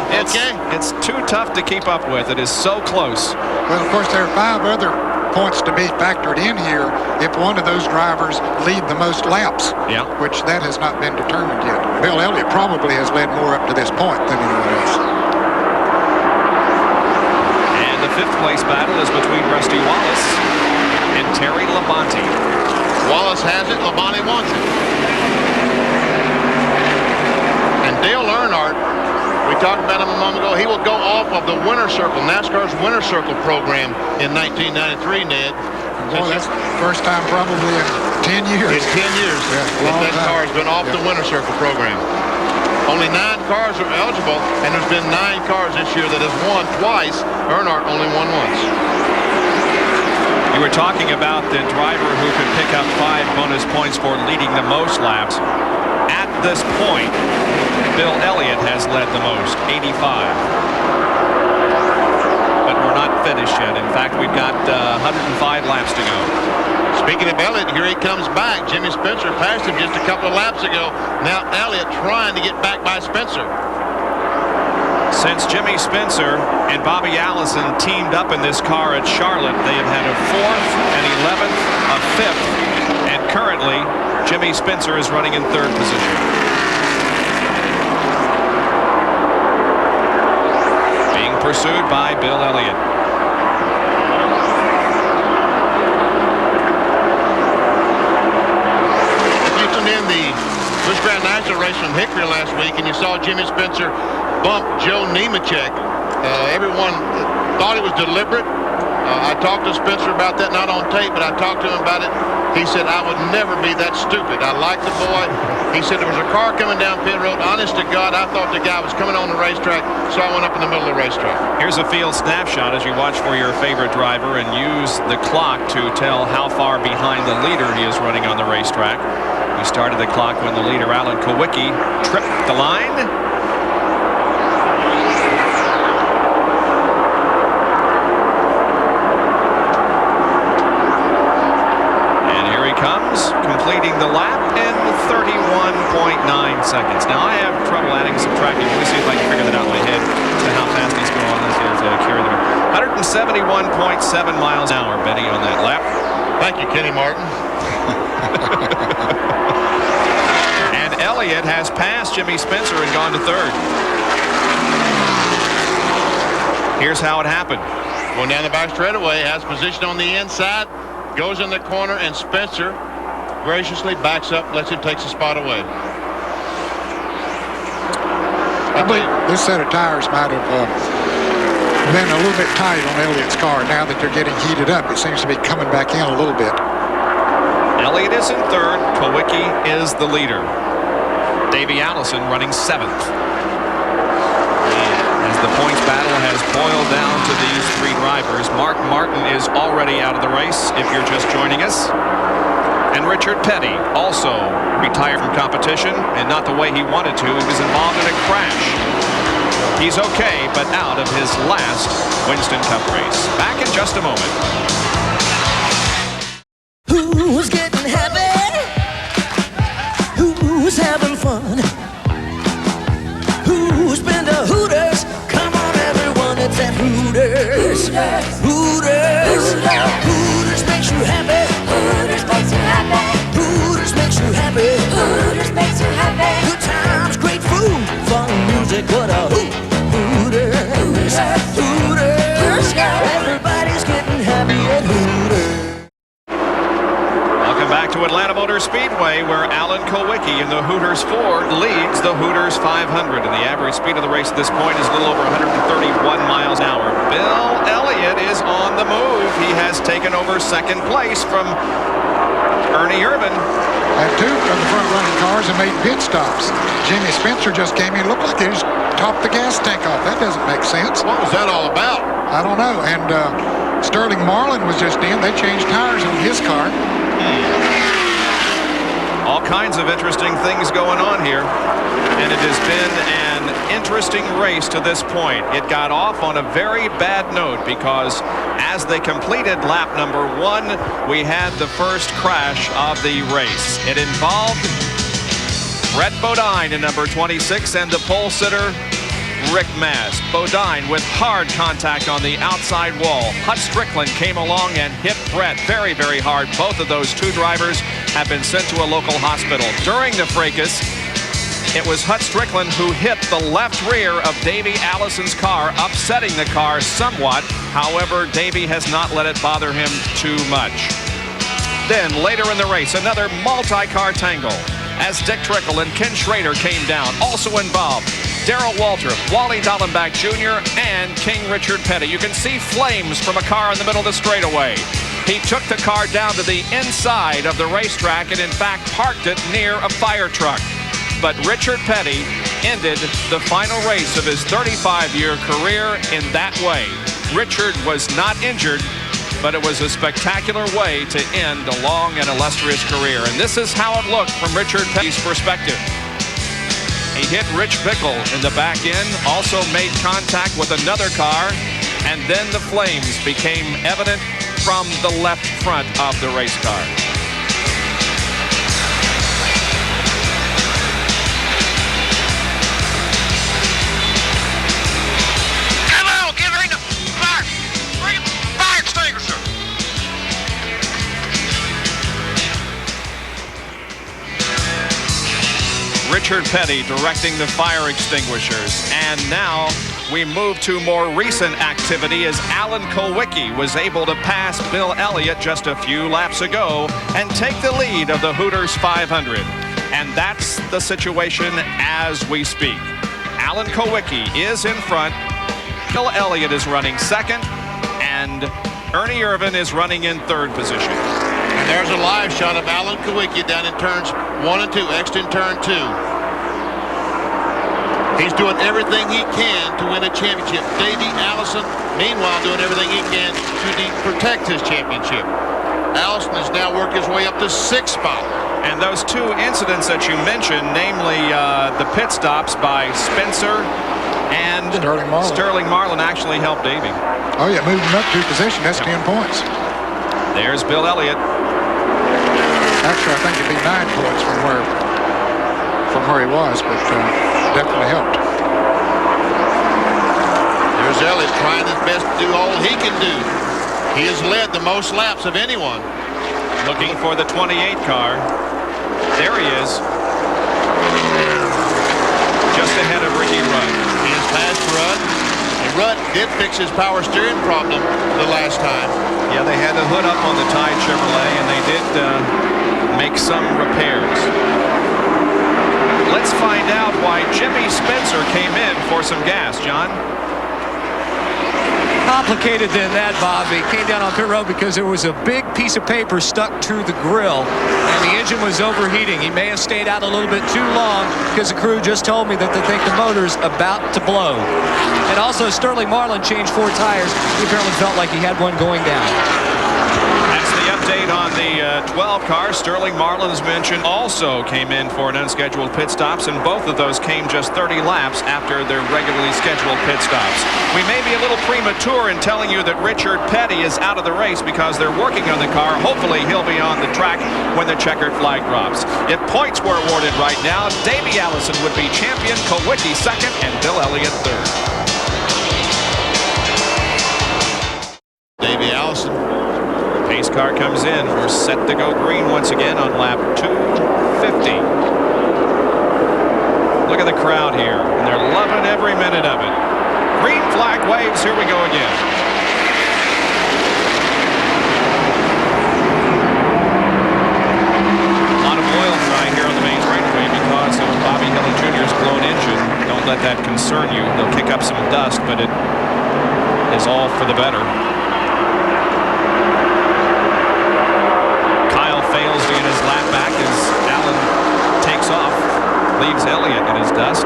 It's too tough to keep up with. It is so close.
Well, of course, there are 5 other points to be factored in here if one of those drivers lead the most laps, which that has not been determined yet. Bill Elliott probably has led more up to this point than anyone else.
And the 5th place battle is between Rusty Wallace and Terry Labonte.
Wallace has it, Labonte wants it. And Dale Earnhardt We talked about him a moment ago. He will go off of the Winner Circle, NASCAR's Winner Circle program in 1993, Ned.
Boy, that's the first time probably in 10 years.
In 10 years that car has been off the Winner Circle program. Only 9 cars are eligible, and there's been 9 cars this year that has won twice. Earnhardt only won once.
You were talking about the driver who could pick up 5 bonus points for leading the most laps. At this point, Bill Elliott has led the most, 85. But we're not finished yet. In fact, we've got 105 laps to go.
Speaking of Elliott, here he comes back. Jimmy Spencer passed him just a couple of laps ago. Now Elliott trying to get back by Spencer.
Since Jimmy Spencer and Bobby Allison teamed up in this car at Charlotte, they have had a 4th, an 11th, a 5th, and currently Jimmy Spencer is running in 3rd position. Being pursued by Bill Elliott.
In the Busch Grand National race from Hickory last week, and you saw Jimmy Spencer bump Joe Nemechek. Everyone thought it was deliberate. I talked to Spencer about that, not on tape, but I talked to him about it. He said, I would never be that stupid. I like the boy. He said there was a car coming down pit road. Honest to God, I thought the guy was coming on the racetrack, so I went up in the middle of the racetrack.
Here's a field snapshot as you watch for your favorite driver and use the clock to tell how far behind the leader he is running on the racetrack. We started the clock when the leader, Alan Kulwicki, tripped the line. And here he comes, completing the lap in 31.9 seconds. Now, I have trouble adding and subtracting. Let me see if I can figure that out in my head to how fast he's going. Let's get to carry them. 171.7 miles an hour, Benny, on that lap.
Thank you, Kenny Martin.
Elliott has passed Jimmy Spencer and gone to 3rd. Here's how it happened.
Going down the back straightaway, has position on the inside, goes in the corner, and Spencer graciously backs up, lets him take the spot away.
I believe this set of tires might have been a little bit tight on Elliott's car. Now that they're getting heated up, it seems to be coming back in a little bit.
Elliott is in 3rd. Kulwicki is the leader. Davey Allison running 7th. As the points battle has boiled down to these 3 drivers, Mark Martin is already out of the race if you're just joining us. And Richard Petty also retired from competition, and not the way he wanted to. He was involved in a crash. He's okay, but out of his last Winston Cup race. Back in just a moment.
Who's getting happy? Who's having fun? Who's been to Hooters? Come on, everyone, it's at Hooters. Hooters. Hooters makes you happy.
Hooters makes you happy.
Hooters makes you happy.
Hooters makes you happy.
Good times, great food, fun music, what a Hooters. Hooters. Everybody's getting happy at Hooters.
Back to Atlanta Motor Speedway, where Alan Kulwicki in the Hooters Ford leads the Hooters 500, and the average speed of the race at this point is a little over 131 miles an hour. Bill Elliott is on the move. He has taken over 2nd place from Ernie Irvan.
And 2 of the front-running cars have made pit stops. Jimmy Spencer just came in. Looked like they just topped the gas tank off. That doesn't make sense.
What was that all about?
I don't know. And Sterling Marlin was just in. They changed tires on his car.
All kinds of interesting things going on here, and it has been an interesting race to this point. It got off on a very bad note because as they completed lap number 1, we had the first crash of the race. It involved Brett Bodine in number 26 and the pole sitter Rick Mast. Bodine with hard contact on the outside wall. Hut Strickland came along and hit Brett very, very hard. Both of those 2 drivers have been sent to a local hospital. During the fracas, it was Hut Strickland who hit the left rear of Davey Allison's car, upsetting the car somewhat. However, Davey has not let it bother him too much. Then later in the race, another multi-car tangle as Dick Trickle and Ken Schrader came down, also involved. Darrell Waltrip, Wally Dallenbach Jr., and King Richard Petty. You can see flames from a car in the middle of the straightaway. He took the car down to the inside of the racetrack and in fact parked it near a fire truck. But Richard Petty ended the final race of his 35-year career in that way. Richard was not injured, but it was a spectacular way to end a long and illustrious career. And this is how it looked from Richard Petty's perspective. He hit Rich Bickle in the back end, also made contact with another car, and then the flames became evident from the left front of the race car.
Come on, give her the fire. Bring the fire extinguisher.
Richard Petty directing the fire extinguishers. And now we move to more recent activity as Alan Kulwicki was able to pass Bill Elliott just a few laps ago and take the lead of the Hooters 500. And that's the situation as we speak. Alan Kulwicki is in front. Bill Elliott is running second, and Ernie Irvin is running in third position.
And there's a live shot of Alan Kulwicki down in turns 1 and 2, exit in turn 2. He's doing everything he can to win a championship. Davey Allison, meanwhile, doing everything he can to protect his championship. Allison has now worked his way up to 6th spot.
And those two incidents that you mentioned, namely the pit stops by Spencer and Sterling Marlin actually helped Davey.
Oh, yeah, moving up to position. That's 10 points.
There's Bill Elliott.
Actually, I think it'd be 9 points from where he was, but definitely helped.
There's Elliott trying his best to do all he can do. He has led the most laps of anyone.
Looking for the 28 car. There he is. Just ahead of Ricky Rudd.
He has passed Rudd. And Rudd did fix his power steering problem the last time.
Yeah, they had the hood up on the Tide Chevrolet, and they did make some repairs. Let's find out why Jimmy Spencer came in for some gas, John.
Complicated than that, Bob. He came down on pit road because there was a big piece of paper stuck to the grill and the engine was overheating. He may have stayed out a little bit too long because the crew just told me that they think the motor's about to blow. And also Sterling Marlin changed 4 tires. He apparently felt like he had one going down.
That's the update on the 12 car. Sterling Marlin, as mentioned, also came in for an unscheduled pit stops, and both of those came just 30 laps after their regularly scheduled pit stops. We may be a little premature in telling you that Richard Petty is out of the race because they're working on the car. Hopefully he'll be on the track when the checkered flag drops. If points were awarded right now, Davey Allison would be champion, Kulwicki second, and Bill Elliott third.
Davey Allison.
Pace car comes in. We're set to go green once again on lap 250. Look at the crowd here, and they're loving every minute of it. Green flag waves. Here we go again. A lot of oil dry here on the main straightaway because of Bobby Hillin Jr.'s blown engine. Don't let that concern you. They'll kick up some dust, but it is all for the better. Fails to get his lap back as Allen takes off, leaves Elliott in his dust.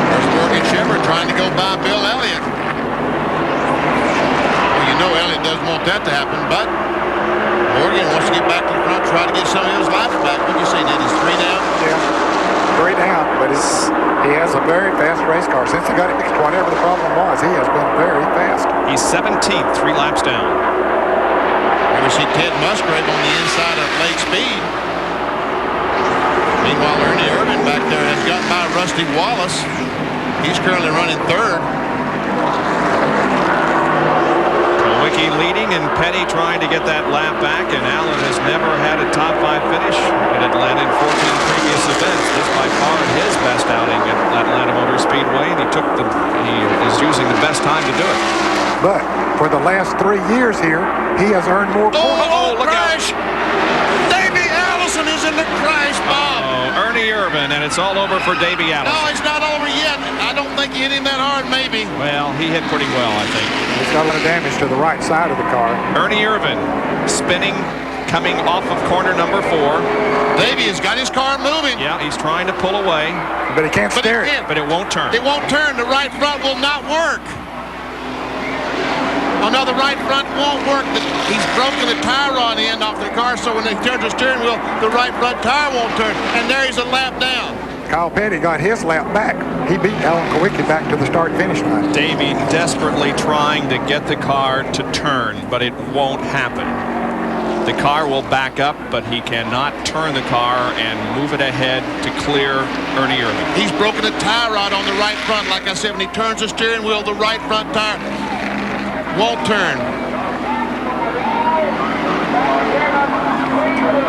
There's Morgan Shepherd trying to go by Bill Elliott. Well, you know Elliott doesn't want that to happen, but Morgan wants to get back to the front, try to get some of his laps back. What do you say, Ned? He's 3 down?
Yeah, 3 down, but he has a very fast race car. Since he got it fixed, whatever the problem was, he has been very fast.
He's 17th, 3 laps down.
And we see Ted Musgrave on the inside of late speed. Meanwhile, Ernie Irvin back there has got by Rusty Wallace. He's currently running third.
Kulwicki leading and Petty trying to get that lap back, and Allen has never had a top 5 finish in Atlanta in 14 previous events. This by far his best outing at Atlanta Motor Speedway, and he is using the best time to do it.
But for the last 3 years here, he has earned more points.
Look crash! Davey Allison is in the crash, Bob.
Ernie Irvin, and it's all over for Davey Allison.
No, it's not over yet. I don't think he hit him that hard, maybe.
Well, he hit pretty well, I think.
He's got a lot of damage to the right side of the car.
Ernie Irvin spinning, coming off of corner number 4.
Davey has got his car moving.
Yeah, he's trying to pull away.
But he can't steer it.
But it won't turn.
It won't turn. The right front will not work. Oh, no, the right front won't work. He's broken the tie rod end off the car, so when he turns the steering wheel, the right front tire won't turn. And there he's a lap down.
Kyle Petty got his lap back. He beat Alan Kulwicki back to the start-finish line.
Davey desperately trying to get the car to turn, but it won't happen. The car will back up, but he cannot turn the car and move it ahead to clear Ernie Irvin.
He's broken the tie rod on the right front. Like I said, when he turns the steering wheel, the right front tire won't turn.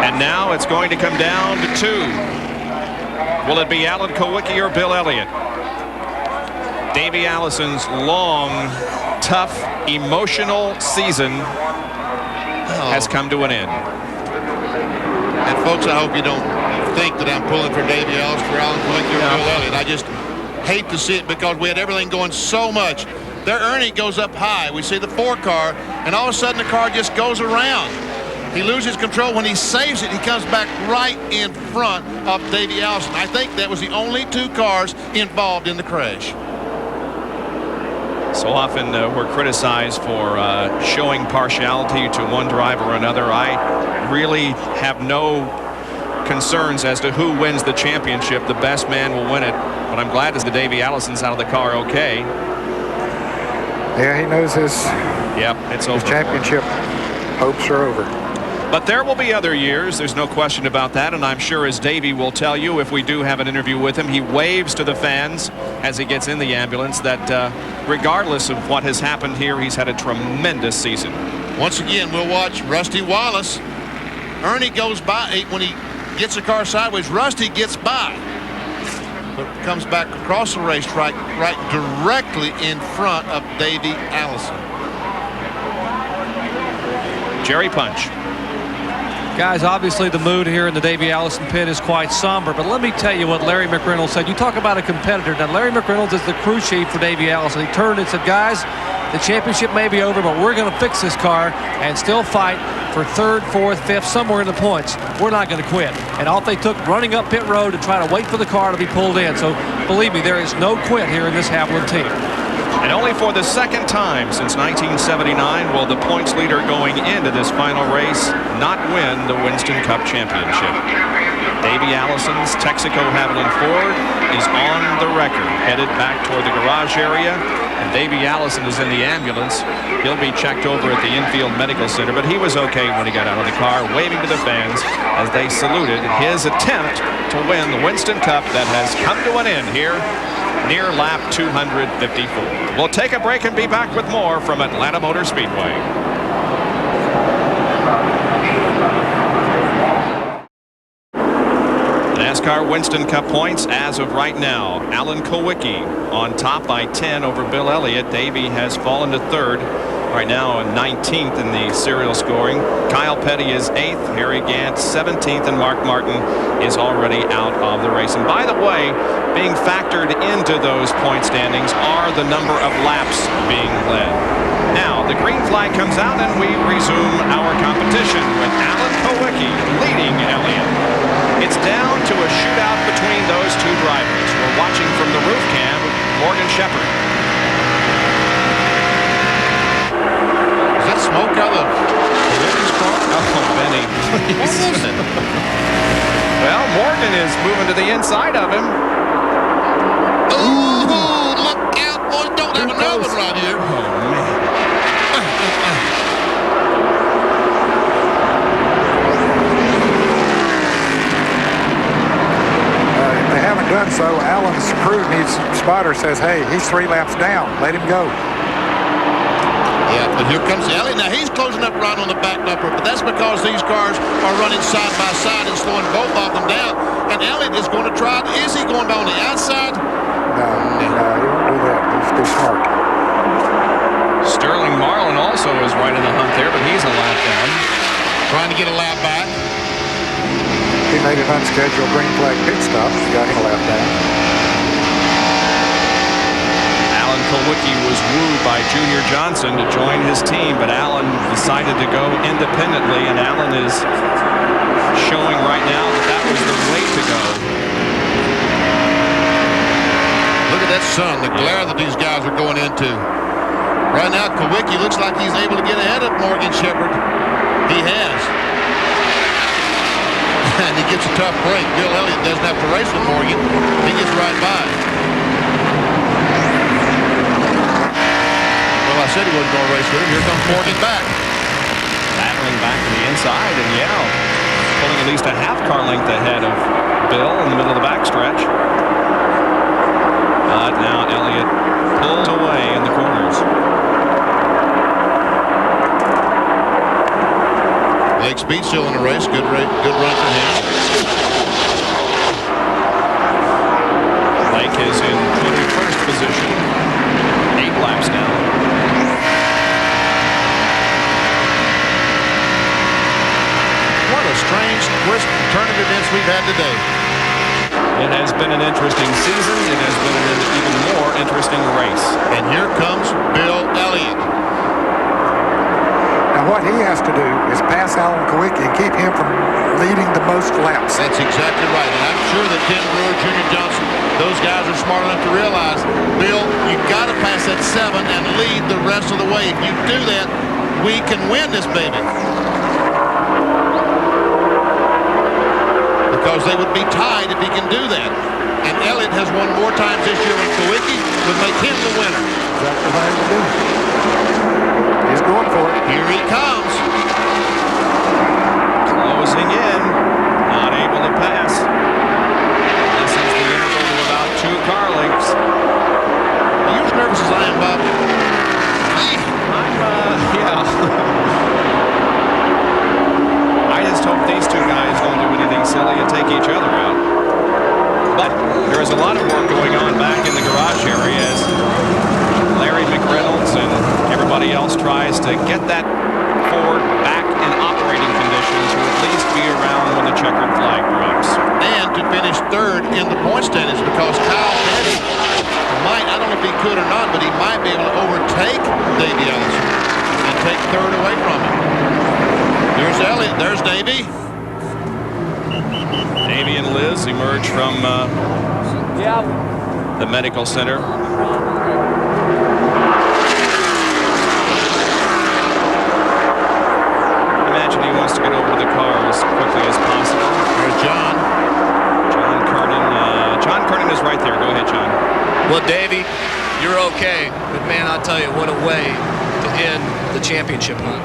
And now it's going to come down to 2. Will it be Alan Kulwicki or Bill Elliott? Davey Allison's long, tough, emotional season has come to an end.
And folks, I hope you don't think that I'm pulling for Davey Allison or Alan Kulwicki or Bill Elliott. I just hate to see it because we had everything going so much. Their Ernie goes up high. We see the 4 car, and all of a sudden the car just goes around. He loses control. When he saves it, he comes back right in front of Davey Allison. I think that was the only 2 cars involved in the crash.
So often we're criticized for showing partiality to one driver or another. I really have no concerns as to who wins the championship. The best man will win it. But I'm glad that Davey Allison's out of the car okay.
Yeah, he knows his championship hopes are over.
But there will be other years. There's no question about that. And I'm sure, as Davey will tell you, if we do have an interview with him, he waves to the fans as he gets in the ambulance that regardless of what has happened here, he's had a tremendous season.
Once again, we'll watch Rusty Wallace. Ernie goes by. When he gets the car sideways, Rusty gets by. But comes back across the racetrack right directly in front of Davey Allison.
Jerry Punch.
Guys, obviously the mood here in the Davey Allison pit is quite somber, but let me tell you what Larry McReynolds said. You talk about a competitor. Now, Larry McReynolds is the crew chief for Davey Allison. He turned and said, guys, the championship may be over, but we're going to fix this car and still fight for 3rd, 4th, 5th, somewhere in the points. We're not going to quit. And off they took, running up pit road to try to wait for the car to be pulled in. So, believe me, there is no quit here in this Havoline team.
And only for the 2nd time since 1979 will the points leader going into this final race not win the Winston Cup Championship. Davey Allison's Texaco Havoline Ford is on the record, headed back toward the garage area. And Davey Allison is in the ambulance. He'll be checked over at the infield medical center, but he was okay when he got out of the car, waving to the fans as they saluted his attempt to win the Winston Cup that has come to an end here near lap 254. We'll take a break and be back with more from Atlanta Motor Speedway. NASCAR Winston Cup points as of right now. Alan Kulwicki on top by 10 over Bill Elliott. Davey has fallen to 3rd. Right now 19th in the serial scoring. Kyle Petty is 8th. Harry Gant 17th. And Mark Martin is already out of the race. And by the way, being factored into those point standings are the number of laps being led. Now the green flag comes out and we resume our competition with Alan Kulwicki leading Elliott. It's down to a shootout between those 2 drivers. We're watching from the roof cam Morgan Shepherd.
Is that smoke out of Kulwicki's car?
Oh, Benny, please. Well, Morgan is moving to the inside of him.
Ooh, look out, boys. Don't have another one right here.
Oh, man.
They haven't done so. Allen's crew needs, spotter says, hey, he's 3 laps down. Let him go.
Yeah, but here comes Elliott. Now he's closing up right on the back upper, but that's because these cars are running side by side and slowing both of them down. And Elliott is going to try. Is he going on the outside?
No, he won't do that. He's too smart.
Sterling Marlin also is right in the hunt there, but he's a lap down.
Trying to get a lap back.
He made an unscheduled green flag pit stop. He got him a lap down.
Alan Kulwicki was wooed by Junior Johnson to join his team, but Alan decided to go independently, and Alan is showing right now that that was the way to go.
Look at that sun, the glare that these guys are going into. Right now, Kulwicki looks like he's able to get ahead of Morgan Shepherd. He has. And he gets a tough break. Bill Elliott doesn't have to race with Morgan. He gets right by. Well, I said he wasn't going to race with him. Here comes Morgan back.
Battling back to the inside, and pulling at least a half car length ahead of Bill in the middle of the backstretch. But now Elliott pulls away in the corners.
Blake Speed still in the race. Good run for him.
Blake is in 21st position. 8 laps now.
What a strange twist turn of events we've had today.
It has been an interesting season. It has been an even more interesting race.
And here comes Bill Elliott.
Now what he has to do is pass Alan Kulwicki and keep him from leading the most laps.
That's exactly right. And I'm sure that Tim Brewer, Junior Johnson, those guys are smart enough to realize, Bill, you've got to pass that 7 and lead the rest of the way. If you do that, we can win this baby. Because they would be tied if he can do that. And Elliott has won more times this year than Kulwicki would make him the winner.
Exactly what he would do. He's going for it.
Here he comes.
Closing in. Not able to pass. This is the interval to about 2 car lengths.
Are you as nervous as I am, Bob?
I just hope these two guys don't do anything silly and take each other out. But there is a lot of work going on back in the garage area as Larry McReynolds and everybody else tries to get that Ford back in operating condition to at least be around when the checkered flag drops.
And to finish 3rd in the point standings because Kyle Petty might, I don't know if he could or not, but he might be able to overtake Davey Allison and take 3rd away from him. There's Elliott. There's Davey.
Davey and Liz emerge from the medical center. Imagine he wants to get over to the car as quickly as possible.
There's John.
John Kernan. John Kernan is right there. Go ahead, John.
Well, Davey, you're okay. But, man, I'll tell you, what a way to end the championship hunt.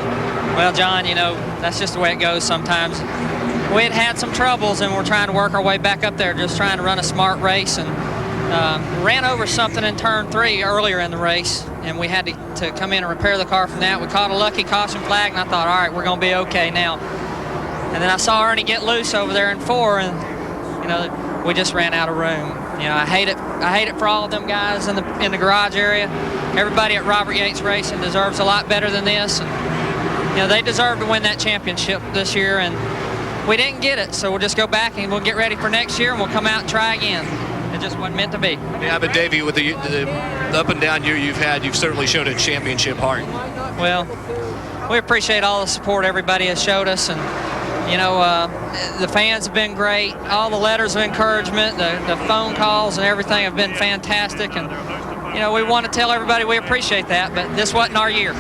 Well, John, that's just the way it goes sometimes. We had some troubles, and we're trying to work our way back up there, just trying to run a smart race, and ran over something in turn 3 earlier in the race, and we had to come in and repair the car from that. We caught a lucky caution flag, and I thought, all right, we're going to be okay now. And then I saw Ernie get loose over there in 4, and we just ran out of room. I hate it for all of them guys in the garage area. Everybody at Robert Yates Racing deserves a lot better than this. And, they deserve to win that championship this year, and we didn't get it, so we'll just go back and we'll get ready for next year, and we'll come out and try again. It just wasn't meant to be.
Yeah, but Davey, with the up and down year you've had, you've certainly showed a championship heart.
Well, we appreciate all the support everybody has showed us, and the fans have been great. All the letters of encouragement, the phone calls and everything have been fantastic, and we want to tell everybody we appreciate that, but this wasn't our year.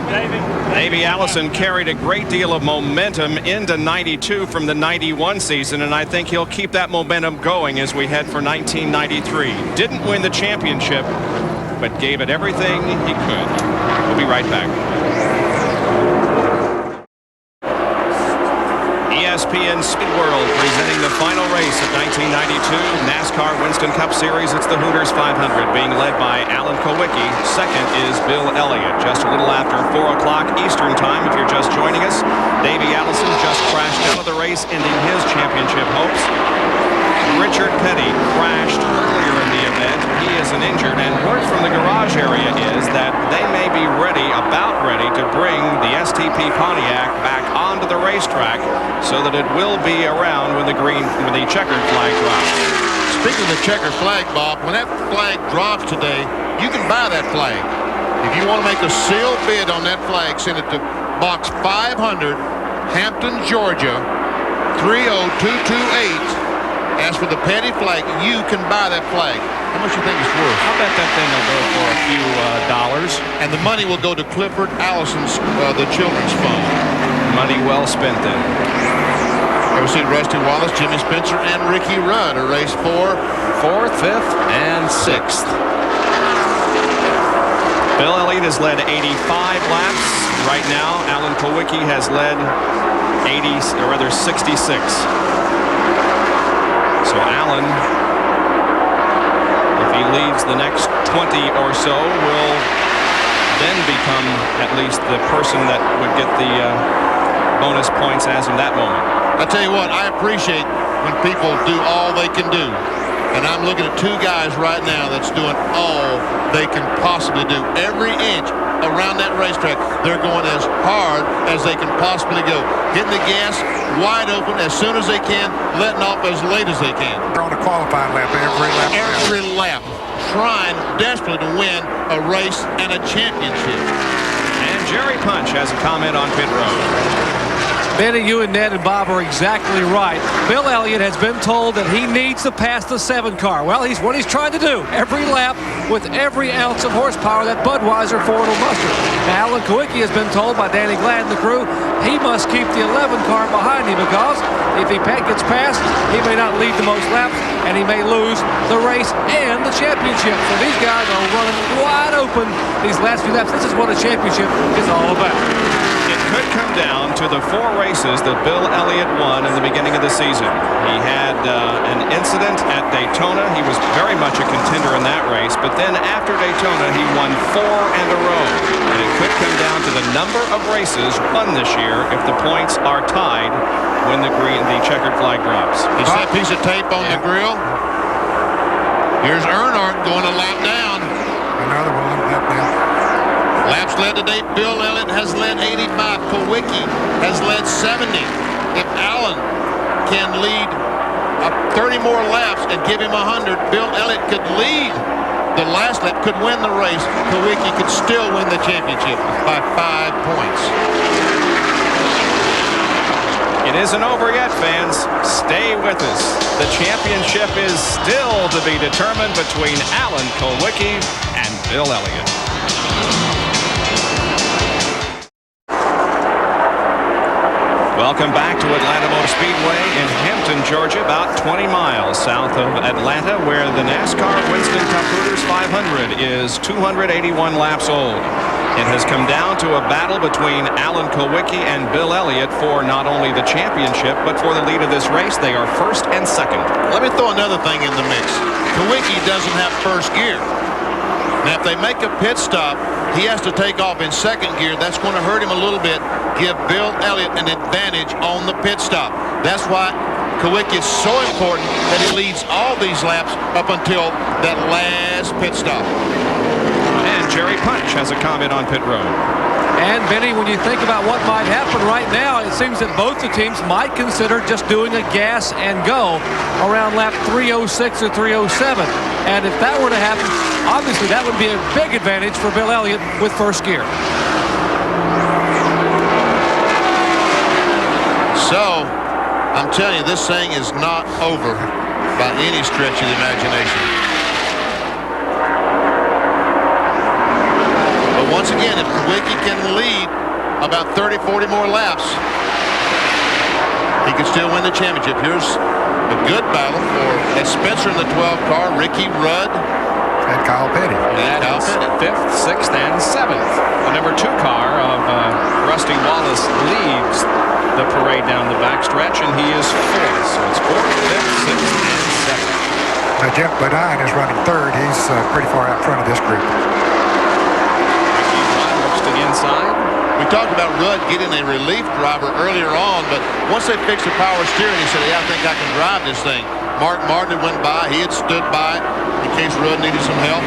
Davey Allison carried a great deal of momentum into 92 from the 91 season, and I think he'll keep that momentum going as we head for 1993. Didn't win the championship, but gave it everything he could. We'll be right back. ESPN Speed World presenting the final race at 1992 NASCAR Winston Cup Series. It's the Hooters 500 being led by Alan Kulwicki. Second is Bill Elliott. Just a little after 4 o'clock Eastern time if you're just joining us. Davey Allison just crashed out of the race, ending his championship hopes. Richard Petty crashed earlier in the event. He isn't injured, and word from the garage area is that they may be about ready to bring the STP Pontiac back onto the racetrack so that it will be around when the checkered flag drops.
Speaking of the checkered flag, Bob, when that flag drops today, you can buy that flag. If you want to make a sealed bid on that flag, send it to Box 500, Hampton, Georgia, 30228. As for the Petty flag, you can buy that flag. How much do you think it's worth?
I bet that thing will go for a few dollars.
And the money will go to Clifford Allison's, the Children's Fund.
Money well spent then.
Ever seen Rusty Wallace, Jimmy Spencer, and Ricky Rudd are race 4th, 5th, and 6th.
Bill Elliott has led 85 laps. Right now, Alan Kulwicki has led 66. So Alan, if he leads the next 20 or so, will then become at least the person that would get the bonus points as of that moment.
I tell you what, I appreciate when people do all they can do. And I'm looking at two guys right now that's doing all they can possibly do. Every inch around that racetrack, they're going as hard as they can possibly go. Hitting the gas wide open as soon as they can, letting off as late as they can.
They're on a qualifying lap every lap.
Every lap, trying desperately to win a race and a championship.
And Jerry Punch has a comment on pit road.
Benny, you and Ned and Bob are exactly right. Bill Elliott has been told that he needs to pass the 7 car. Well, what he's trying to do every lap with every ounce of horsepower that Budweiser Ford will muster. Now, Alan Kulwicki has been told by Danny Glad and the crew he must keep the 11 car behind him because if he gets past, he may not lead the most laps and he may lose the race and the championship. So these guys are running wide open these last few laps. This is what a championship is all about.
It could come down to the 4 races that Bill Elliott won in the beginning of the season. He had an incident at Daytona. He was very much a contender in that race, but then after Daytona, he won 4 in a row. And it could come down to the number of races won this year if the points are tied when the checkered flag drops.
You see that piece of tape on the grill? Here's Earnhardt going a lap down.
Another one, lap down.
Laps led today, Bill Elliott has led 85. Kulwicki has led 70. If Allen can lead 30 more laps and give him 100, Bill Elliott could lead the last lap, could win the race. Kulwicki could still win the championship by 5 points.
It isn't over yet, fans. Stay with us. The championship is still to be determined between Alan Kulwicki and Bill Elliott. Welcome back to Atlanta Motor Speedway in Hampton, Georgia, about 20 miles south of Atlanta, where the NASCAR Winston Cup Hooters 500 is 281 laps old. It has come down to a battle between Alan Kulwicki and Bill Elliott for not only the championship, but for the lead of this race. They are first and second.
Let me throw another thing in the mix. Kulwicki doesn't have first gear. Now, if they make a pit stop, he has to take off in second gear. That's going to hurt him a little bit, give Bill Elliott an advantage on the pit stop. That's why Kulwicki is so important that he leads all these laps up until that last pit stop.
And Jerry Punch has a comment on pit road.
And Benny, when you think about what might happen right now, it seems that both the teams might consider just doing a gas and go around lap 306 or 307. And if that were to happen, obviously that would be a big advantage for Bill Elliott with first gear.
So, I'm telling you, this thing is not over by any stretch of the imagination. But once again, if Kulwicki can lead about 30, 40 more laps, he could still win the championship. Here's a good battle for Spencer in the 12 car, Ricky Rudd,
and Kyle Petty.
And Kyle Petty. 5th, 6th, and 7th. The number 2 car of Rusty Wallace leads the parade down the backstretch, and he is 4th. So it's 4th, 5th,
Jeff Bodine is running third. He's pretty far out front of this group.
Looks to the inside.
We talked about Rudd getting a relief driver earlier on, but once they fixed the power steering, he said, yeah, I think I can drive this thing. Mark Martin had went by. He had stood by in case Rudd needed some help.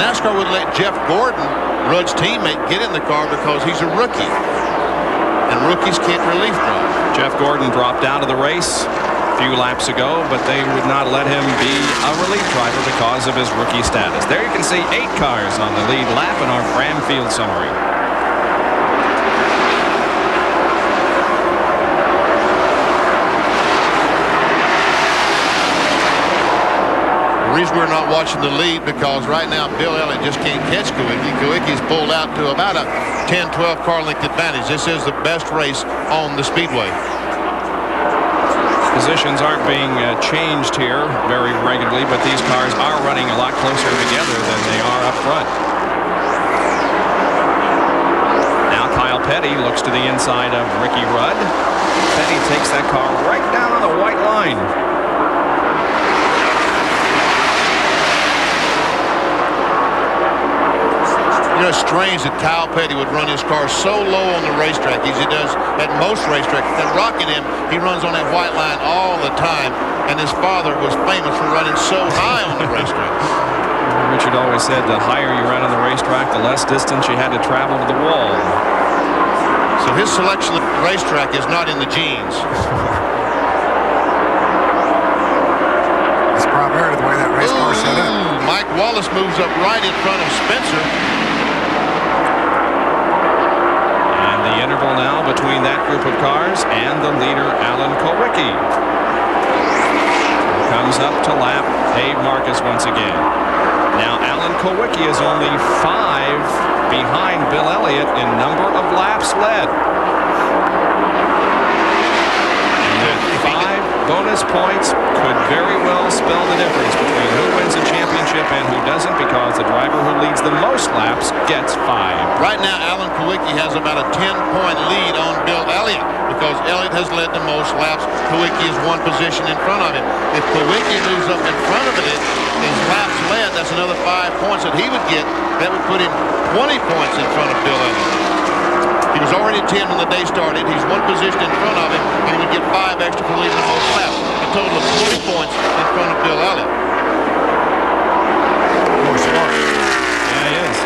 NASCAR would let Jeff Gordon, Rudd's teammate, get in the car because he's a rookie. And rookies can't relief drive.
Jeff Gordon dropped out of the race a few laps ago, but they would not let him be a relief driver because of his rookie status. There you can see 8 cars on the lead lap in our Bramfield summary.
The reason we're not watching the lead because right now Bill Elliott just can't catch Kulwicki. Kulwicki's pulled out to about a 10-12 car length advantage. This is the best race on the speedway.
Positions aren't being changed here very regularly, but these cars are running a lot closer together than they are up front. Now Kyle Petty looks to the inside of Ricky Rudd. Petty takes that car right down on the white line.
You know, it's strange that Kyle Petty would run his car so low on the racetrack as he does at most racetracks. At Rockingham, he runs on that white line all the time, and his father was famous for running so high on the racetrack.
Richard always said the higher you ran on the racetrack, the less distance you had to travel to the wall.
So his selection of the racetrack is not in the genes.
It's primarily the way that race car is set up.
Mike Wallace moves up right in front of Spencer.
The interval now between that group of cars and the leader, Alan Kulwicki. Comes up to lap Dave Marcus once again. Now Alan Kulwicki is only 5 behind Bill Elliott in number of laps led. And that 5 bonus points could very well spell the difference between who wins the championship and who doesn't, because the driver who leads the most laps gets 5.
Right now, Alan Kulwicki has about a 10-point lead on Bill Elliott because Elliott has led the most laps. Kulwicki is 1 position in front of him. If Kulwicki moves up in front of it, his laps led, that's another 5 points that he would get. That would put him 20 points in front of Bill Elliott. He was already 10 when the day started. He's 1 position in front of him, and he would get 5 extra for leading the most laps. A total of 20 points in front of Bill Elliott.
Boy, smart.
Yeah, he is.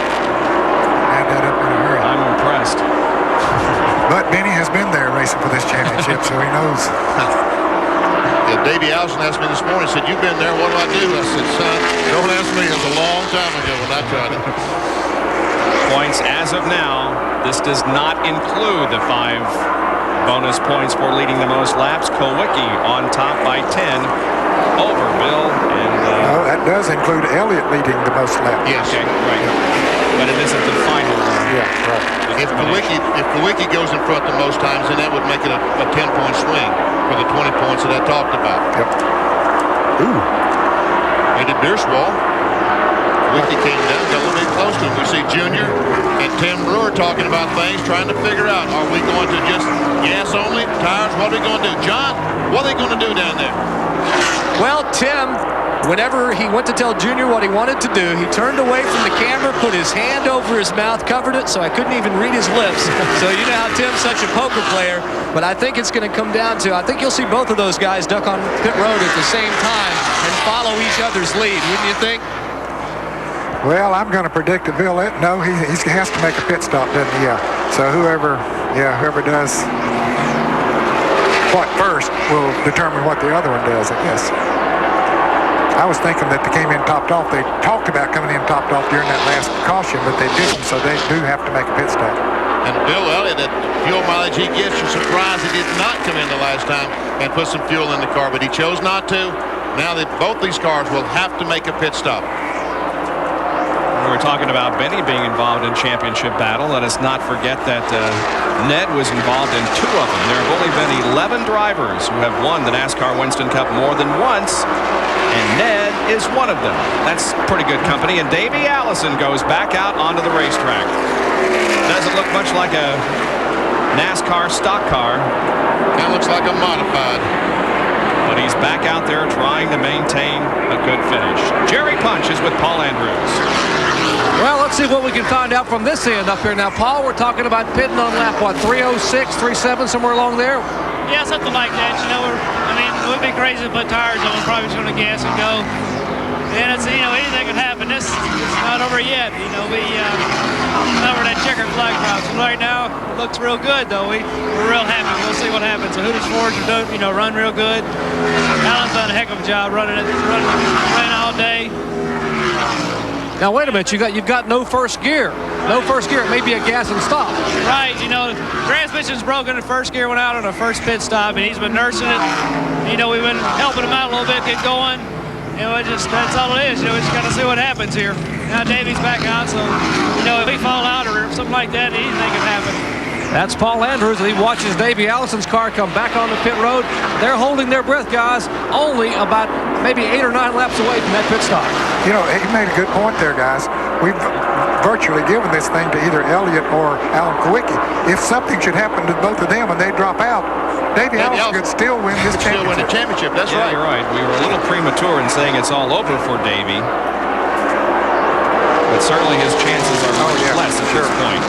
Add that up in a hurry.
I'm impressed.
But Benny has been there racing for this championship, so he knows.
Yeah, Davey Allison asked me this morning, said, you've been there, what do I do? I said, son, don't ask me. It was a long time ago when I tried it.
Points as of now. This does not include the 5 bonus points for leading the most laps. Kulwicki on top by 10 over Bill. And
no, that does include Elliott leading the most laps.
Yes.
Okay, right. But it isn't the final.
Yeah, right.
If Kulwicki goes in front the most times, then that would make it a 10-point swing for the 20 points that I talked about.
Yep. Ooh.
Into Bierswall. Kulwicki came down, got a little bit close to him. We see Junior and Tim Brewer talking about things, trying to figure out, are we going to just gas only, tires, what are we going to do? John, what are they going to do down there?
Well, Tim, whenever he went to tell Junior what he wanted to do, he turned away from the camera, put his hand over his mouth, covered it so I couldn't even read his lips. So you know how Tim's such a poker player. But I think it's going to come down to, I think you'll see both of those guys duck on pit road at the same time and follow each other's lead, wouldn't you think?
Well, I'm going to predict that Bill, no, he has to make a pit stop, doesn't he? Yeah. So whoever does what first will determine what the other one does, I guess. I was thinking that they came in topped off. They talked about coming in topped off during that last caution, but they didn't, so they do have to make a pit stop.
And Bill Elliott, that fuel mileage he gets, you're surprised he did not come in the last time and put some fuel in the car, but he chose not to. Now that both these cars will have to make a pit stop.
We were talking about Benny being involved in championship battle. Let us not forget that Ned was involved in 2 of them. There have only been 11 drivers who have won the NASCAR Winston Cup more than once, and Ned is one of them. That's pretty good company. And Davey Allison goes back out onto the racetrack. Doesn't look much like a NASCAR stock car.
Kind of looks like a modified.
But he's back out there trying to maintain a good finish. Jerry Punch is with Paul Andrews.
Well, let's see what we can find out from this end up here. Now, Paul, we're talking about pitting on lap, what, 306, 37, somewhere along there?
Yeah, something like that. You know, it would be crazy to put tires on. We're probably just going to gas and go. And it's, anything could happen. This is not over yet. We over that checkered flag drops. Right now, it looks real good, though. We're real happy. We'll see what happens. The Hooters Fords are doing, run real good. Alan's done a heck of a job running all day.
Now, wait a minute. You've got no first gear. No first gear. It may be a gas and stop.
Right. Transmission's broken. The first gear went out on the first pit stop, and he's been nursing it. We've been helping him out a little bit, get going. That's all it is. We just got to see what happens here. Now Davey's back out, so if we fall out or something like that, anything can happen.
That's Paul Andrews. He watches Davey Allison's car come back on the pit road. They're holding their breath, guys, only about maybe 8 or 9 laps away from that pit stop.
He made a good point there, guys. We've virtually given this thing to either Elliott or Alan Kulwicki. If something should happen to both of them and they drop out, Davey Allison could still win this championship.
Still win the championship. That's right.
You're right. We were a little premature in saying it's all over for Davey. But certainly his chances are much less at this point.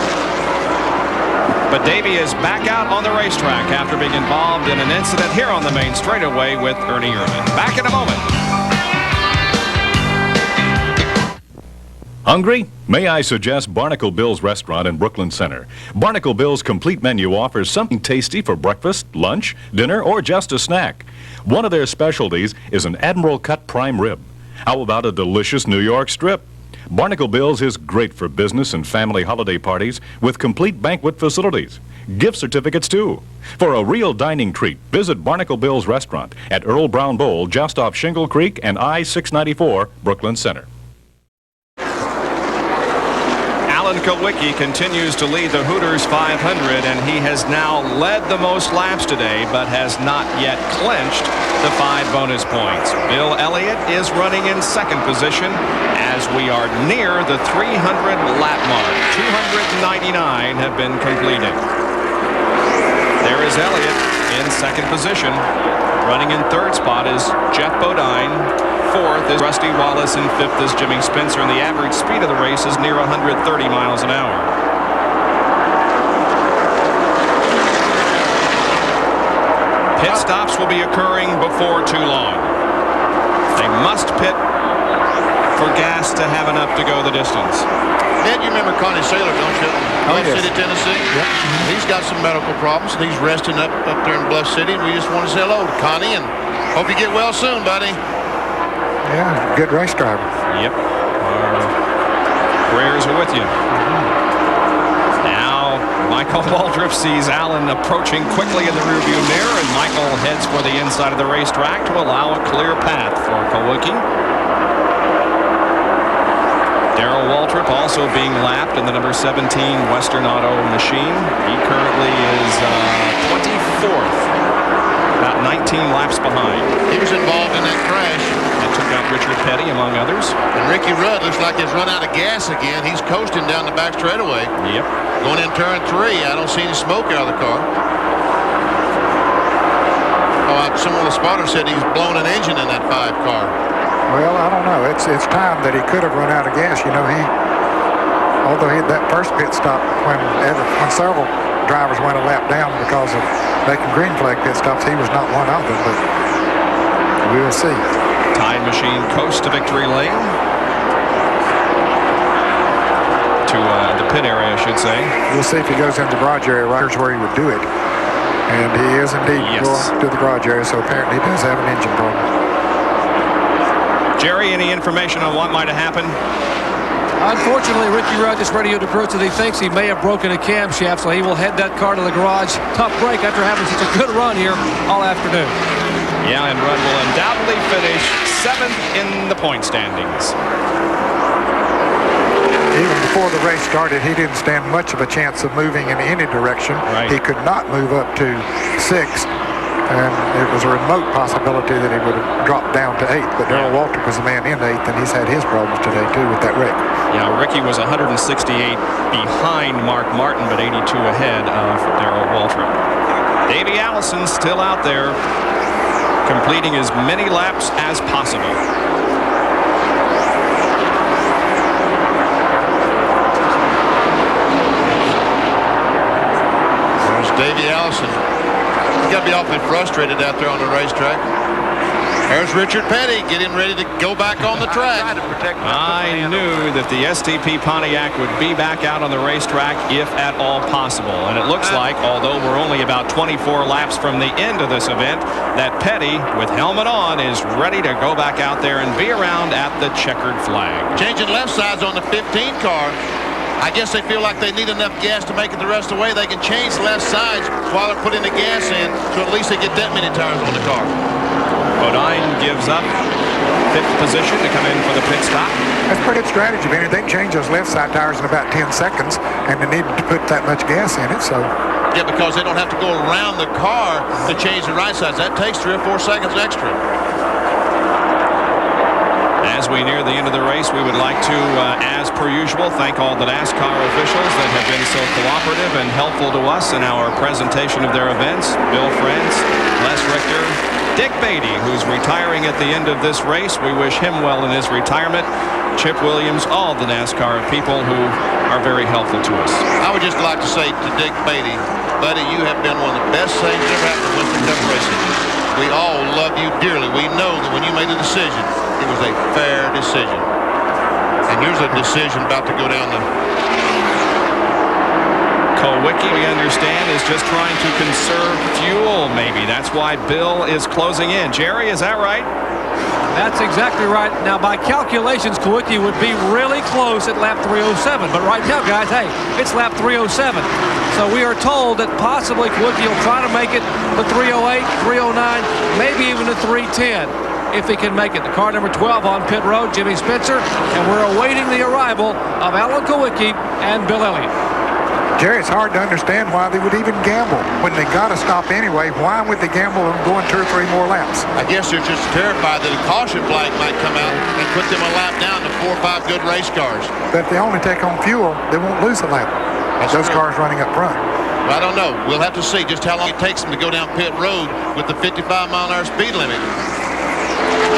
But Davey is back out on the racetrack after being involved in an incident here on the main straightaway with Ernie Ehrman. Back in a moment.
Hungry? May I suggest Barnacle Bill's Restaurant in Brooklyn Center. Barnacle Bill's complete menu offers something tasty for breakfast, lunch, dinner, or just a snack. One of their specialties is an Admiral Cut prime rib. How about a delicious New York strip? Barnacle Bill's is great for business and family holiday parties with complete banquet facilities. Gift certificates, too. For a real dining treat, visit Barnacle Bill's Restaurant at Earl Brown Bowl, just off Shingle Creek and I-694, Brooklyn Center.
Alan Kulwicki continues to lead the Hooters 500, and he has now led the most laps today, but has not yet clinched the 5 bonus points. Bill Elliott is running in second position as we are near the 300 lap mark. 299 have been completed. There is Elliott in second position. Running in third spot is Jeff Bodine. Fourth is Rusty Wallace, and fifth is Jimmy Spencer, and the average speed of the race is near 130 miles an hour. Pit stops will be occurring before too long. They must pit for gas to have enough to go the distance.
Ned, you remember Connie Saylor, don't you? Bluff
yes.
City, Tennessee.
Yep.
He's got some medical problems, and he's resting up there in Bluff City, and we just want to say hello to Connie, and hope you get well soon, buddy.
Yeah, good race driver.
Yep. Our prayers are with you. Now, Michael Waldrop sees Alan approaching quickly in the rearview mirror, and Michael heads for the inside of the racetrack to allow a clear path for Kulwicki. Darrell Waltrip also being lapped in the number 17 Western Auto machine. He currently is 24th, about 19 laps behind.
He was involved in that crash.
Took out Richard Petty, among others.
And Ricky Rudd looks like he's run out of gas again. He's coasting down the back straightaway.
Yep.
Going in turn 3. I don't see any smoke out of the car. Some of the spotters said he's blown an engine in that 5 car.
Well, I don't know. It's time that he could have run out of gas. Although he had that first pit stop when several drivers went a lap down because of making green flag pit stops, he was not one of them, but we will see.
Time machine coast to victory lane. To the pit area, I should say.
We'll see if he goes into the garage area right where he would do it. And he is indeed going to the garage area, so apparently he does have an engine problem.
Jerry, any information on what might have happened?
Unfortunately, Ricky Rudd just radioed to Brooks that he thinks he may have broken a camshaft, so he will head that car to the garage. Tough break after having such a good run here all afternoon.
Yeah, and Rudd will undoubtedly finish 7th in the point standings.
Even before the race started, he didn't stand much of a chance of moving in any direction.
Right.
He could not move up to 6th, and it was a remote possibility that he would have dropped down to 8th. But Darrell Waltrip was the man in 8th, and he's had his problems today, too, with that wreck.
Yeah, Ricky was 168 behind Mark Martin, but 82 ahead of Darrell Waltrip. Davey Allison still out there. completing as many laps as possible.
There's Davey Allison. He's got to be awfully frustrated out there on the racetrack. There's Richard Petty getting ready to go back on the track.
I knew that the STP Pontiac would be back out on the racetrack if at all possible. And it looks like, although we're only about 24 laps from the end of this event, that Petty, with helmet on, is ready to go back out there and be around at the checkered flag.
Changing left sides on the 15 car. I guess they feel like they need enough gas to make it the rest of the way. They can change left sides while they're putting the gas in, so at least they get that many tires on the car.
Bodine gives up 5th position to come in for the pit stop.
That's pretty good strategy, Benny. They can change those left side tires in about 10 seconds, and they need to put that much gas in it. So.
Yeah, because they don't have to go around the car to change the right sides. That takes 3 or 4 seconds extra.
As we near the end of the race, we would like to, as per usual, thank all the NASCAR officials that have been so cooperative and helpful to us in our presentation of their events. Bill Friends, Les Richter, Dick Beatty, who's retiring at the end of this race. We wish him well in his retirement. Chip Williams, all the NASCAR people who are very helpful to us.
I would just like to say to Dick Beatty, buddy, you have been one of the best things that ever happened to Winston Cup racing. We all love you dearly. We know that when you made a decision, it was a fair decision. And here's a decision about to go down the...
Kulwicki, we understand, is just trying to conserve fuel, maybe. That's why Bill is closing in. Jerry, is that right?
That's exactly right. Now, by calculations, Kulwicki would be really close at lap 307. But right now, guys, hey, it's lap 307. So we are told that possibly Kulwicki will try to make it to 308, 309, maybe even to 310. If he can make it. The car number 12 on pit road, Jimmy Spencer, and we're awaiting the arrival of Alan Kulwicki and Bill Elliott.
Jerry, it's hard to understand why they would even gamble. When they got to stop anyway, why would they gamble on going 2 or 3 more laps?
I guess they're just terrified that a caution flag might come out and put them a lap down to 4 or 5 good race cars.
But if they only take on fuel, they won't lose a lap.
That's
those
true.
cars running up front.
Well, I don't know. We'll have to see just how long it takes them to go down pit road with the 55-mile-an-hour speed limit.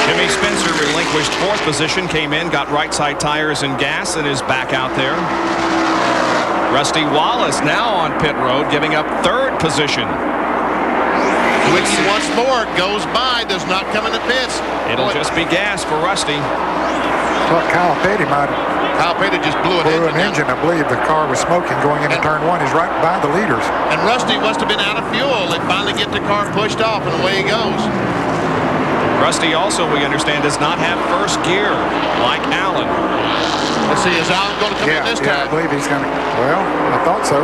Jimmy Spencer relinquished 4th position, came in, got right side tires and gas, and is back out there. Rusty Wallace now on pit road, giving up 3rd position.
Kulwicki once more goes by, does not come in the pits.
It'll just be gas for Rusty.
Well, Kyle Petty might have.
Kyle Petty just blew an engine.
I believe the car was smoking going into turn 1. He's right by the leaders.
And Rusty must have been out of fuel. They finally get the car pushed off, and away he goes.
Rusty also, we understand, does not have 1st gear like Allen.
Let's see, is Allen going to come in this time?
I believe he's going to. Well, I thought so.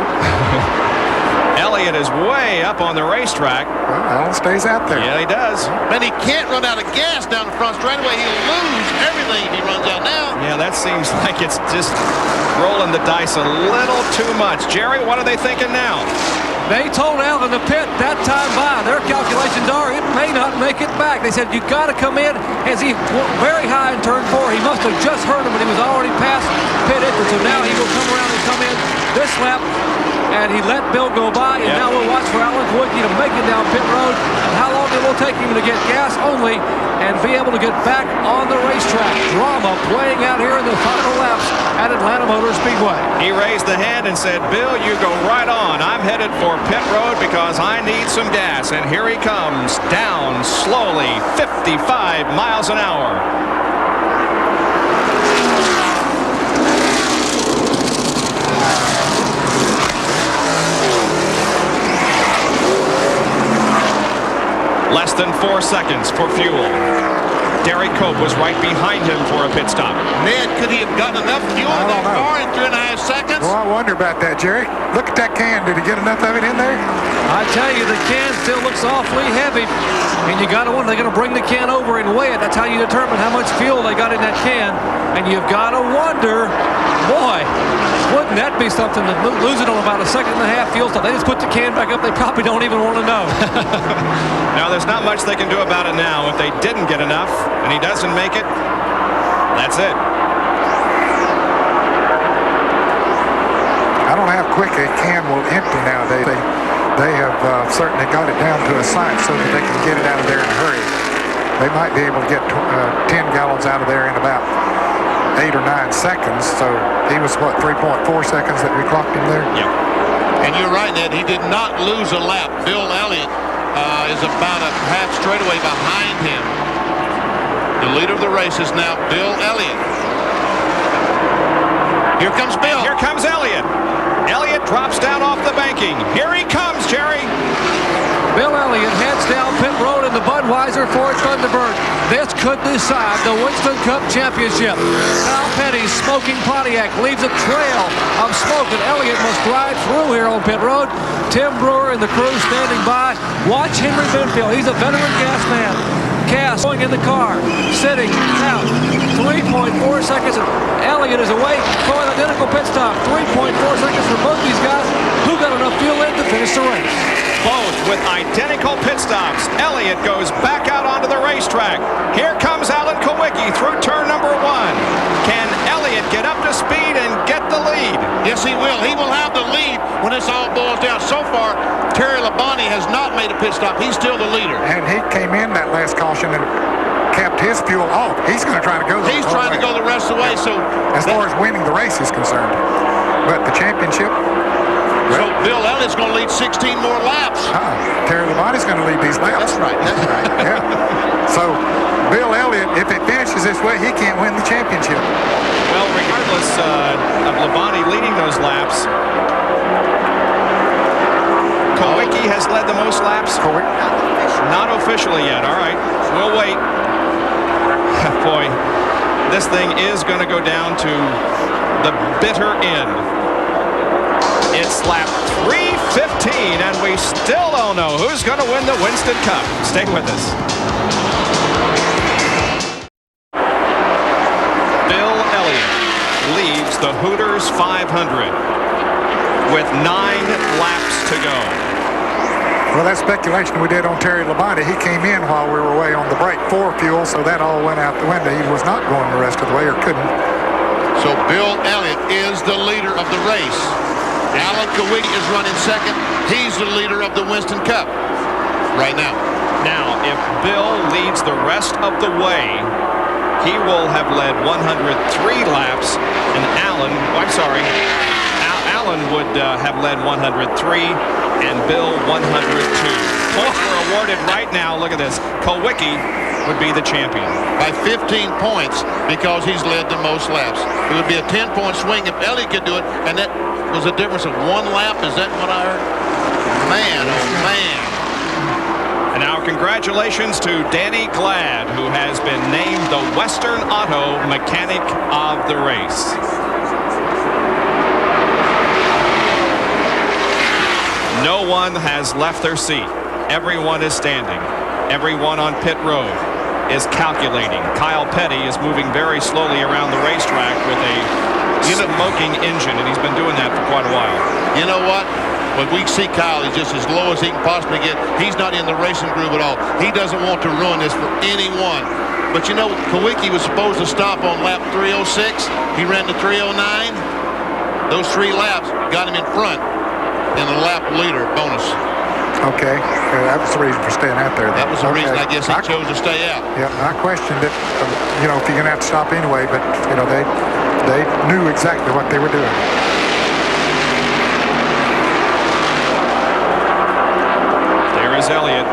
Elliott is way up on the racetrack.
Well, Allen stays out there.
Yeah, he does.
Man, he can't run out of gas down the front straightaway. He'll lose everything if he runs out now.
Yeah, that seems like it's just rolling the dice a little too much. Jerry, what are they thinking now?
They told Allen to pit that time by. Their calculations are it may not make it back. They said, you got to come in as he went very high in turn 4. He must have just heard him, but he was already past pit exit. So now he will come around and come in this lap. And he let Bill go by, and now we'll watch for Alan Kulwicki to make it down pit road, and how long it will take him to get gas only and be able to get back on the racetrack. Drama playing out here in the final laps at Atlanta Motor Speedway.
He raised the hand and said, Bill, you go right on. I'm headed for pit road because I need some gas. And here he comes, down slowly, 55 miles an hour. Less than 4 seconds for fuel. Derek Cope was right behind him for a pit stop.
Ned, could he have gotten enough fuel in that car in 3.5 seconds?
Well, I wonder about that, Jerry. Look at that can. Did he get enough of it in there?
I tell you, the can still looks awfully heavy. And you got to wonder, they're going to bring the can over and weigh it. That's how you determine how much fuel they got in that can. And you've got to wonder, boy, wouldn't that be something to lose it on about a 1.5 second fuel stop? They just put the can back up. They probably don't even want to know.
Now, there's not much they can do about it now. If they didn't get enough and he doesn't make it, that's it.
I don't know how quick a can will empty nowadays. they have certainly got it down to a science so that they can get it out of there in a hurry. They might be able to get 10 gallons out of there in about 8 or 9 seconds. So he was, what, 3.4 seconds that we clocked him there?
Yep. And you're right, Ned. He did not lose a lap. Bill Elliott is about a half straightaway behind him. The leader of the race is now Bill Elliott. Here comes Bill.
And here comes Elliott. Elliott drops down off the banking. Here he comes, Jerry.
Bill Elliott heads down pit road in the Budweiser Ford Thunderbird. This could decide the Winston Cup Championship. Kyle Petty's smoking Pontiac leaves a trail of smoke, and Elliott must drive through here on pit road. Tim Brewer and the crew standing by. Watch Henry Benfield. He's a veteran gas man. Cass going in the car, sitting out. 3.4 seconds. Elliott is away for an identical pit stop. 3.4 seconds for both these guys who got enough fuel in to finish the race.
Both with identical pit stops. Elliott goes back out onto the racetrack. Here comes Alan Kulwicki through turn number 1. Can Elliott get up to speed and get the lead?
Yes, he will. He will have the lead when this all boils down. So far, Terry Labonte has not made a pit stop. He's still the leader.
And he came in that last caution and kept his fuel off. He's going to try to go the
He's trying to go the rest of the way. So
as far as winning the race is concerned. But the championship...
So Bill Elliott's going to lead 16 more laps.
Terry Labonte's going to lead these laps.
That's right. That's right.
Yeah. So Bill Elliott, if it finishes this way, he can't win the championship.
Well, regardless of Labonte leading those laps, Kulwicki has led the most laps. Not officially yet. All right. We'll wait. Boy, this thing is going to go down to the bitter end. It's lap 3:15, and we still don't know who's going to win the Winston Cup. Stay with us. Bill Elliott leads the Hooters 500 with 9 laps to go.
Well, that speculation we did on Terry Labonte, he came in while we were away on the break for fuel, so that all went out the window. He was not going the rest of the way, or couldn't.
So Bill Elliott is the leader of the race. Alan Kulwicki is running second. He's the leader of the Winston Cup right now.
Now, if Bill leads the rest of the way, he will have led 103 laps, and Alan would have led 103, and Bill 102. Points were awarded right now. Look at this. Kulwicki would be the champion.
By 15 points because he's led the most laps. It would be a 10-point swing if Elliott could do it, and that was a difference of 1 lap. Is that what I heard? Man, oh man.
And now congratulations to Danny Glad, who has been named the Western Auto Mechanic of the race. No one has left their seat. Everyone is standing. Everyone on pit road is calculating. Kyle Petty is moving very slowly around the racetrack with a smoking engine, and he's been doing that for quite a while.
You know what? When we see Kyle, he's just as low as he can possibly get. He's not in the racing groove at all. He doesn't want to ruin this for anyone. But you know, Kulwicki was supposed to stop on lap 306. He ran to 309. Those 3 laps got him in front in the lap leader bonus.
Okay, that was the reason for staying out there.
That was the reason, I guess, he chose to stay out.
Yeah, I questioned it. You know, if you're going to have to stop anyway, but you know, they knew exactly what they were doing.
There is Elliott.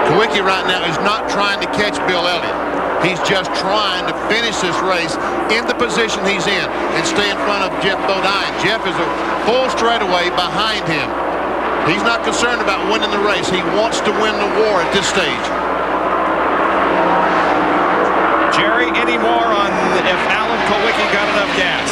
Kulwicki right now is not trying to catch Bill Elliott. He's just trying to finish this race in the position he's in and stay in front of Jeff Bodine. Jeff is a full straightaway behind him. He's not concerned about winning the race. He wants to win the war at this stage.
Jerry, any more on if Alan Kulwicki got enough gas?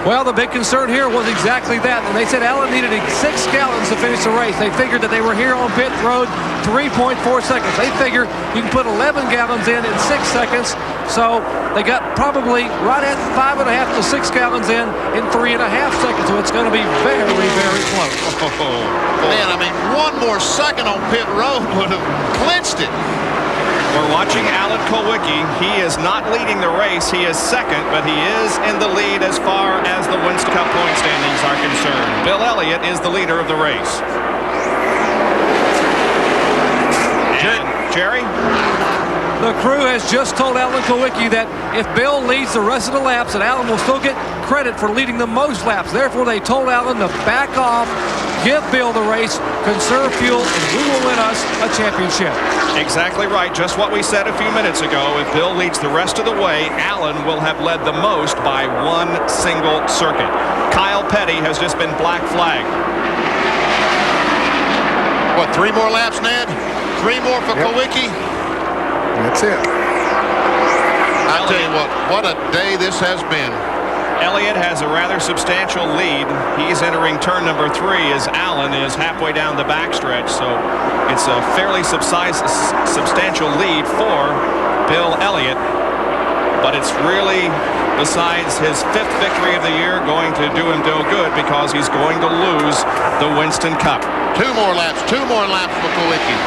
Well, the big concern here was exactly that. And they said Alan needed 6 gallons to finish the race. They figured that they were here on pit road 3.4 seconds. They figure you can put 11 gallons in 6 seconds. So they got probably right at 5.5 to 6 gallons in 3.5 seconds. So it's going to be very, very close.
Oh, man, I mean, one more second on pit road would have clinched it.
We're watching Alan Kulwicki. He is not leading the race. He is second, but he is in the lead as far as the Winston Cup point standings are concerned. Bill Elliott is the leader of the race. And Jerry?
The crew has just told Alan Kulwicki that if Bill leads the rest of the laps, that Alan will still get credit for leading the most laps. Therefore, they told Alan to back off, give Bill the race, conserve fuel, and we will win us a championship.
Exactly right. Just what we said a few minutes ago. If Bill leads the rest of the way, Alan will have led the most by one single circuit. Kyle Petty has just been black flagged.
What, 3 more laps, Ned? 3 more for Kulwicki?
That's it.
I'll tell you what a day this has been.
Elliott has a rather substantial lead. He's entering turn number 3 as Allen is halfway down the backstretch. So it's a fairly substantial lead for Bill Elliott. But it's really, besides his 5th victory of the year, going to do him no good because he's going to lose the Winston Cup.
2 more laps for Kulwicki.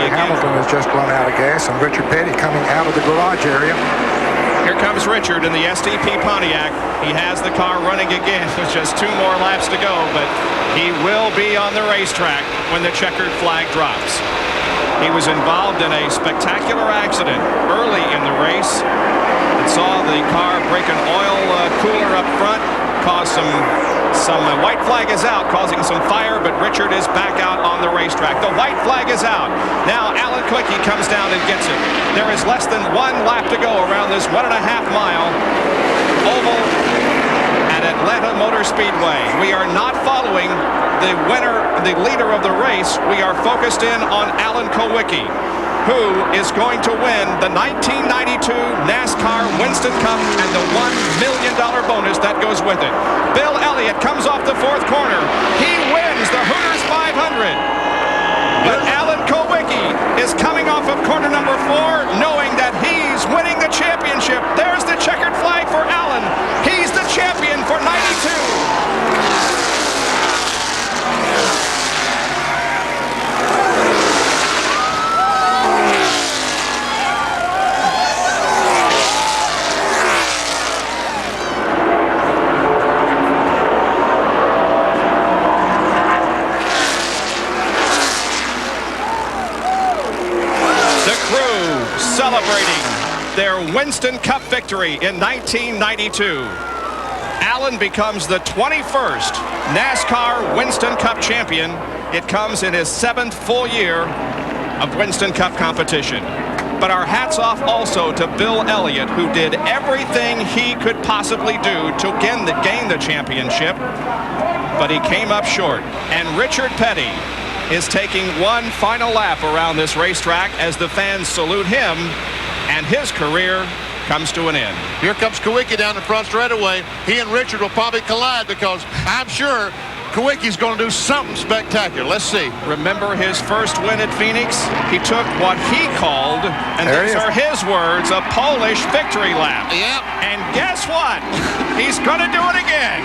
Hamilton has just run out of gas, and Richard Petty coming out of the garage area.
Here comes Richard in the SDP Pontiac. He has the car running again. There's just 2 more laps to go, but he will be on the racetrack when the checkered flag drops. He was involved in a spectacular accident early in the race. It saw the car break an oil cooler up front, caused some white flag is out, causing some fire, but Richard is back out on the racetrack. The white flag is out. Now Alan Kulwicki comes down and gets it. There is less than 1 lap to go around this 1.5-mile oval at Atlanta Motor Speedway. We are not following the leader of the race. We are focused in on Alan Kulwicki, who is going to win the 1992 NASCAR Winston Cup and the $1 million bonus that goes with it. Bill Elliott comes off the 4th corner. He wins the Hooters 500. But Alan Kulwicki is coming off of corner number 4, knowing that he's winning the championship. There's the checkered flag for Alan. He's the champion for 92. Celebrating their Winston Cup victory in 1992. Allen becomes the 21st NASCAR Winston Cup champion. It comes in his 7th full year of Winston Cup competition. But our hats off also to Bill Elliott, who did everything he could possibly do to gain the championship, but he came up short. And Richard Petty is taking one final lap around this racetrack as the fans salute him, and his career comes to an end.
Here comes Kulwicki down the front straightaway. He and Richard will probably collide because I'm sure Kulwicki's going to do something spectacular. Let's see.
Remember his first win at Phoenix? He took what he called, and these are his words, a Polish victory lap.
Yep.
And guess what? He's going to do it again.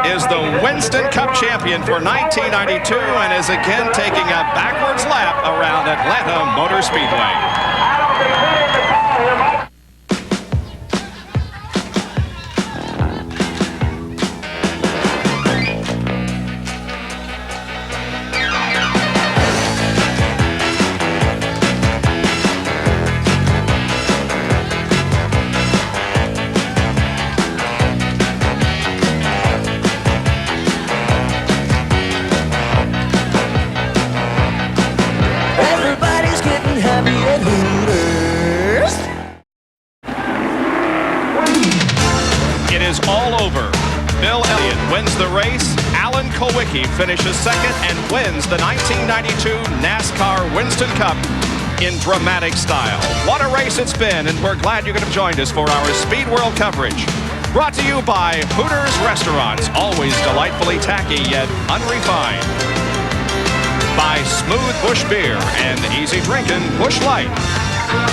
Is the Winston Cup champion for 1992 and is again taking a backwards lap around Atlanta Motor Speedway. Bill Elliott wins the race. Alan Kulwicki finishes second and wins the 1992 NASCAR Winston Cup in dramatic style. What a race it's been, and we're glad you could have joined us for our Speed World coverage. Brought to you by Hooters Restaurants, always delightfully tacky yet unrefined. By Smooth Bush Beer and easy drinking Bush Light.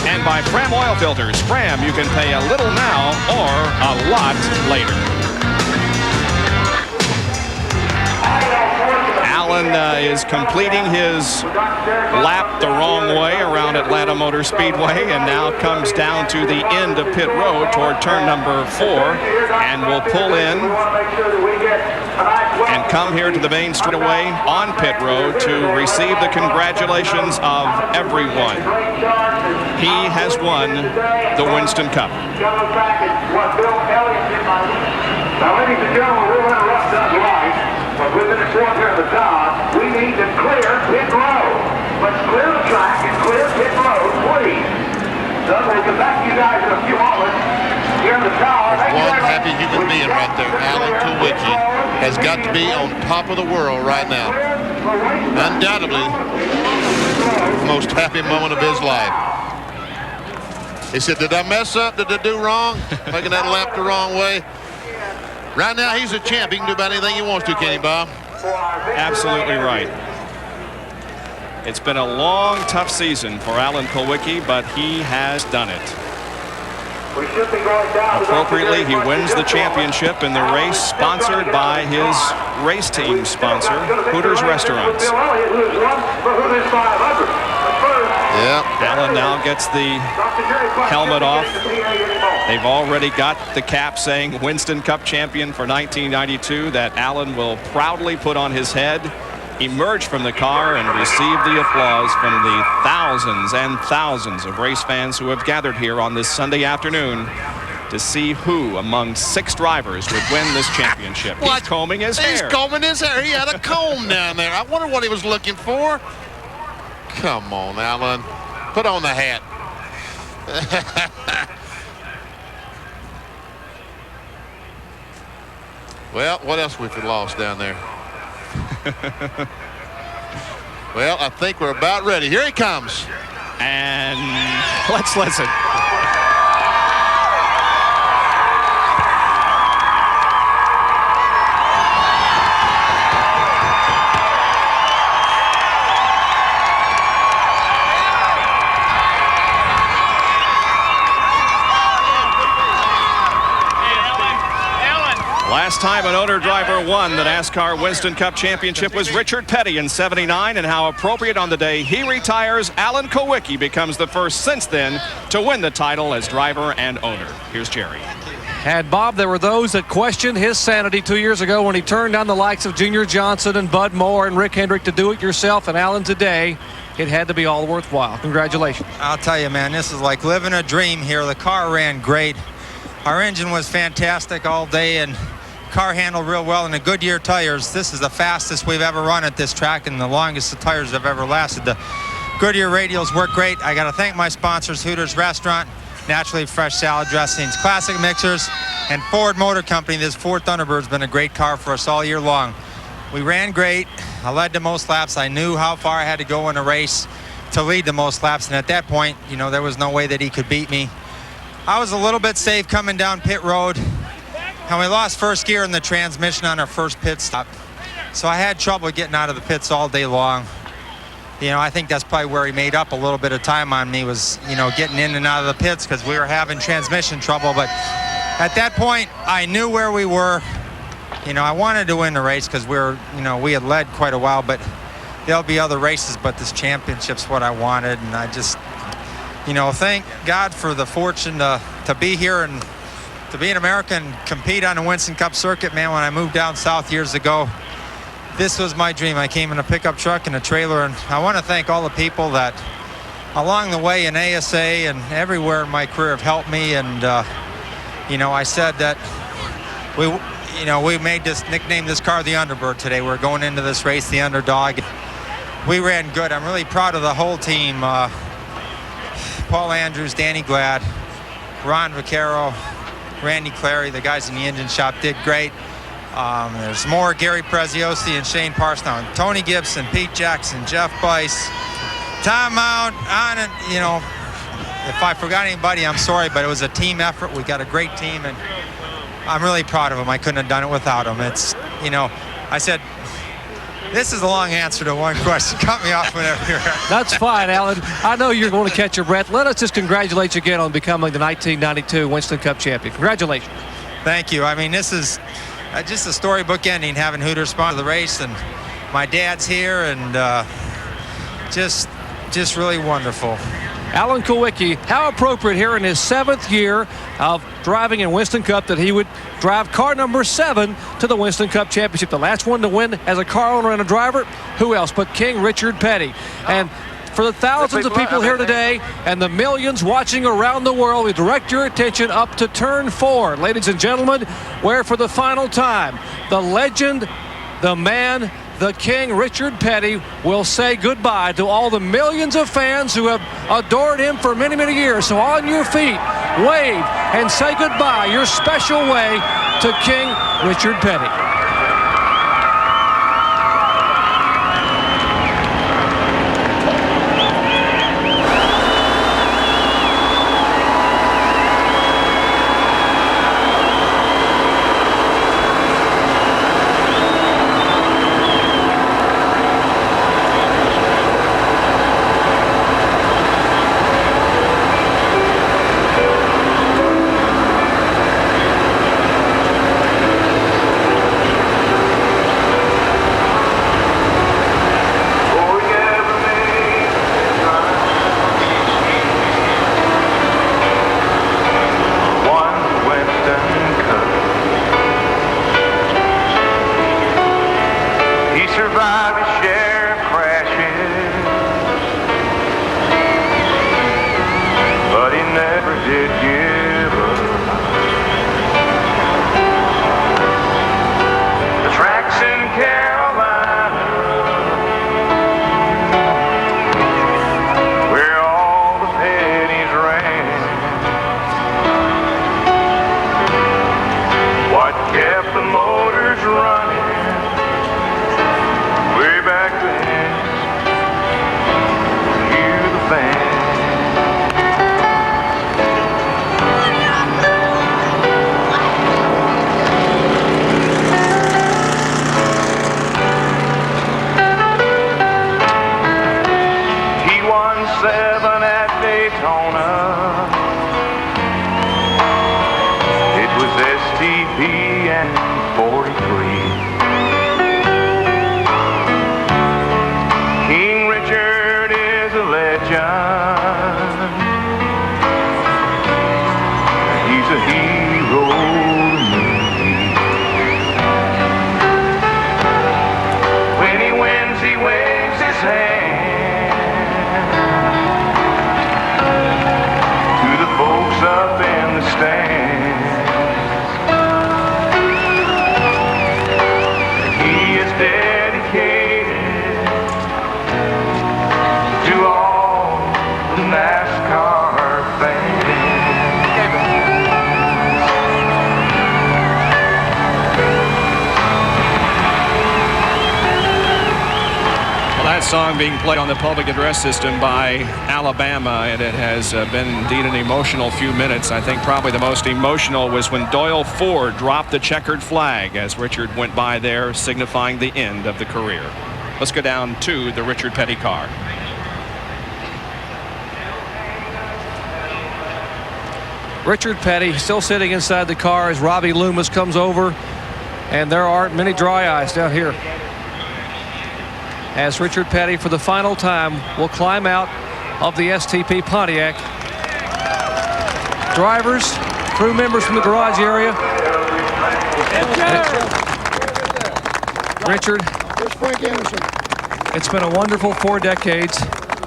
And by Fram Oil Filters. Fram, you can pay a little now or a lot later. Alan is completing his lap the wrong way around Atlanta Motor Speedway and now comes down to the end of pit road toward turn number 4 and will pull in and come here to the main straightaway on pit road to receive the congratulations of everyone. He has won the Winston Cup.
Now, ladies and gentlemen, we'll interrupt that light, but within the fourth here at the top, we need to clear pit road. Let's clear the track and clear pit road, please. Doug, we'll get back to you guys in a few moments. Here in the tower.
One happy human being right there. Alan Kulwicki has got to be on top of the world right now. Undoubtedly, the most happy moment of his life. He said, did I mess up? Did I do wrong? Making that lap the wrong way? Right now, he's a champ. He can do about anything he wants to, can he, Bob?
Absolutely right. It's been a long, tough season for Alan Kulwicki, but he has done it. Appropriately, he wins the championship in the race sponsored by his race team sponsor, Hooters Restaurants. Alan now gets the helmet off. They've already got the cap saying Winston Cup champion for 1992 that Alan will proudly put on his head, emerge from the car, and receive the applause from the thousands and thousands of race fans who have gathered here on this Sunday afternoon to see who among 6 drivers would win this championship. He's combing his hair.
He's combing his hair. He had a comb down there. I wonder what he was looking for. Come on, Alan. Put on the hat. Well, what else we've lost down there? Well, I think we're about ready. Here he comes.
And let's listen. Last time an owner driver won the NASCAR Winston Cup Championship was Richard Petty in '79, and how appropriate on the day he retires, Alan Kulwicki becomes the first since then to win the title as driver and owner. Here's Jerry.
And Bob, there were those that questioned his sanity 2 years ago when he turned down the likes of Junior Johnson and Bud Moore and Rick Hendrick to do it yourself, and Alan today, it had to be all worthwhile. Congratulations.
I'll tell you, man, this is like living a dream here. The car ran great. Our engine was fantastic all day, and car handled real well. And the Goodyear tires, this is the fastest we've ever run at this track and the longest the tires have ever lasted. The Goodyear radials work great. I got to thank my sponsors, Hooters Restaurant, Naturally Fresh Salad Dressings, Classic Mixers, and Ford Motor Company. This Ford Thunderbird's been a great car for us all year long. We ran great. I led the most laps. I knew how far I had to go in a race to lead the most laps, and at that point, you know, there was no way that he could beat me. I was a little bit safe coming down pit road, and we lost first gear in the transmission on our first pit stop. So I had trouble getting out of the pits all day long. You know, I think that's probably where he made up a little bit of time on me was, you know, getting in and out of the pits because we were having transmission trouble. But at that point, I knew where we were. You know, I wanted to win the race because we had led quite a while, but there'll be other races, but this championship's what I wanted. And I just, you know, thank God for the fortune to be here and to be an American and compete on the Winston Cup circuit. Man, when I moved down south years ago, this was my dream. I came in a pickup truck and a trailer, and I want to thank all the people that along the way in ASA and everywhere in my career have helped me. And you know, I said that we made this, nicknamed this car the Underbird today. We're going into this race the underdog. We ran good. I'm really proud of the whole team. Paul Andrews, Danny Glad, Ron Vaccaro, Randy Clary, the guys in the engine shop did great. There's more Gary Preziosi and Shane Parsons, Tony Gibson, Pete Jackson, Jeff Bice, Tom Mount, on and, you know, if I forgot anybody, I'm sorry, but it was a team effort. We got a great team, and I'm really proud of them. I couldn't have done it without them. It's, you know, I said, this is a long answer to one question. Cut me off whenever you're ready.
That's fine, Alan. I know you're going to catch your breath. Let us just congratulate you again on becoming the 1992 Winston Cup champion. Congratulations.
Thank you. I mean, this is just a storybook ending, having Hooters sponsor the race, and my dad's here, and just really wonderful.
Alan Kulwicki, how appropriate here in his 7th year of driving in Winston Cup that he would drive car number 7 to the Winston Cup Championship. The last one to win as a car owner and a driver, who else but King Richard Petty. And for the thousands of people here today and the millions watching around the world, we direct your attention up to turn 4. Ladies and gentlemen, where for the final time, the legend, the man, the King, Richard Petty, will say goodbye to all the millions of fans who have adored him for many, many years. So on your feet, wave and say goodbye, your special way to King Richard Petty.
Song being played on the public address system by Alabama, and it has been indeed an emotional few minutes. I think probably the most emotional was when Doyle Ford dropped the checkered flag as Richard went by there, signifying the end of the career. Let's go down to the Richard Petty car.
Richard Petty still sitting inside the car as Robbie Loomis comes over, and there aren't many dry eyes down here as Richard Petty, for the final time, will climb out of the STP Pontiac. Drivers, crew members from the garage area. Richard, it's been a wonderful 4 decades,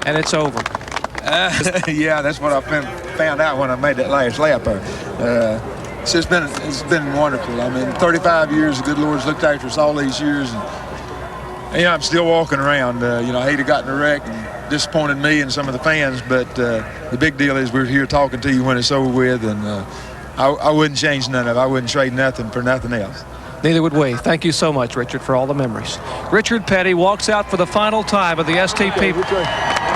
and it's over.
Yeah, that's what I found out when I made that last lap. It's been wonderful. I mean, 35 years, the good Lord's looked after us all these years. And, you know, I'm still walking around. You know, I hate to got in a wreck and disappointed me and some of the fans, but the big deal is we're here talking to you when it's over with, and I wouldn't change none of it. I wouldn't trade nothing for nothing else.
Neither would we. Thank you so much, Richard, for all the memories. Richard Petty walks out for the final time of the STP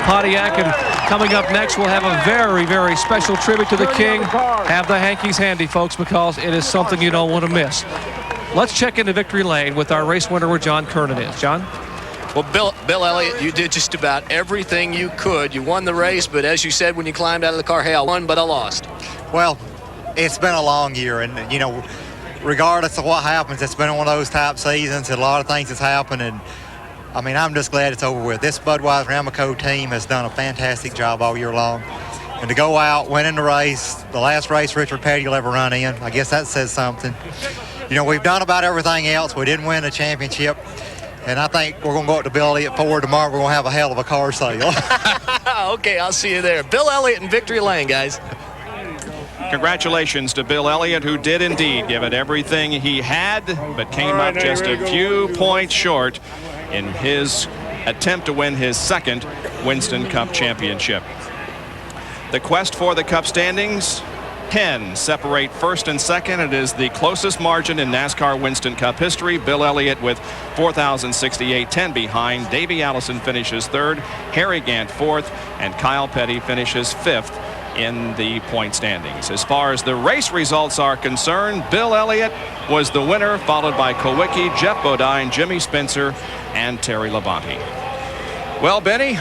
Pontiac, and coming up next, we'll have a very, very special tribute to the King. Have the hankies handy, folks, because it is something you don't want to miss. Let's check into victory lane with our race winner where John Kernan is. John?
Well, Bill Elliott, you did just about everything you could. You won the race, but as you said when you climbed out of the car, hey, I won, but I lost.
Well, it's been a long year, and, you know, regardless of what happens, it's been one of those type seasons, and a lot of things has happened, and I mean, I'm just glad it's over with. This Budweiser Amoco team has done a fantastic job all year long. And to go out, winning the race, the last race Richard Petty will ever run in, I guess that says something. You know, we've done about everything else. We didn't win a championship. And I think we're going to go up to Bill Elliott Ford tomorrow. We're going to have a hell of a car sale.
Okay, I'll see you there. Bill Elliott in victory lane, guys.
Congratulations to Bill Elliott, who did indeed give it everything he had, but came up just a few points short in his attempt to win his second Winston Cup championship. The quest for the Cup standings, 10 separate first and second. It is the closest margin in NASCAR Winston Cup history. Bill Elliott with 4,068, 10 behind. Davey Allison finishes third, Harry Gant fourth, and Kyle Petty finishes fifth in the point standings. As far as the race results are concerned, Bill Elliott was the winner, followed by Kulwicki, Jeff Bodine, Jimmy Spencer, and Terry Labonte. Well, Benny,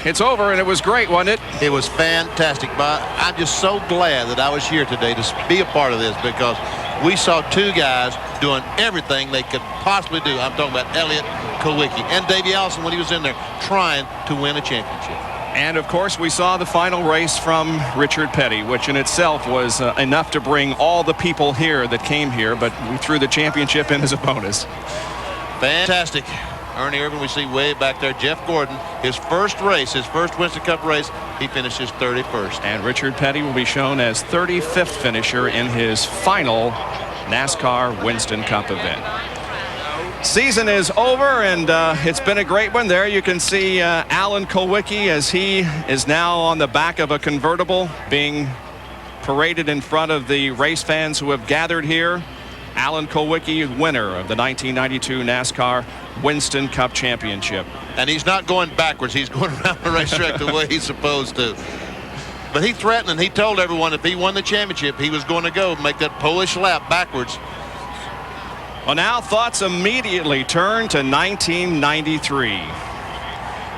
it's over, and it was great, wasn't it?
It was fantastic, but I'm just so glad that I was here today to be a part of this, because we saw two guys doing everything they could possibly do. I'm talking about Elliott, Kulwicki, and Davey Allison when he was in there trying to win a championship.
And, of course, we saw the final race from Richard Petty, which in itself was enough to bring all the people here that came here, but we threw the championship in as a bonus.
Fantastic. Ernie Irvin, we see way back there. Jeff Gordon, his first race, his first Winston Cup race, he finishes 31st.
And Richard Petty will be shown as 35th finisher in his final NASCAR Winston Cup event. Season is over, and it's been a great one. There you can see Alan Kulwicki as he is now on the back of a convertible being paraded in front of the race fans who have gathered here. Alan Kulwicki, winner of the 1992 NASCAR Winston Cup Championship.
And he's not going backwards. He's going around the racetrack the way he's supposed to. But he threatened, and he told everyone if he won the championship, he was going to go make that Polish lap backwards.
Well, now thoughts immediately turn to 1993.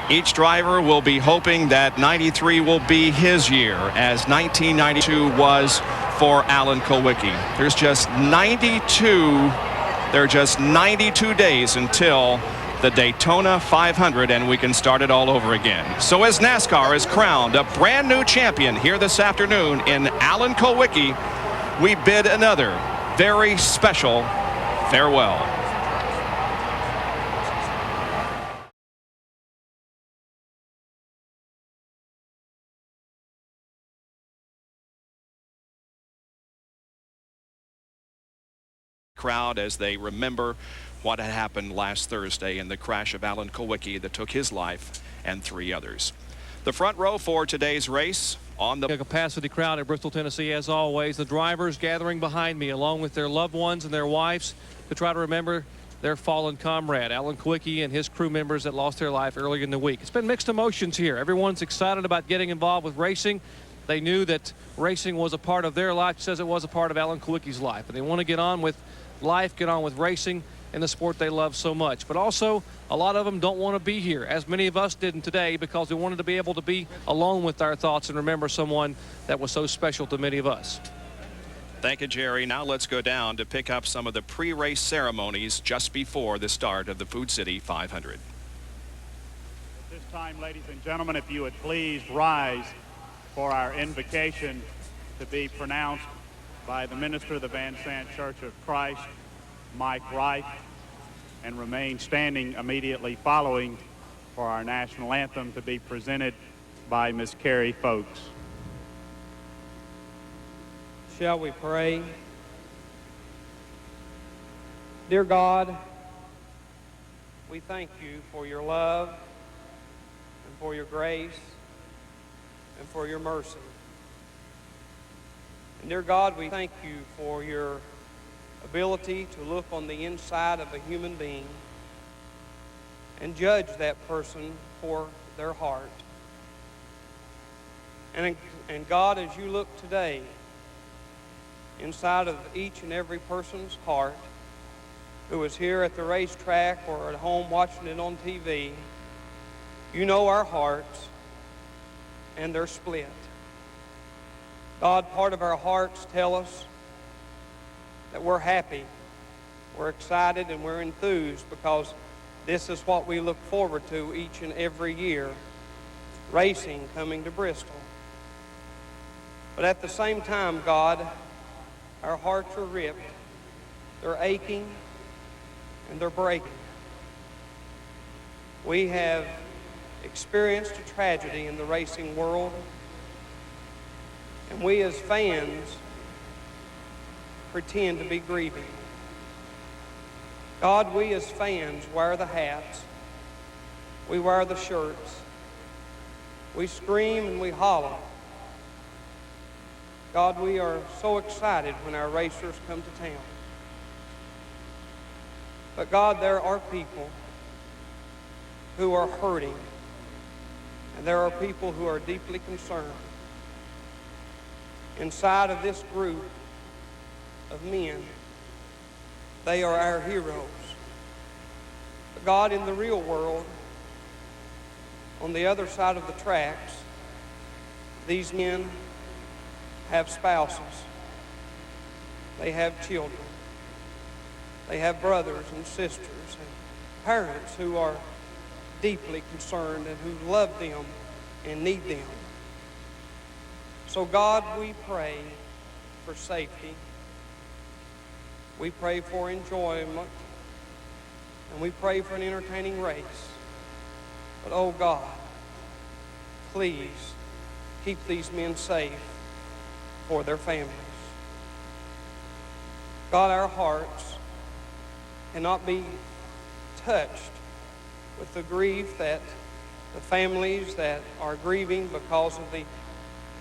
Each driver will be hoping that 93 will be his year, as 1992 was for Alan Kulwicki. There are just 92 days until the Daytona 500, and we can start it all over again. So as NASCAR is crowned a brand new champion here this afternoon in Alan Kulwicki, we bid another very special farewell. Crowd as they remember what had happened last Thursday in the crash of Alan Kulwicki that took his life and 3 others. The front row for today's race on the
capacity crowd at Bristol, Tennessee, as always. The drivers gathering behind me along with their loved ones and their wives to try to remember their fallen comrade, Alan Kulwicki, and his crew members that lost their life earlier in the week. It's been mixed emotions here. Everyone's excited about getting involved with racing. They knew that racing was a part of their life, just as it was a part of Alan Kulwicki's life. And they want to get on with life, get on with racing in the sport they love so much. But also, a lot of them don't want to be here, as many of us didn't today, because we wanted to be able to be alone with our thoughts and remember someone that was so special to many of us.
Thank you, Jerry. Now let's go down to pick up some of the pre-race ceremonies just before the start of the Food City 500.
At this time, ladies and gentlemen, if you would please rise for our invocation to be pronounced by the minister of the Van Sant Church of Christ, Mike Wright, and remain standing immediately following for our national anthem to be presented by Miss Carrie Folks.
Shall we pray? Dear God, we thank you for your love and for your grace and for your mercy. And dear God, we thank you for your ability to look on the inside of a human being and judge that person for their heart. And God, as you look today inside of each and every person's heart who is here at the racetrack or at home watching it on TV, you know our hearts, and they're split. God, part of our hearts tell us that we're happy, we're excited, and we're enthused because this is what we look forward to each and every year, racing coming to Bristol. But at the same time, God, our hearts are ripped, they're aching, and they're breaking. We have experienced a tragedy in the racing world, and we as fans pretend to be grieving. God, we as fans wear the hats, we wear the shirts, we scream and we holler. God, we are so excited when our racers come to town. But God, there are people who are hurting, and there are people who are deeply concerned. Inside of this group of men, they are our heroes. But God, in the real world, on the other side of the tracks, these men have spouses. They have children. They have brothers and sisters and parents who are deeply concerned and who love them and need them. So God, we pray for safety. We pray for enjoyment. And we pray for an entertaining race. But oh God, please keep these men safe for their families. God, our hearts cannot be touched with the grief that the families that are grieving because of the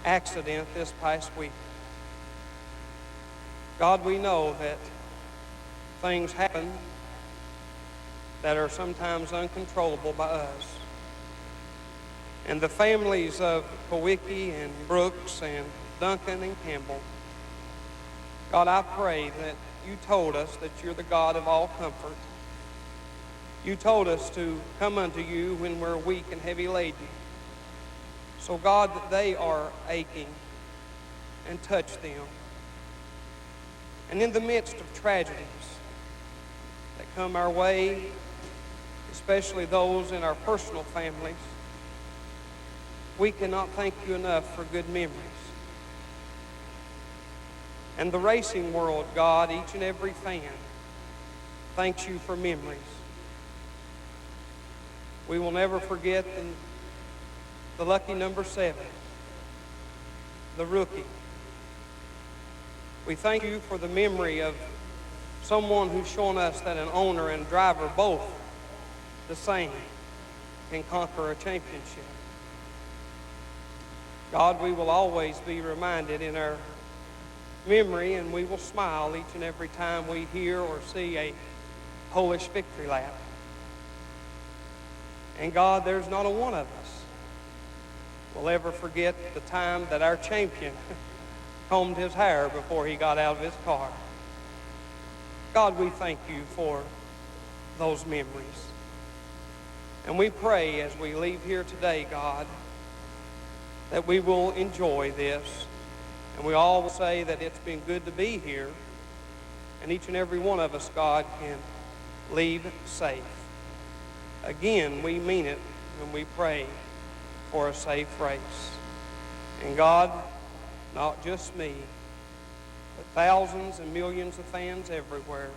accident this past week. God, we know that things happen that are sometimes uncontrollable by us. And the families of Kulwicki and Brooks and Duncan and Campbell, God, I pray that you told us that you're the God of all comfort. You told us to come unto you when we're weak and heavy laden. So God, that they are aching, and touch them. And in the midst of tragedies that come our way, especially those in our personal families, we cannot thank you enough for good memories. And the racing world, God, each and every fan, thanks you for memories. We will never forget the lucky number 7, the rookie. We thank you for the memory of someone who's shown us that an owner and driver, both the same, can conquer a championship. God, we will always be reminded in our memory, and we will smile each and every time we hear or see a Polish victory lap. And God, there's not a one of us will ever forget the time that our champion combed his hair before he got out of his car. God, we thank you for those memories. And we pray as we leave here today, God, that we will enjoy this. And we all will say that it's been good to be here. And each and every one of us, God, can leave safe. Again, we mean it when we pray for a safe race. And God, not just me, but thousands and millions of fans everywhere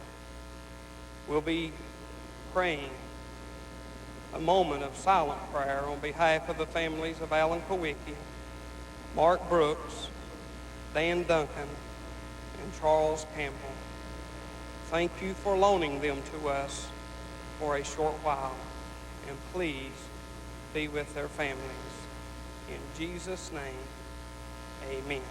will be praying a moment of silent prayer on behalf of the families of Alan Kulwicki, Mark Brooks, Dan Duncan, and Charles Campbell. Thank you for loaning them to us for a short while, and please be with their families. In Jesus' name, amen.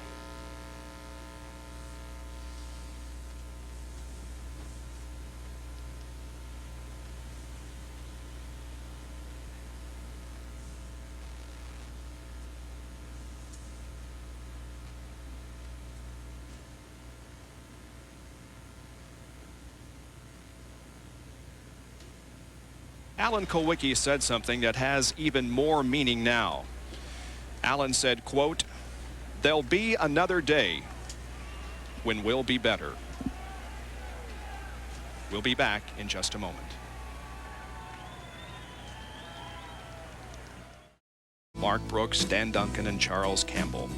Alan Kulwicki said something that has even more meaning now. Alan said, quote, "There'll be another day when we'll be better." We'll be back in just a moment. Mark Brooks, Dan Duncan, and Charles Campbell.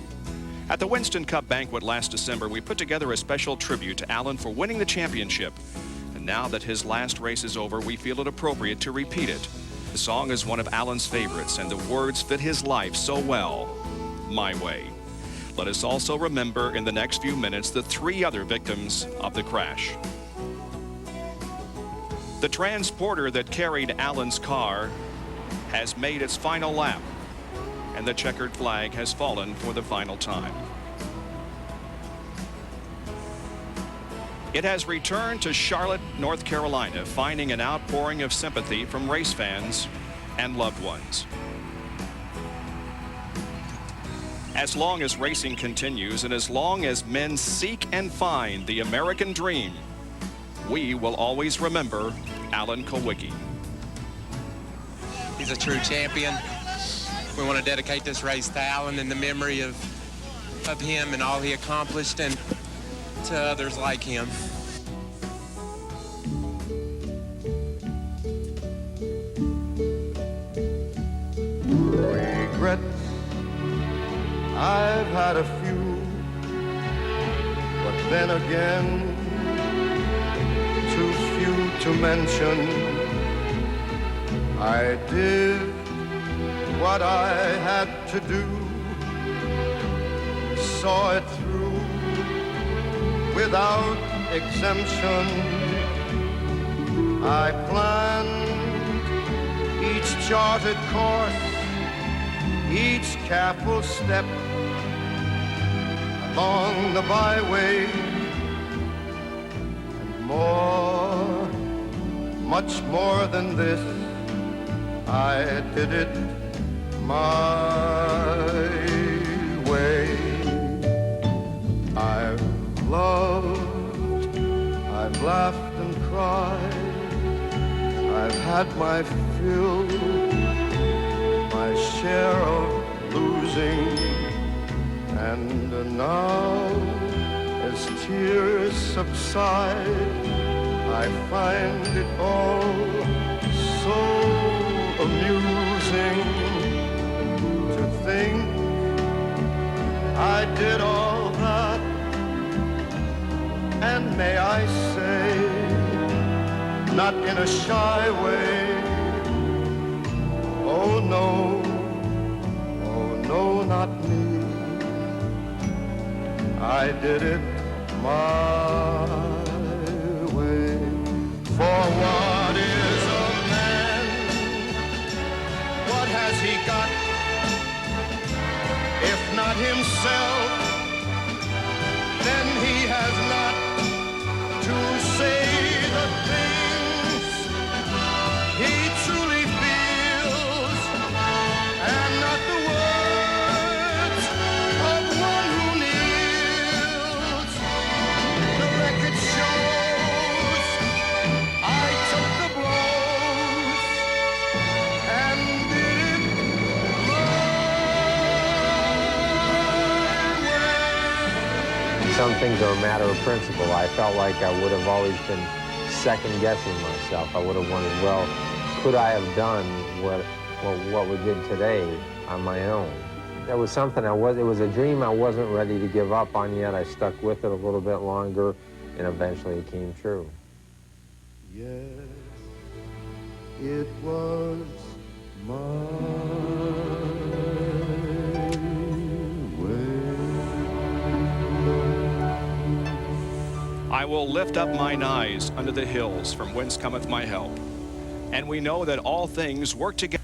At the Winston Cup banquet last December, we put together a special tribute to Alan for winning the championship. And now that his last race is over, we feel it appropriate to repeat it. The song is one of Alan's favorites, and the words fit his life so well. My Way. Let us also remember in the next few minutes the 3 other victims of the crash. The transporter that carried Alan's car has made its final lap, and the checkered flag has fallen for the final time. It has returned to Charlotte, North Carolina, finding an outpouring of sympathy from race fans and loved ones. As long as racing continues and as long as men seek and find the American dream, we will always remember Alan Kulwicki.
He's a true champion. We want to dedicate this race to Alan in the memory of him and all he accomplished, and to others like him.
Regrets, I've had a few, but then again, too few to mention. I did what I had to do, saw it through without exemption. I planned each charted course, each careful step along the byway, and more, much more than this, I did it my way. I've loved, I've laughed and cried, I've had my fill, my share of losing, and now as tears subside, I find it all so amusing to think I did all that, and may I say, not in a shy way, oh no, not me. I did it my way. For what is a man? What has he got? If not himself, then he has not to say the things he truly feels, and not the words of one who kneels. The record shows I took the blows and did it
Some things are a matter of principle. I felt like I would have always been second-guessing myself. I would have wondered, well, could I have done what we did today on my own? That was something it was a dream I wasn't ready to give up on yet. I stuck with it a little bit longer, and eventually it came true.
Yes, it was my
I will lift up mine eyes unto the hills, from whence cometh my help. And we know that all things work together.